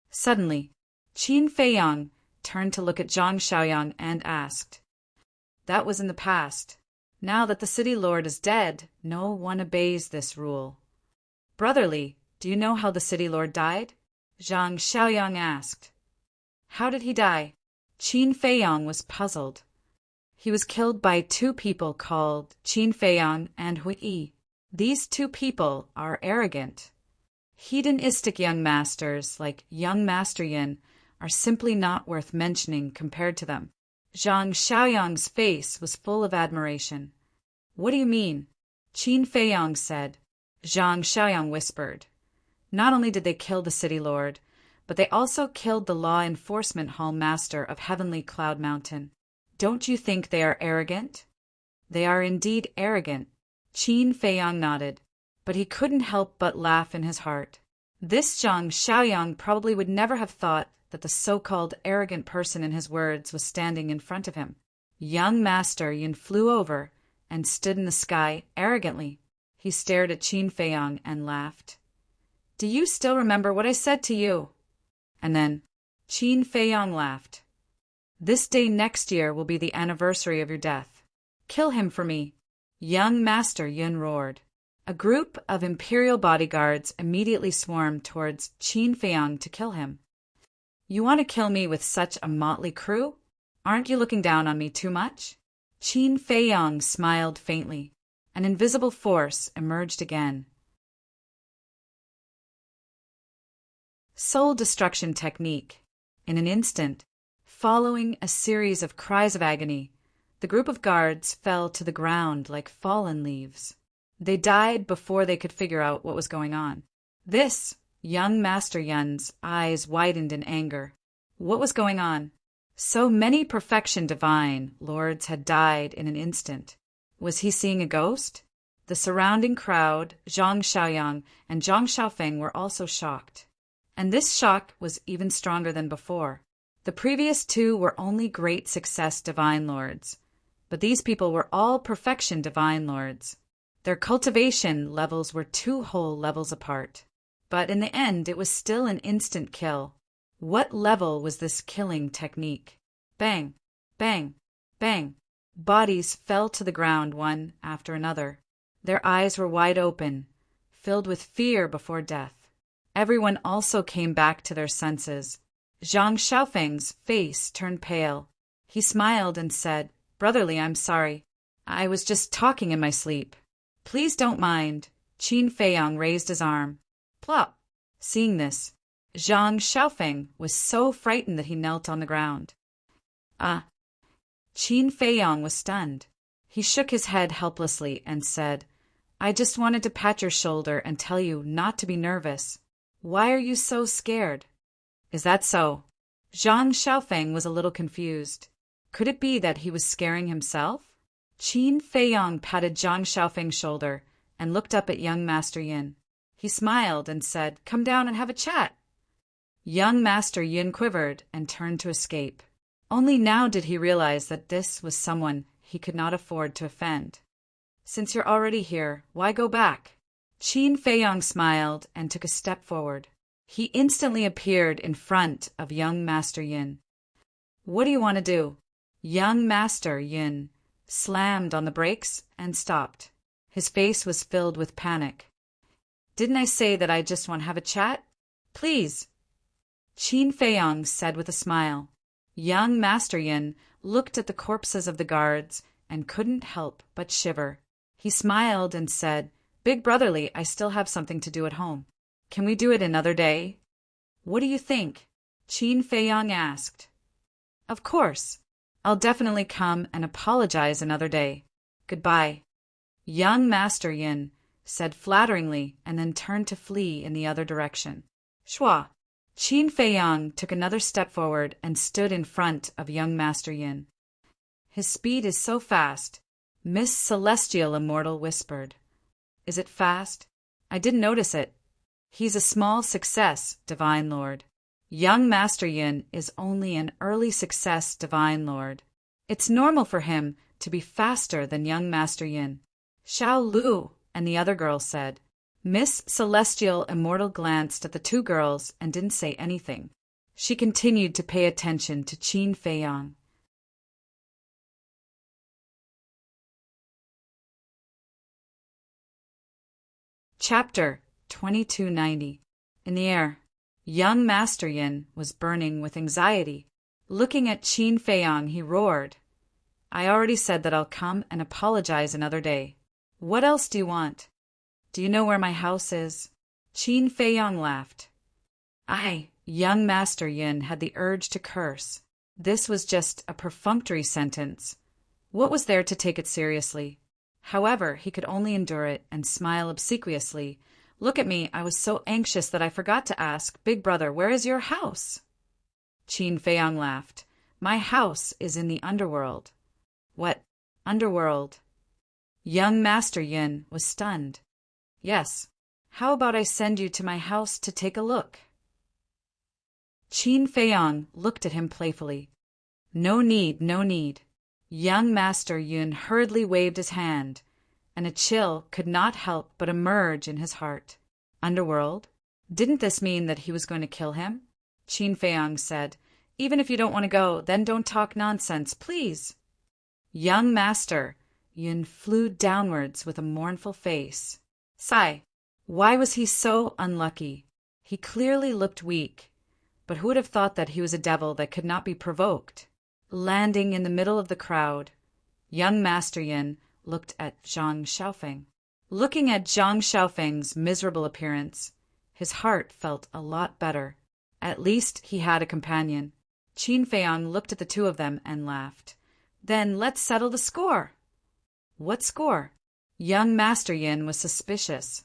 Suddenly, Qin Feiyong turned to look at Zhang Xiaoyang and asked, That was in the past. Now that the city lord is dead, no one obeys this rule. Brotherly, do you know how the city lord died? Zhang Xiaoyang asked. How did he die? Qin Feiyong was puzzled. He was killed by two people called Qin Feiyong and Hui Yi. These two people are arrogant. Hedonistic young masters like young Master Yin are simply not worth mentioning compared to them. Zhang Xiaoyang's face was full of admiration. What do you mean? Qin Feiyong said. Zhang Xiaoyang whispered. Not only did they kill the city lord, but they also killed the law enforcement hall master of Heavenly Cloud Mountain. Don't you think they are arrogant? They are indeed arrogant. Qin Feiyong nodded, but he couldn't help but laugh in his heart. This Zhang Xiaoyang probably would never have thought that the so-called arrogant person in his words was standing in front of him. Young Master Yin flew over and stood in the sky arrogantly. He stared at Qin Feiyong and laughed. Do you still remember what I said to you? And then Qin Feiyong laughed. This day next year will be the anniversary of your death. Kill him for me. Young Master Yin roared. A group of imperial bodyguards immediately swarmed towards Qin Feiyong to kill him. You want to kill me with such a motley crew? Aren't you looking down on me too much? Qin Feiyong smiled faintly. An invisible force emerged again. Soul destruction technique. In an instant, following a series of cries of agony, the group of guards fell to the ground like fallen leaves. They died before they could figure out what was going on. This, young Master Yun's eyes widened in anger. What was going on? So many perfection divine lords had died in an instant. Was he seeing a ghost? The surrounding crowd, Zhang Xiaoyang and Zhang Xiaofeng, were also shocked. And this shock was even stronger than before. The previous two were only great success divine lords, but these people were all perfection divine lords. Their cultivation levels were 2 whole levels apart. But in the end, it was still an instant kill. What level was this killing technique? Bang, bang, bang. Bodies fell to the ground one after another. Their eyes were wide open, filled with fear before death. Everyone also came back to their senses. Zhang Xiaofeng's face turned pale. He smiled and said, "Brotherly, I'm sorry. I was just talking in my sleep." "Please don't mind." Qin Feiyang raised his arm. Plop! Seeing this, Zhang Xiaofeng was so frightened that he knelt on the ground. Qin Feiyang was stunned. He shook his head helplessly and said, "I just wanted to pat your shoulder and tell you not to be nervous. Why are you so scared?" "Is that so?" Zhang Xiaofeng was a little confused. Could it be that he was scaring himself? Qin Feiyang patted Zhang Xiaofeng's shoulder and looked up at young Master Yin. He smiled and said, "Come down and have a chat." Young Master Yin quivered and turned to escape. Only now did he realize that this was someone he could not afford to offend. "Since you're already here, why go back?" Qin Feiyang smiled and took a step forward. He instantly appeared in front of young Master Yin. "What do you want to do?" Young Master Yin slammed on the brakes and stopped. His face was filled with panic. "Didn't I say that I just want to have a chat? Please." Qin Feiyang said with a smile. Young Master Yin looked at the corpses of the guards and couldn't help but shiver. He smiled and said, "Big brotherly, I still have something to do at home. Can we do it another day?" "What do you think?" Qin Feiyang asked. "Of course. I'll definitely come and apologize another day. Goodbye." Young Master Yin said flatteringly and then turned to flee in the other direction. Shua! Qin Feiyang took another step forward and stood in front of young Master Yin. "His speed is so fast," Miss Celestial Immortal whispered. "Is it fast? I didn't notice it. He's a small success, Divine Lord. Young Master Yin is only an early success, Divine Lord. It's normal for him to be faster than young Master Yin." "Xiao Lu," and the other girl said. Miss Celestial Immortal glanced at the two girls and didn't say anything. She continued to pay attention to Qin Feiyang. Chapter 2290. In the air, young Master Yin was burning with anxiety. Looking at Qin Feiyang, he roared, "I already said that I'll come and apologize another day. What else do you want? Do you know where my house is?" Qin Feiyang laughed. Young Master Yin had the urge to curse. This was just a perfunctory sentence. What was there to take it seriously? However, he could only endure it and smile obsequiously. "Look at me, I was so anxious that I forgot to ask, Big Brother, where is your house?" Qin Feiyang laughed. "My house is in the underworld." "What? Underworld?" Young Master Yin was stunned. "Yes. How about I send you to my house to take a look?" Qin Feiyang looked at him playfully. "No need, no need." Young Master Yin hurriedly waved his hand, and a chill could not help but emerge in his heart. Underworld? Didn't this mean that he was going to kill him? Qin Feiyang said, "Even if you don't want to go, then don't talk nonsense, please." Young Master Yin flew downwards with a mournful face. Sigh. Why was he so unlucky? He clearly looked weak, but who would have thought that he was a devil that could not be provoked? Landing in the middle of the crowd, young Master Yin looked at Zhang Xiaofeng. Looking at Zhang Xiaofeng's miserable appearance, his heart felt a lot better. At least he had a companion. Qin Feiyang looked at the two of them and laughed. Then let's settle the score. What score? Young Master Yin was suspicious.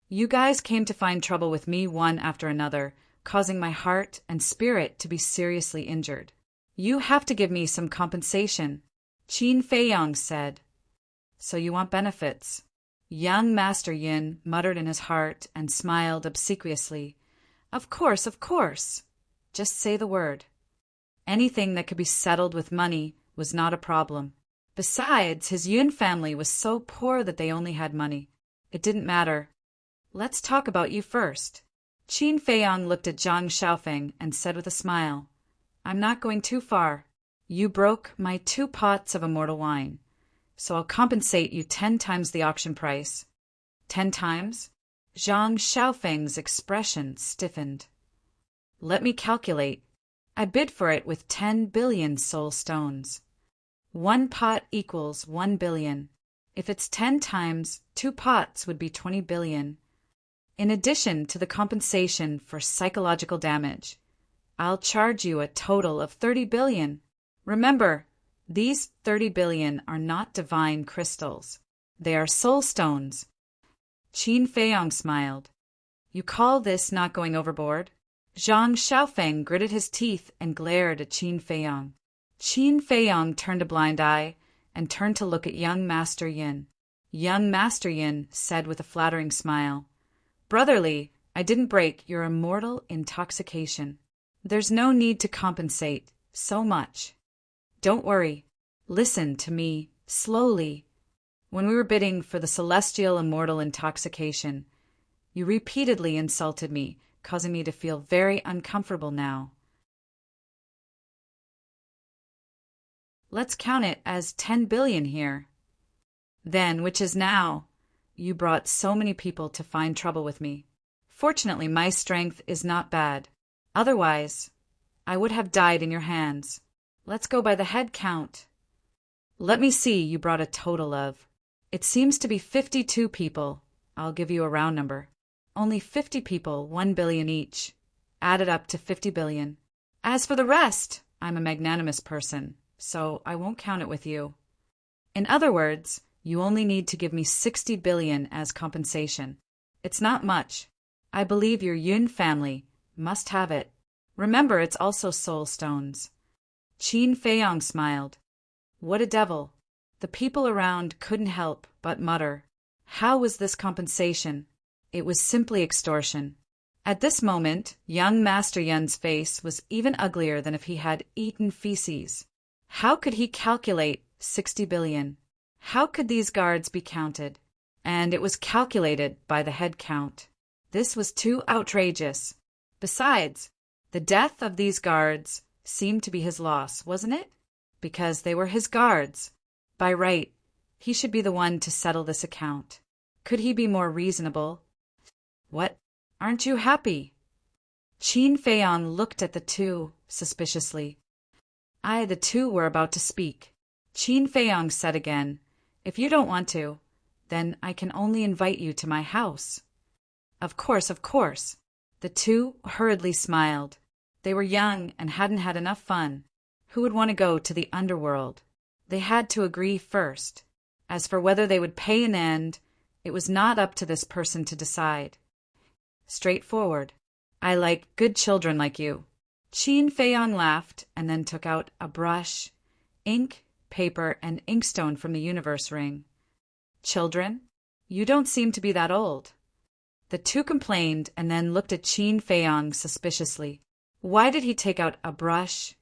You guys came to find trouble with me one after another, causing my heart and spirit to be seriously injured. You have to give me some compensation, Qin Feiyang said. So you want benefits? Young Master Yin muttered in his heart and smiled obsequiously. Of course, of course. Just say the word. Anything that could be settled with money was not a problem. Besides, his Yun family was so poor that they only had money. It didn't matter. Let's talk about you first. Qin Feiyang looked at Zhang Xiaofeng and said with a smile, I'm not going too far. You broke my 2 pots of immortal wine, so I'll compensate you 10 times the auction price. 10 times? Zhang Xiaofeng's expression stiffened. Let me calculate. I bid for it with 10 billion soul stones. 1 pot equals 1 billion. If it's 10 times, 2 pots would be 20 billion. In addition to the compensation for psychological damage, I'll charge you a total of 30 billion. Remember, these 30 billion are not divine crystals. They are soul stones. Qin Feiyang smiled. You call this not going overboard? Zhang Xiaofeng gritted his teeth and glared at Qin Feiyang. Qin Feiyang turned a blind eye and turned to look at young Master Yin. Young Master Yin said with a flattering smile, Brotherly, I didn't break your immortal intoxication. There's no need to compensate so much. Don't worry. Listen to me slowly. When we were bidding for the celestial immortal intoxication, you repeatedly insulted me, causing me to feel very uncomfortable now. Let's count it as 10 billion here. Then, which is now, you brought so many people to find trouble with me. Fortunately, my strength is not bad. Otherwise, I would have died in your hands. Let's go by the head count. Let me see, you brought a total of. It seems to be 52 people. I'll give you a round number. Only 50 people, 1 billion each. Added up to 50 billion. As for the rest, I'm a magnanimous person, so I won't count it with you. In other words, you only need to give me 60 billion as compensation. It's not much. I believe your Yun family must have it. Remember, it's also soul stones. Qin Feiyang smiled. What a devil. The people around couldn't help but mutter. How was this compensation? It was simply extortion. At this moment, young Master Yun's face was even uglier than if he had eaten feces. How could he calculate 60 billion? How could these guards be counted? And it was calculated by the head count. This was too outrageous. Besides, the death of these guards seemed to be his loss, wasn't it? Because they were his guards. By right, he should be the one to settle this account. Could he be more reasonable? What? Aren't you happy? Qin Feiyang looked at the two suspiciously. The two were about to speak. Qin Feiyang said again, If you don't want to, then I can only invite you to my house. Of course, of course. The two hurriedly smiled. They were young and hadn't had enough fun. Who would want to go to the underworld? They had to agree first. As for whether they would pay an end, it was not up to this person to decide. Straightforward. I like good children like you. Qin Feiyang laughed and then took out a brush, ink, paper, and inkstone from the universe ring. Children? You don't seem to be that old. The two complained and then looked at Qin Feiyang suspiciously. Why did he take out a brush,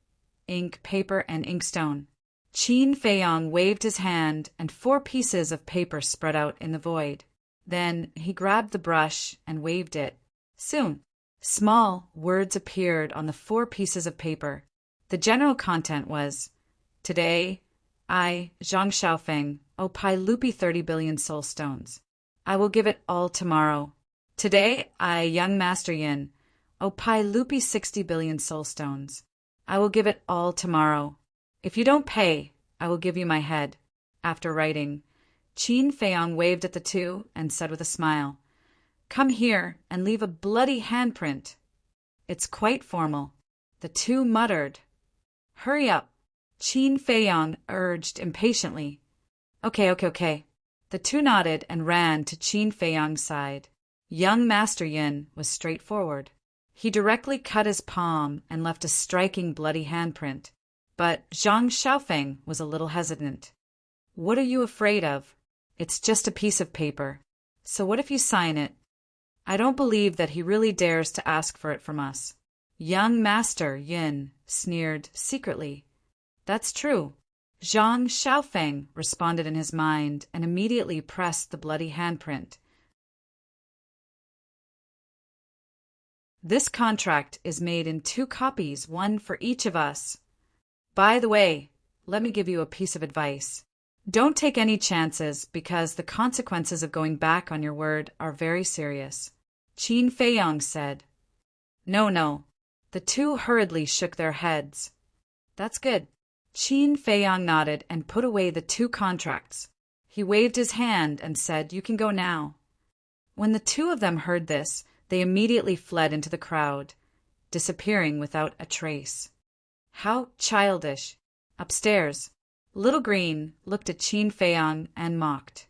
ink, paper, and inkstone? Qin Feiyang waved his hand and 4 pieces of paper spread out in the void. Then he grabbed the brush and waved it. Soon, small words appeared on the 4 pieces of paper. The general content was, Today, I, Zhang Xiaofeng, owe Pai Lupi 30 billion soul stones. I will give it all tomorrow. Today, I, young Master Yin, owe Pai Lupi 60 billion soul stones. I will give it all tomorrow. If you don't pay, I will give you my head. After writing, Qin Feiyang waved at the two and said with a smile, Come here and leave a bloody handprint. It's quite formal. The two muttered. Hurry up, Qin Feiyang urged impatiently. Okay. The two nodded and ran to Qin Feiyang's side. Young Master Yin was straightforward. He directly cut his palm and left a striking bloody handprint. But Zhang Xiaofeng was a little hesitant. What are you afraid of? It's just a piece of paper. So what if you sign it? I don't believe that he really dares to ask for it from us. Young Master Yin sneered secretly. That's true. Zhang Xiaofeng responded in his mind and immediately pressed the bloody handprint. This contract is made in 2 copies, one for each of us. By the way, let me give you a piece of advice. Don't take any chances because the consequences of going back on your word are very serious. Qin Feiyang said. No. The two hurriedly shook their heads. That's good. Qin Feiyang nodded and put away the 2 contracts. He waved his hand and said, You can go now. When the 2 of them heard this, they immediately fled into the crowd, disappearing without a trace. How childish. Upstairs, Little Green looked at Qin Feiyang and mocked.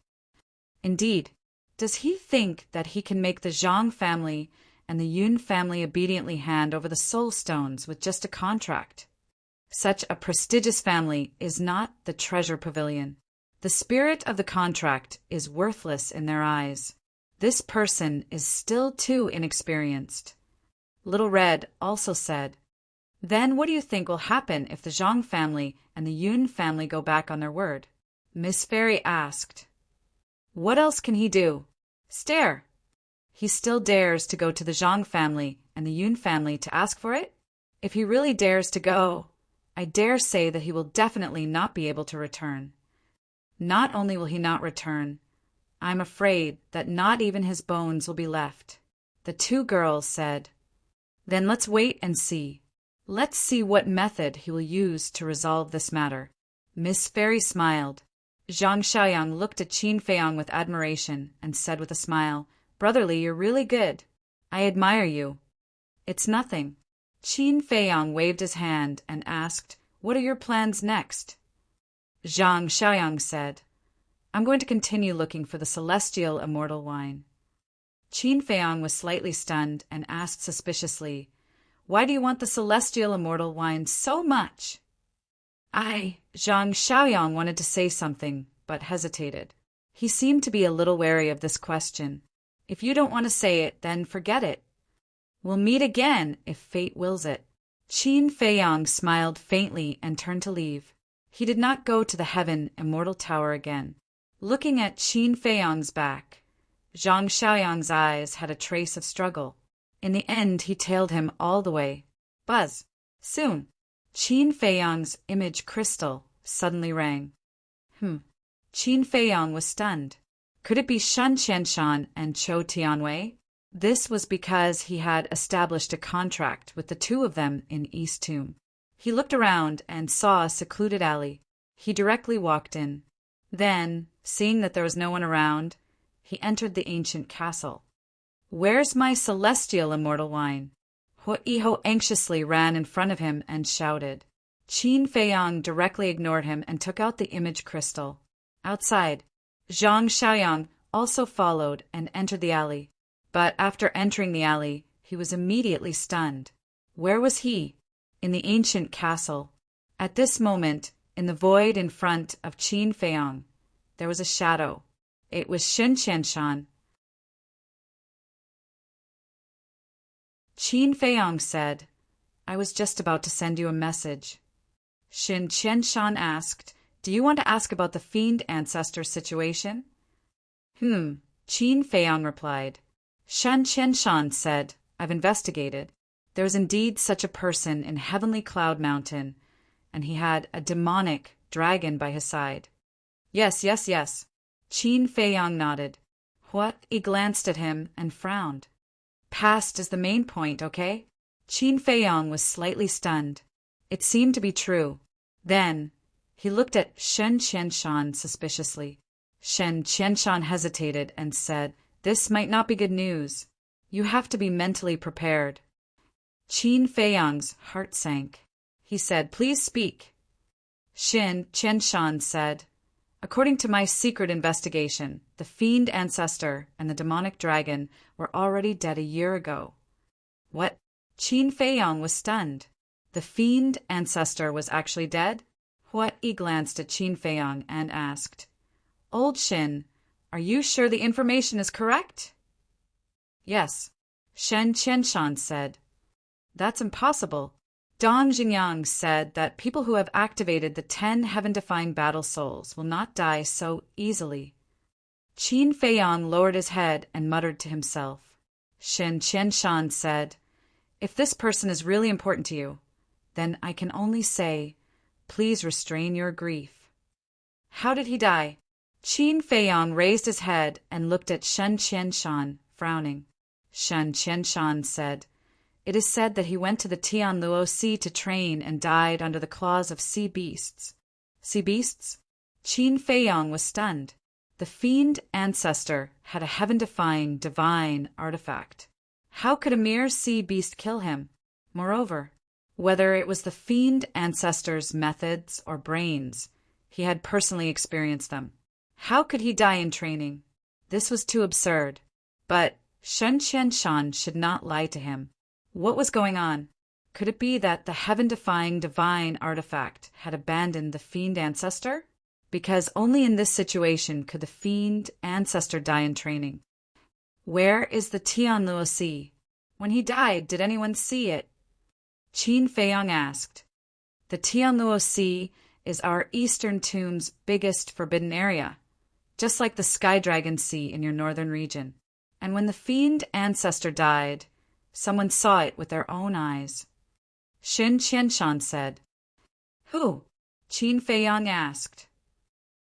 Indeed, does he think that he can make the Zhang family and the Yun family obediently hand over the soul stones with just a contract? Such a prestigious family is not the treasure pavilion. The spirit of the contract is worthless in their eyes. This person is still too inexperienced. Little Red also said, Then what do you think will happen if the Zhang family and the Yun family go back on their word? Miss Fairy asked. What else can he do? Stare. He still dares to go to the Zhang family and the Yun family to ask for it? If he really dares to go, I dare say that he will definitely not be able to return. Not only will he not return, I'm afraid that not even his bones will be left. The 2 girls said, Then let's wait and see. Let's see what method he will use to resolve this matter. Miss Fairy smiled. Zhang Xiaoyang looked at Qin Feiyang with admiration and said with a smile, Brotherly, you're really good. I admire you. It's nothing. Qin Feiyang waved his hand and asked, What are your plans next? Zhang Xiaoyang said, I'm going to continue looking for the celestial immortal wine. Qin Feiyang was slightly stunned and asked suspiciously, Why do you want the celestial immortal wine so much? Zhang Xiaoyang wanted to say something, but hesitated. He seemed to be a little wary of this question. If you don't want to say it, then forget it. We'll meet again if fate wills it. Qin Feiyang smiled faintly and turned to leave. He did not go to the Heaven Immortal Tower again. Looking at Qin Feiyang's back, Zhang Xiaoyang's eyes had a trace of struggle. In the end, he tailed him all the way. Buzz. Soon. Qin Feiyang's image crystal suddenly rang. Qin Feiyang was stunned. Could it be Shen Qianshan and Chou Tianwei? This was because he had established a contract with the 2 of them in East Tomb. He looked around and saw a secluded alley. He directly walked in. Then, seeing that there was no one around, he entered the ancient castle. Where's my celestial immortal wine? Huiho anxiously ran in front of him and shouted. Qin Feiyang directly ignored him and took out the image crystal. Outside, Zhang Xiaoyang also followed and entered the alley. But after entering the alley, he was immediately stunned. Where was he? In the ancient castle. At this moment, in the void in front of Qin Feiyang, there was a shadow. It was Shen Qianshan. Qin Feiyang said, I was just about to send you a message. Shen Qianshan asked, Do you want to ask about the fiend ancestor situation? Qin Feiyang replied. Shen Qianshan said, I've investigated. There was indeed such a person in Heavenly Cloud Mountain, and he had a demonic dragon by his side. Yes. Qin Feiyang nodded. He glanced at him and frowned. Past is the main point, okay? Qin Feiyang was slightly stunned. It seemed to be true. Then, he looked at Shen Qianshan suspiciously. Shen Qianshan hesitated and said, This might not be good news. You have to be mentally prepared. Qin Feiyang's heart sank. He said, "Please speak." Xin Qianshan said, "According to my secret investigation, the fiend ancestor and the demonic dragon were already dead a year ago." What? Qin Feiyang was stunned. The fiend ancestor was actually dead? What? He glanced at Qin Feiyang and asked, "Old Xin, are you sure the information is correct?" "Yes," Shen Qianshan said. "That's impossible. Dong Jingyang said that people who have activated the 10 heaven-defying battle souls will not die so easily." Qin Feiyang lowered his head and muttered to himself. Shen Qianshan said, "If this person is really important to you, then I can only say, please restrain your grief." "How did he die?" Qin Feiyang raised his head and looked at Shen Qianshan, frowning. Shen Qianshan said, "It is said that he went to the Tianluo Sea to train and died under the claws of sea beasts." Sea beasts? Qin Feiyang was stunned. The fiend ancestor had a heaven-defying divine artifact. How could a mere sea beast kill him? Moreover, whether it was the fiend ancestor's methods or brains, he had personally experienced them. How could he die in training? This was too absurd. But Shen Qianshan should not lie to him. What was going on? Could it be that the heaven-defying divine artifact had abandoned the fiend ancestor? Because only in this situation could the fiend ancestor die in training. Where is the Tianluo Sea? When he died, did anyone see it? Qin Feiyang asked. The Tianluo Sea is our Eastern Tomb's biggest forbidden area, just like the Sky Dragon Sea in your northern region. And when the fiend ancestor died, someone saw it with their own eyes. Shen Qianshan said. Who? Qin Feiyang asked.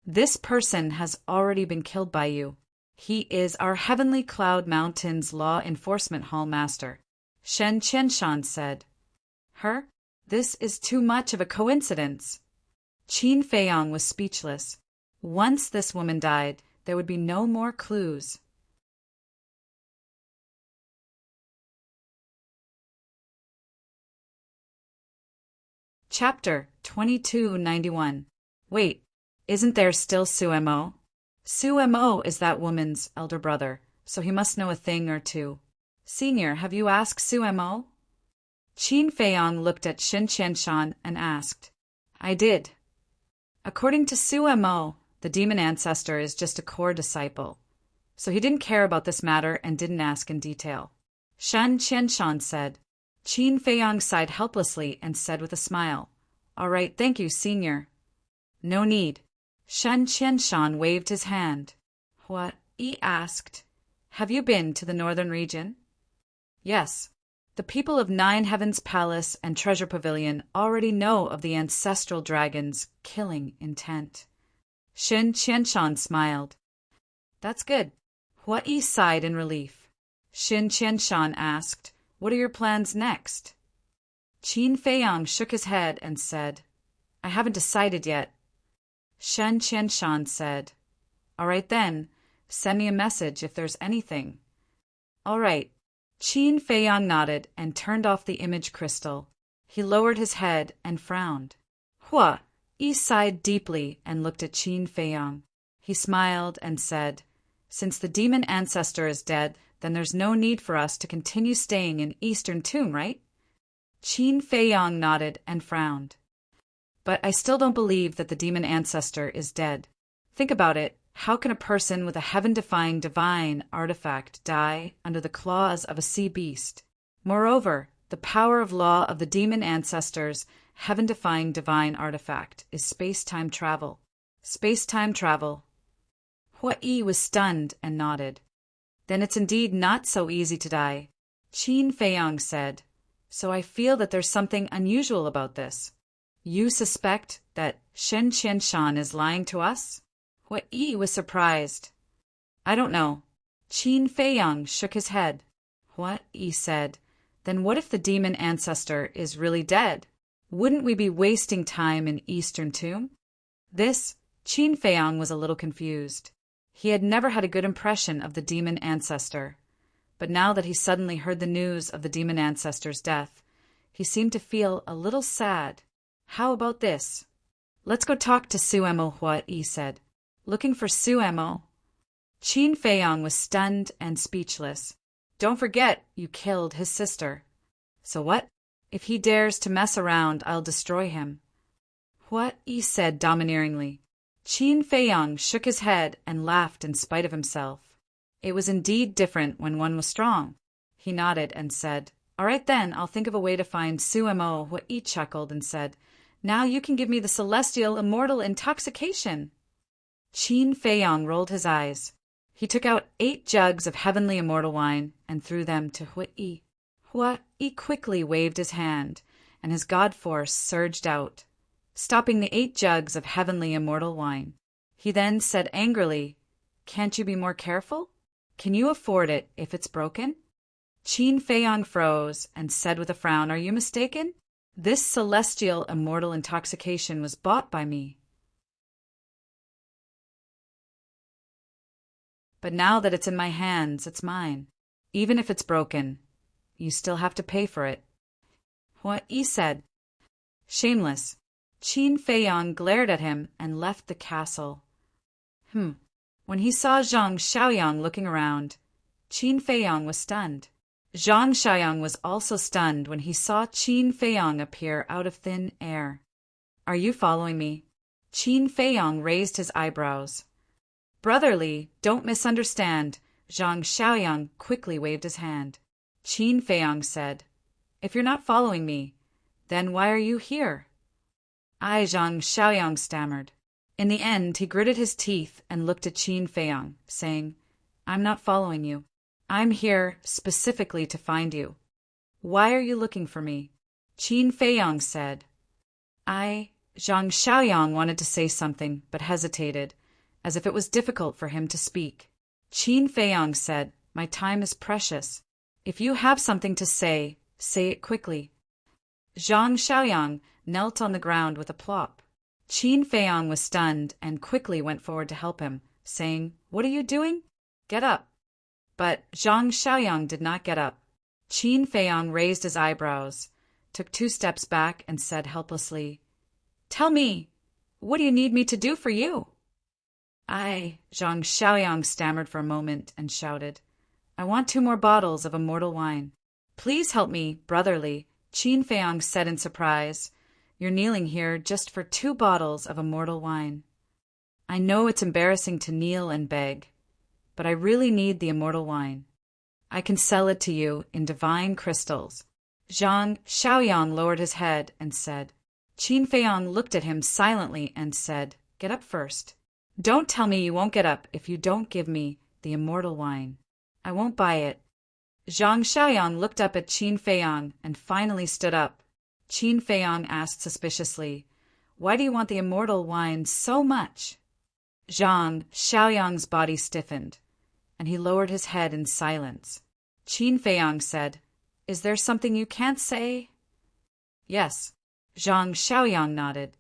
This person has already been killed by you. He is our Heavenly Cloud Mountain's Law Enforcement Hall Master, Shen Qianshan said. Her? This is too much of a coincidence. Qin Feiyang was speechless. Once this woman died, there would be no more clues. Chapter 2291. Wait, isn't there still Suemo? Suemo is that woman's elder brother, so he must know a thing or two. Senior, have you asked Suemo? Qin Feiyang looked at Shen Qianshan and asked. I did. According to Suemo, the demon ancestor is just a core disciple, so he didn't care about this matter and didn't ask in detail. Shen Qianshan said. Qin Feiyang sighed helplessly and said with a smile, All right, thank you, Senior. No need. Shen Qianshan waved his hand. What? He asked. Have you been to the northern region? Yes. The people of Nine Heavens Palace and Treasure Pavilion already know of the ancestral dragon's killing intent. Shen Qianshan smiled. That's good. Hua-Yi sighed in relief. Shen Qianshan asked, What are your plans next? Qin Feiyang shook his head and said, I haven't decided yet. Shen Qianshan said, All right then, send me a message if there's anything. All right. Qin Feiyang nodded and turned off the image crystal. He lowered his head and frowned. Hua-Yi sighed deeply and looked at Qin Feiyang. He smiled and said, Since the demon ancestor is dead, then there's no need for us to continue staying in Eastern Tomb, right? Qin Feiyang nodded and frowned. But I still don't believe that the demon ancestor is dead. Think about it. How can a person with a heaven-defying divine artifact die under the claws of a sea beast? Moreover, the power of law of the demon ancestor's heaven-defying divine artifact is space-time travel. Space-time travel. Hua-Yi was stunned and nodded. Then it's indeed not so easy to die. Qin Feiyang said, So I feel that there's something unusual about this. You suspect that Shen Qianshan is lying to us? Hua-Yi was surprised. I don't know. Qin Feiyang shook his head. Hua-Yi said, Then what if the demon ancestor is really dead? Wouldn't we be wasting time in Eastern Tomb? This, Qin Feiyang was a little confused. He had never had a good impression of the demon ancestor. But now that he suddenly heard the news of the demon ancestor's death, He seemed to feel a little sad. How about this? Let's go talk to Suemo, what he said. Looking for Suemo? Qin Feiyong was stunned and speechless. Don't forget, you killed his sister. So what? If he dares to mess around, I'll destroy him. What? He said domineeringly. Qin Feiyong shook his head and laughed in spite of himself. It was indeed different when one was strong. He nodded and said, All right then, I'll think of a way to find Suemo. What? He chuckled and said, Now you can give me the celestial immortal intoxication. Qin Feiyong rolled his eyes. He took out 8 jugs of heavenly immortal wine and threw them to Hui. Hui quickly waved his hand, and his god force surged out, stopping the 8 jugs of heavenly immortal wine. He then said angrily, Can't you be more careful? Can you afford it if it's broken? Qin Feiyong froze and said with a frown, Are you mistaken? This celestial immortal intoxication was bought by me. But now that it's in my hands, it's mine. Even if it's broken, you still have to pay for it. What? He said. Shameless. Qin Feiyong glared at him and left the castle. When he saw Zhang Xiaoyang looking around, Qin Feiyong was stunned. Zhang Xiaoyang was also stunned when he saw Qin Feiyong appear out of thin air. Are you following me? Qin Feiyong raised his eyebrows. Brotherly, don't misunderstand. Zhang Xiaoyang quickly waved his hand. Qin Feiyong said, If you're not following me, then why are you here? Zhang Xiaoyang stammered. In the end, he gritted his teeth and looked at Qin Feiyong, saying, I'm not following you. I'm here specifically to find you. Why are you looking for me? Qin Feiyong said. Zhang Xiaoyang wanted to say something, but hesitated, as if it was difficult for him to speak. Qin Feiyong said, My time is precious. If you have something to say it quickly. Zhang Xiaoyang knelt on the ground with a plop. Qin Feiyong was stunned and quickly went forward to help him, saying, What are you doing? Get up. But Zhang Xiaoyang did not get up. Qin Feiyong raised his eyebrows, took 2 steps back and said helplessly, Tell me, what do you need me to do for you? Zhang Xiaoyang stammered for a moment and shouted, I want 2 more bottles of immortal wine. Please help me, brotherly, Qin Feiyong said in surprise. You're kneeling here just for 2 bottles of immortal wine. I know it's embarrassing to kneel and beg, but I really need the immortal wine. I can sell it to you in divine crystals. Zhang Xiaoyang lowered his head and said. Qin Feiyong looked at him silently and said, Get up first. Don't tell me you won't get up if you don't give me the immortal wine. I won't buy it. Zhang Xiaoyang looked up at Qin Feiyong and finally stood up. Qin Feiyong asked suspiciously, Why do you want the immortal wine so much? Zhang Xiaoyang's body stiffened, and he lowered his head in silence. Qin Feiyong said, Is there something you can't say? Yes. Zhang Xiaoyang nodded.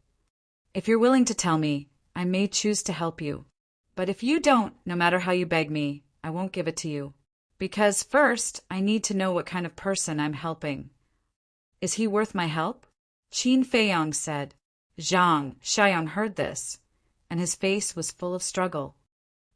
If you're willing to tell me, I may choose to help you. But if you don't, no matter how you beg me, I won't give it to you. Because first, I need to know what kind of person I'm helping. Is he worth my help? Qin Feiyong said. Zhang Xiaoyang heard this, and his face was full of struggle.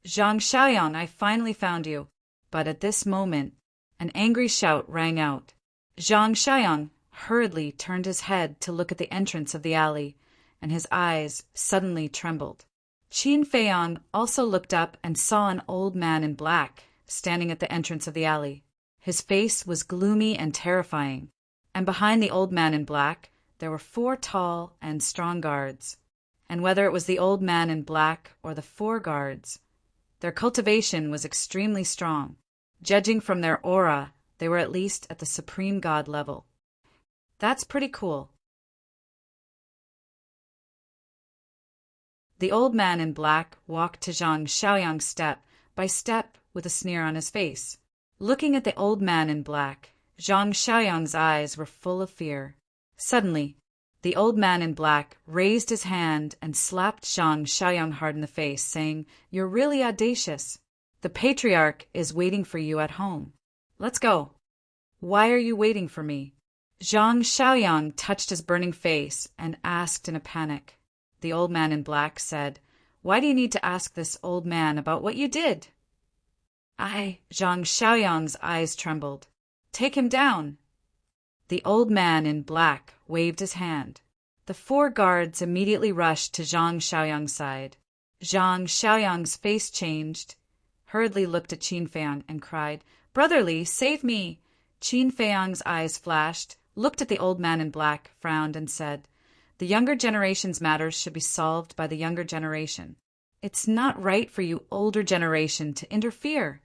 Zhang Xiaoyang, I finally found you. But at this moment, an angry shout rang out. Zhang Xiaoyang hurriedly turned his head to look at the entrance of the alley, and his eyes suddenly trembled. Qin Feiyong also looked up and saw an old man in black standing at the entrance of the alley. His face was gloomy and terrifying, and behind the old man in black there were 4 tall and strong guards. And whether it was the old man in black or the 4 guards, their cultivation was extremely strong. Judging from their aura, they were at least at the supreme god level. That's pretty cool. The old man in black walked to Zhang Xiaoyang step by step with a sneer on his face. Looking at the old man in black, Zhang Xiaoyang's eyes were full of fear. Suddenly, the old man in black raised his hand and slapped Zhang Xiaoyang hard in the face, saying, You're really audacious. The patriarch is waiting for you at home. Let's go. Why are you waiting for me? Zhang Xiaoyang touched his burning face and asked in a panic. The old man in black said, "Why do you need to ask this old man about what you did?" Zhang Xiaoyang's eyes trembled. "Take him down." The old man in black waved his hand. The 4 guards immediately rushed to Zhang Xiaoyang's side. Zhang Xiaoyang's face changed, hurriedly looked at Qin Feiyang and cried, "Brotherly, save me!" Qin Feiyang's eyes flashed, looked at the old man in black, frowned, and said, "The younger generation's matters should be solved by the younger generation. It's not right for you older generation to interfere."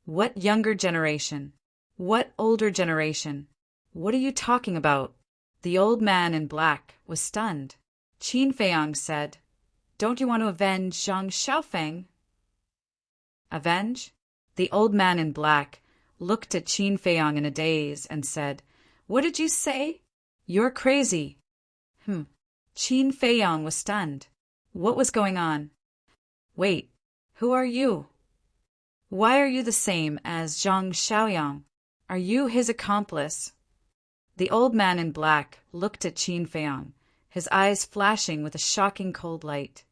"What younger generation? What older generation? What are you talking about?" The old man in black was stunned. Qin Feiyang said, "Don't you want to avenge Zhang Xiaofeng?" "Avenge?" The old man in black looked at Qin Feiyang in a daze and said, "What did you say? You're crazy." Qin Feiyang was stunned. What was going on? "Wait, who are you? Why are you the same as Zhang Xiaoyang? Are you his accomplice?" The old man in black looked at Qin Feiyang, his eyes flashing with a shocking cold light.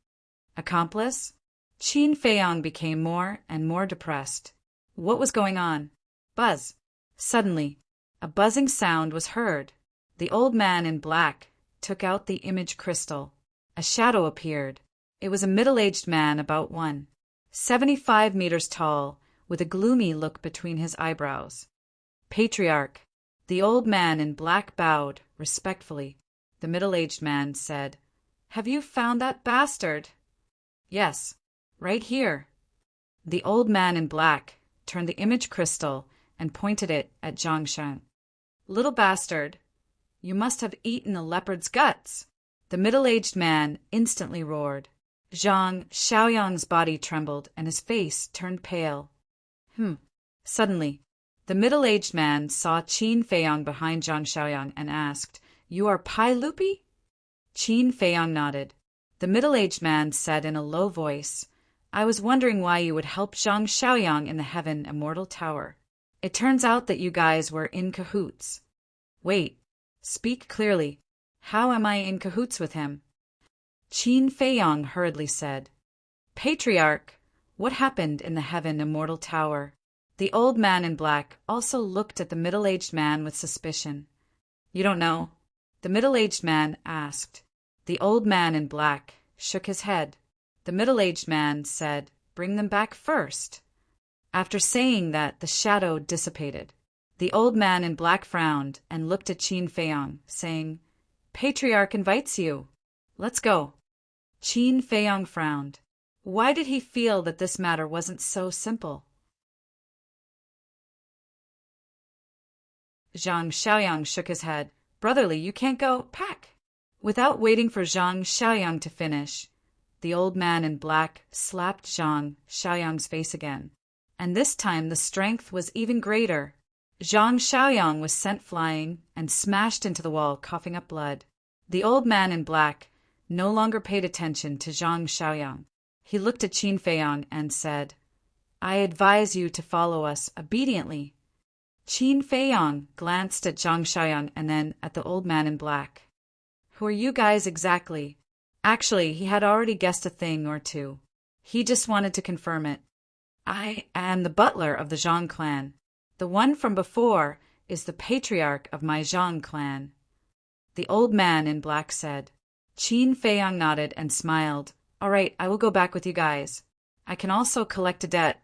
"Accomplice?" Qin Feiyang became more and more depressed. What was going on? Buzz. Suddenly, a buzzing sound was heard. The old man in black took out the image crystal. A shadow appeared. It was a middle-aged man about 1.75 meters tall, with a gloomy look between his eyebrows. "Patriarch." The old man in black bowed respectfully. The middle-aged man said, "Have you found that bastard?" "Yes, right here." The old man in black turned the image crystal and pointed it at Zhang Xiaoyang. "Little bastard, you must have eaten a leopard's guts." The middle-aged man instantly roared. Zhang Xiaoyang's body trembled and his face turned pale. Suddenly, the middle-aged man saw Qin Feiyang behind Zhang Xiaoyang and asked, "You are Pai Lupi?" Qin Feiyang nodded. The middle-aged man said in a low voice, "I was wondering why you would help Zhang Xiaoyang in the Heaven Immortal Tower. It turns out that you guys were in cahoots." "Wait, speak clearly. How am I in cahoots with him?" Qin Feiyang hurriedly said, "Patriarch, what happened in the Heaven Immortal Tower?" The old man in black also looked at the middle-aged man with suspicion. "You don't know?" the middle-aged man asked. The old man in black shook his head. The middle-aged man said, "Bring them back first." After saying that, the shadow dissipated. The old man in black frowned and looked at Qin Feiyang, saying, "Patriarch invites you. Let's go." Qin Feiyang frowned. Why did he feel that this matter wasn't so simple? Zhang Xiaoyang shook his head. "Brotherly, you can't go. Pack." Without waiting for Zhang Xiaoyang to finish, the old man in black slapped Zhang Xiaoyang's face again. And this time the strength was even greater. Zhang Xiaoyang was sent flying and smashed into the wall, coughing up blood. The old man in black no longer paid attention to Zhang Xiaoyang. He looked at Qin Feiyang and said, "I advise you to follow us obediently." Qin Feiyang glanced at Zhang Xiaoyang and then at the old man in black. "Who are you guys exactly?" Actually, he had already guessed a thing or two. He just wanted to confirm it. "I am the butler of the Zhang clan. The one from before is the patriarch of my Zhang clan," the old man in black said. Qin Feiyang nodded and smiled. "All right, I will go back with you guys. I can also collect a debt."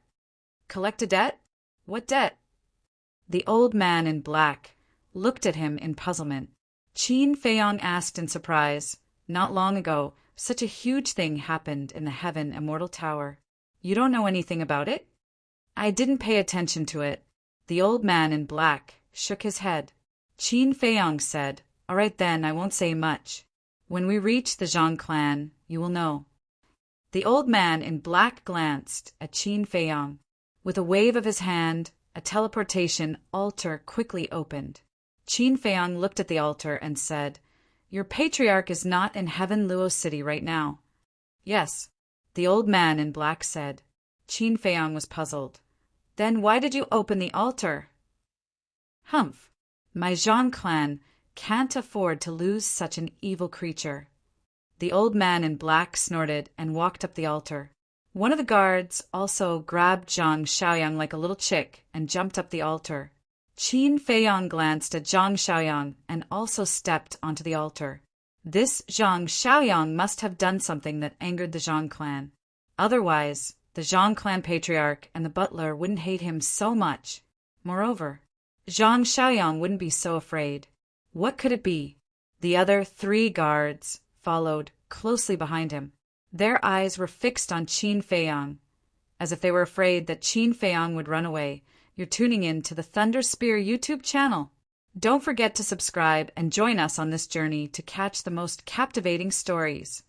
"Collect a debt? What debt?" The old man in black looked at him in puzzlement. Qin Feiyang asked in surprise, "Not long ago, such a huge thing happened in the Heaven Immortal Tower. You don't know anything about it?" "I didn't pay attention to it." The old man in black shook his head. Qin Feiyang said, "All right then, I won't say much. When we reach the Zhang clan, you will know." The old man in black glanced at Qin Feiyang. With a wave of his hand, a teleportation altar quickly opened. Qin Feiyang looked at the altar and said, "Your patriarch is not in Heaven Luo City right now." "Yes," the old man in black said. Qin Feiyang was puzzled. "Then why did you open the altar?" "Humph. My Zhang clan can't afford to lose such an evil creature." The old man in black snorted and walked up the altar. One of the guards also grabbed Zhang Xiaoyang like a little chick and jumped up the altar. Qin Feiyang glanced at Zhang Xiaoyang and also stepped onto the altar. This Zhang Xiaoyang must have done something that angered the Zhang clan. Otherwise, the Zhang clan patriarch and the butler wouldn't hate him so much. Moreover, Zhang Xiaoyang wouldn't be so afraid. What could it be? The other 3 guards followed closely behind him. Their eyes were fixed on Qin Feiyang, as if they were afraid that Qin Feiyang would run away. You're tuning in to the Thunder Spear YouTube channel. Don't forget to subscribe and join us on this journey to catch the most captivating stories.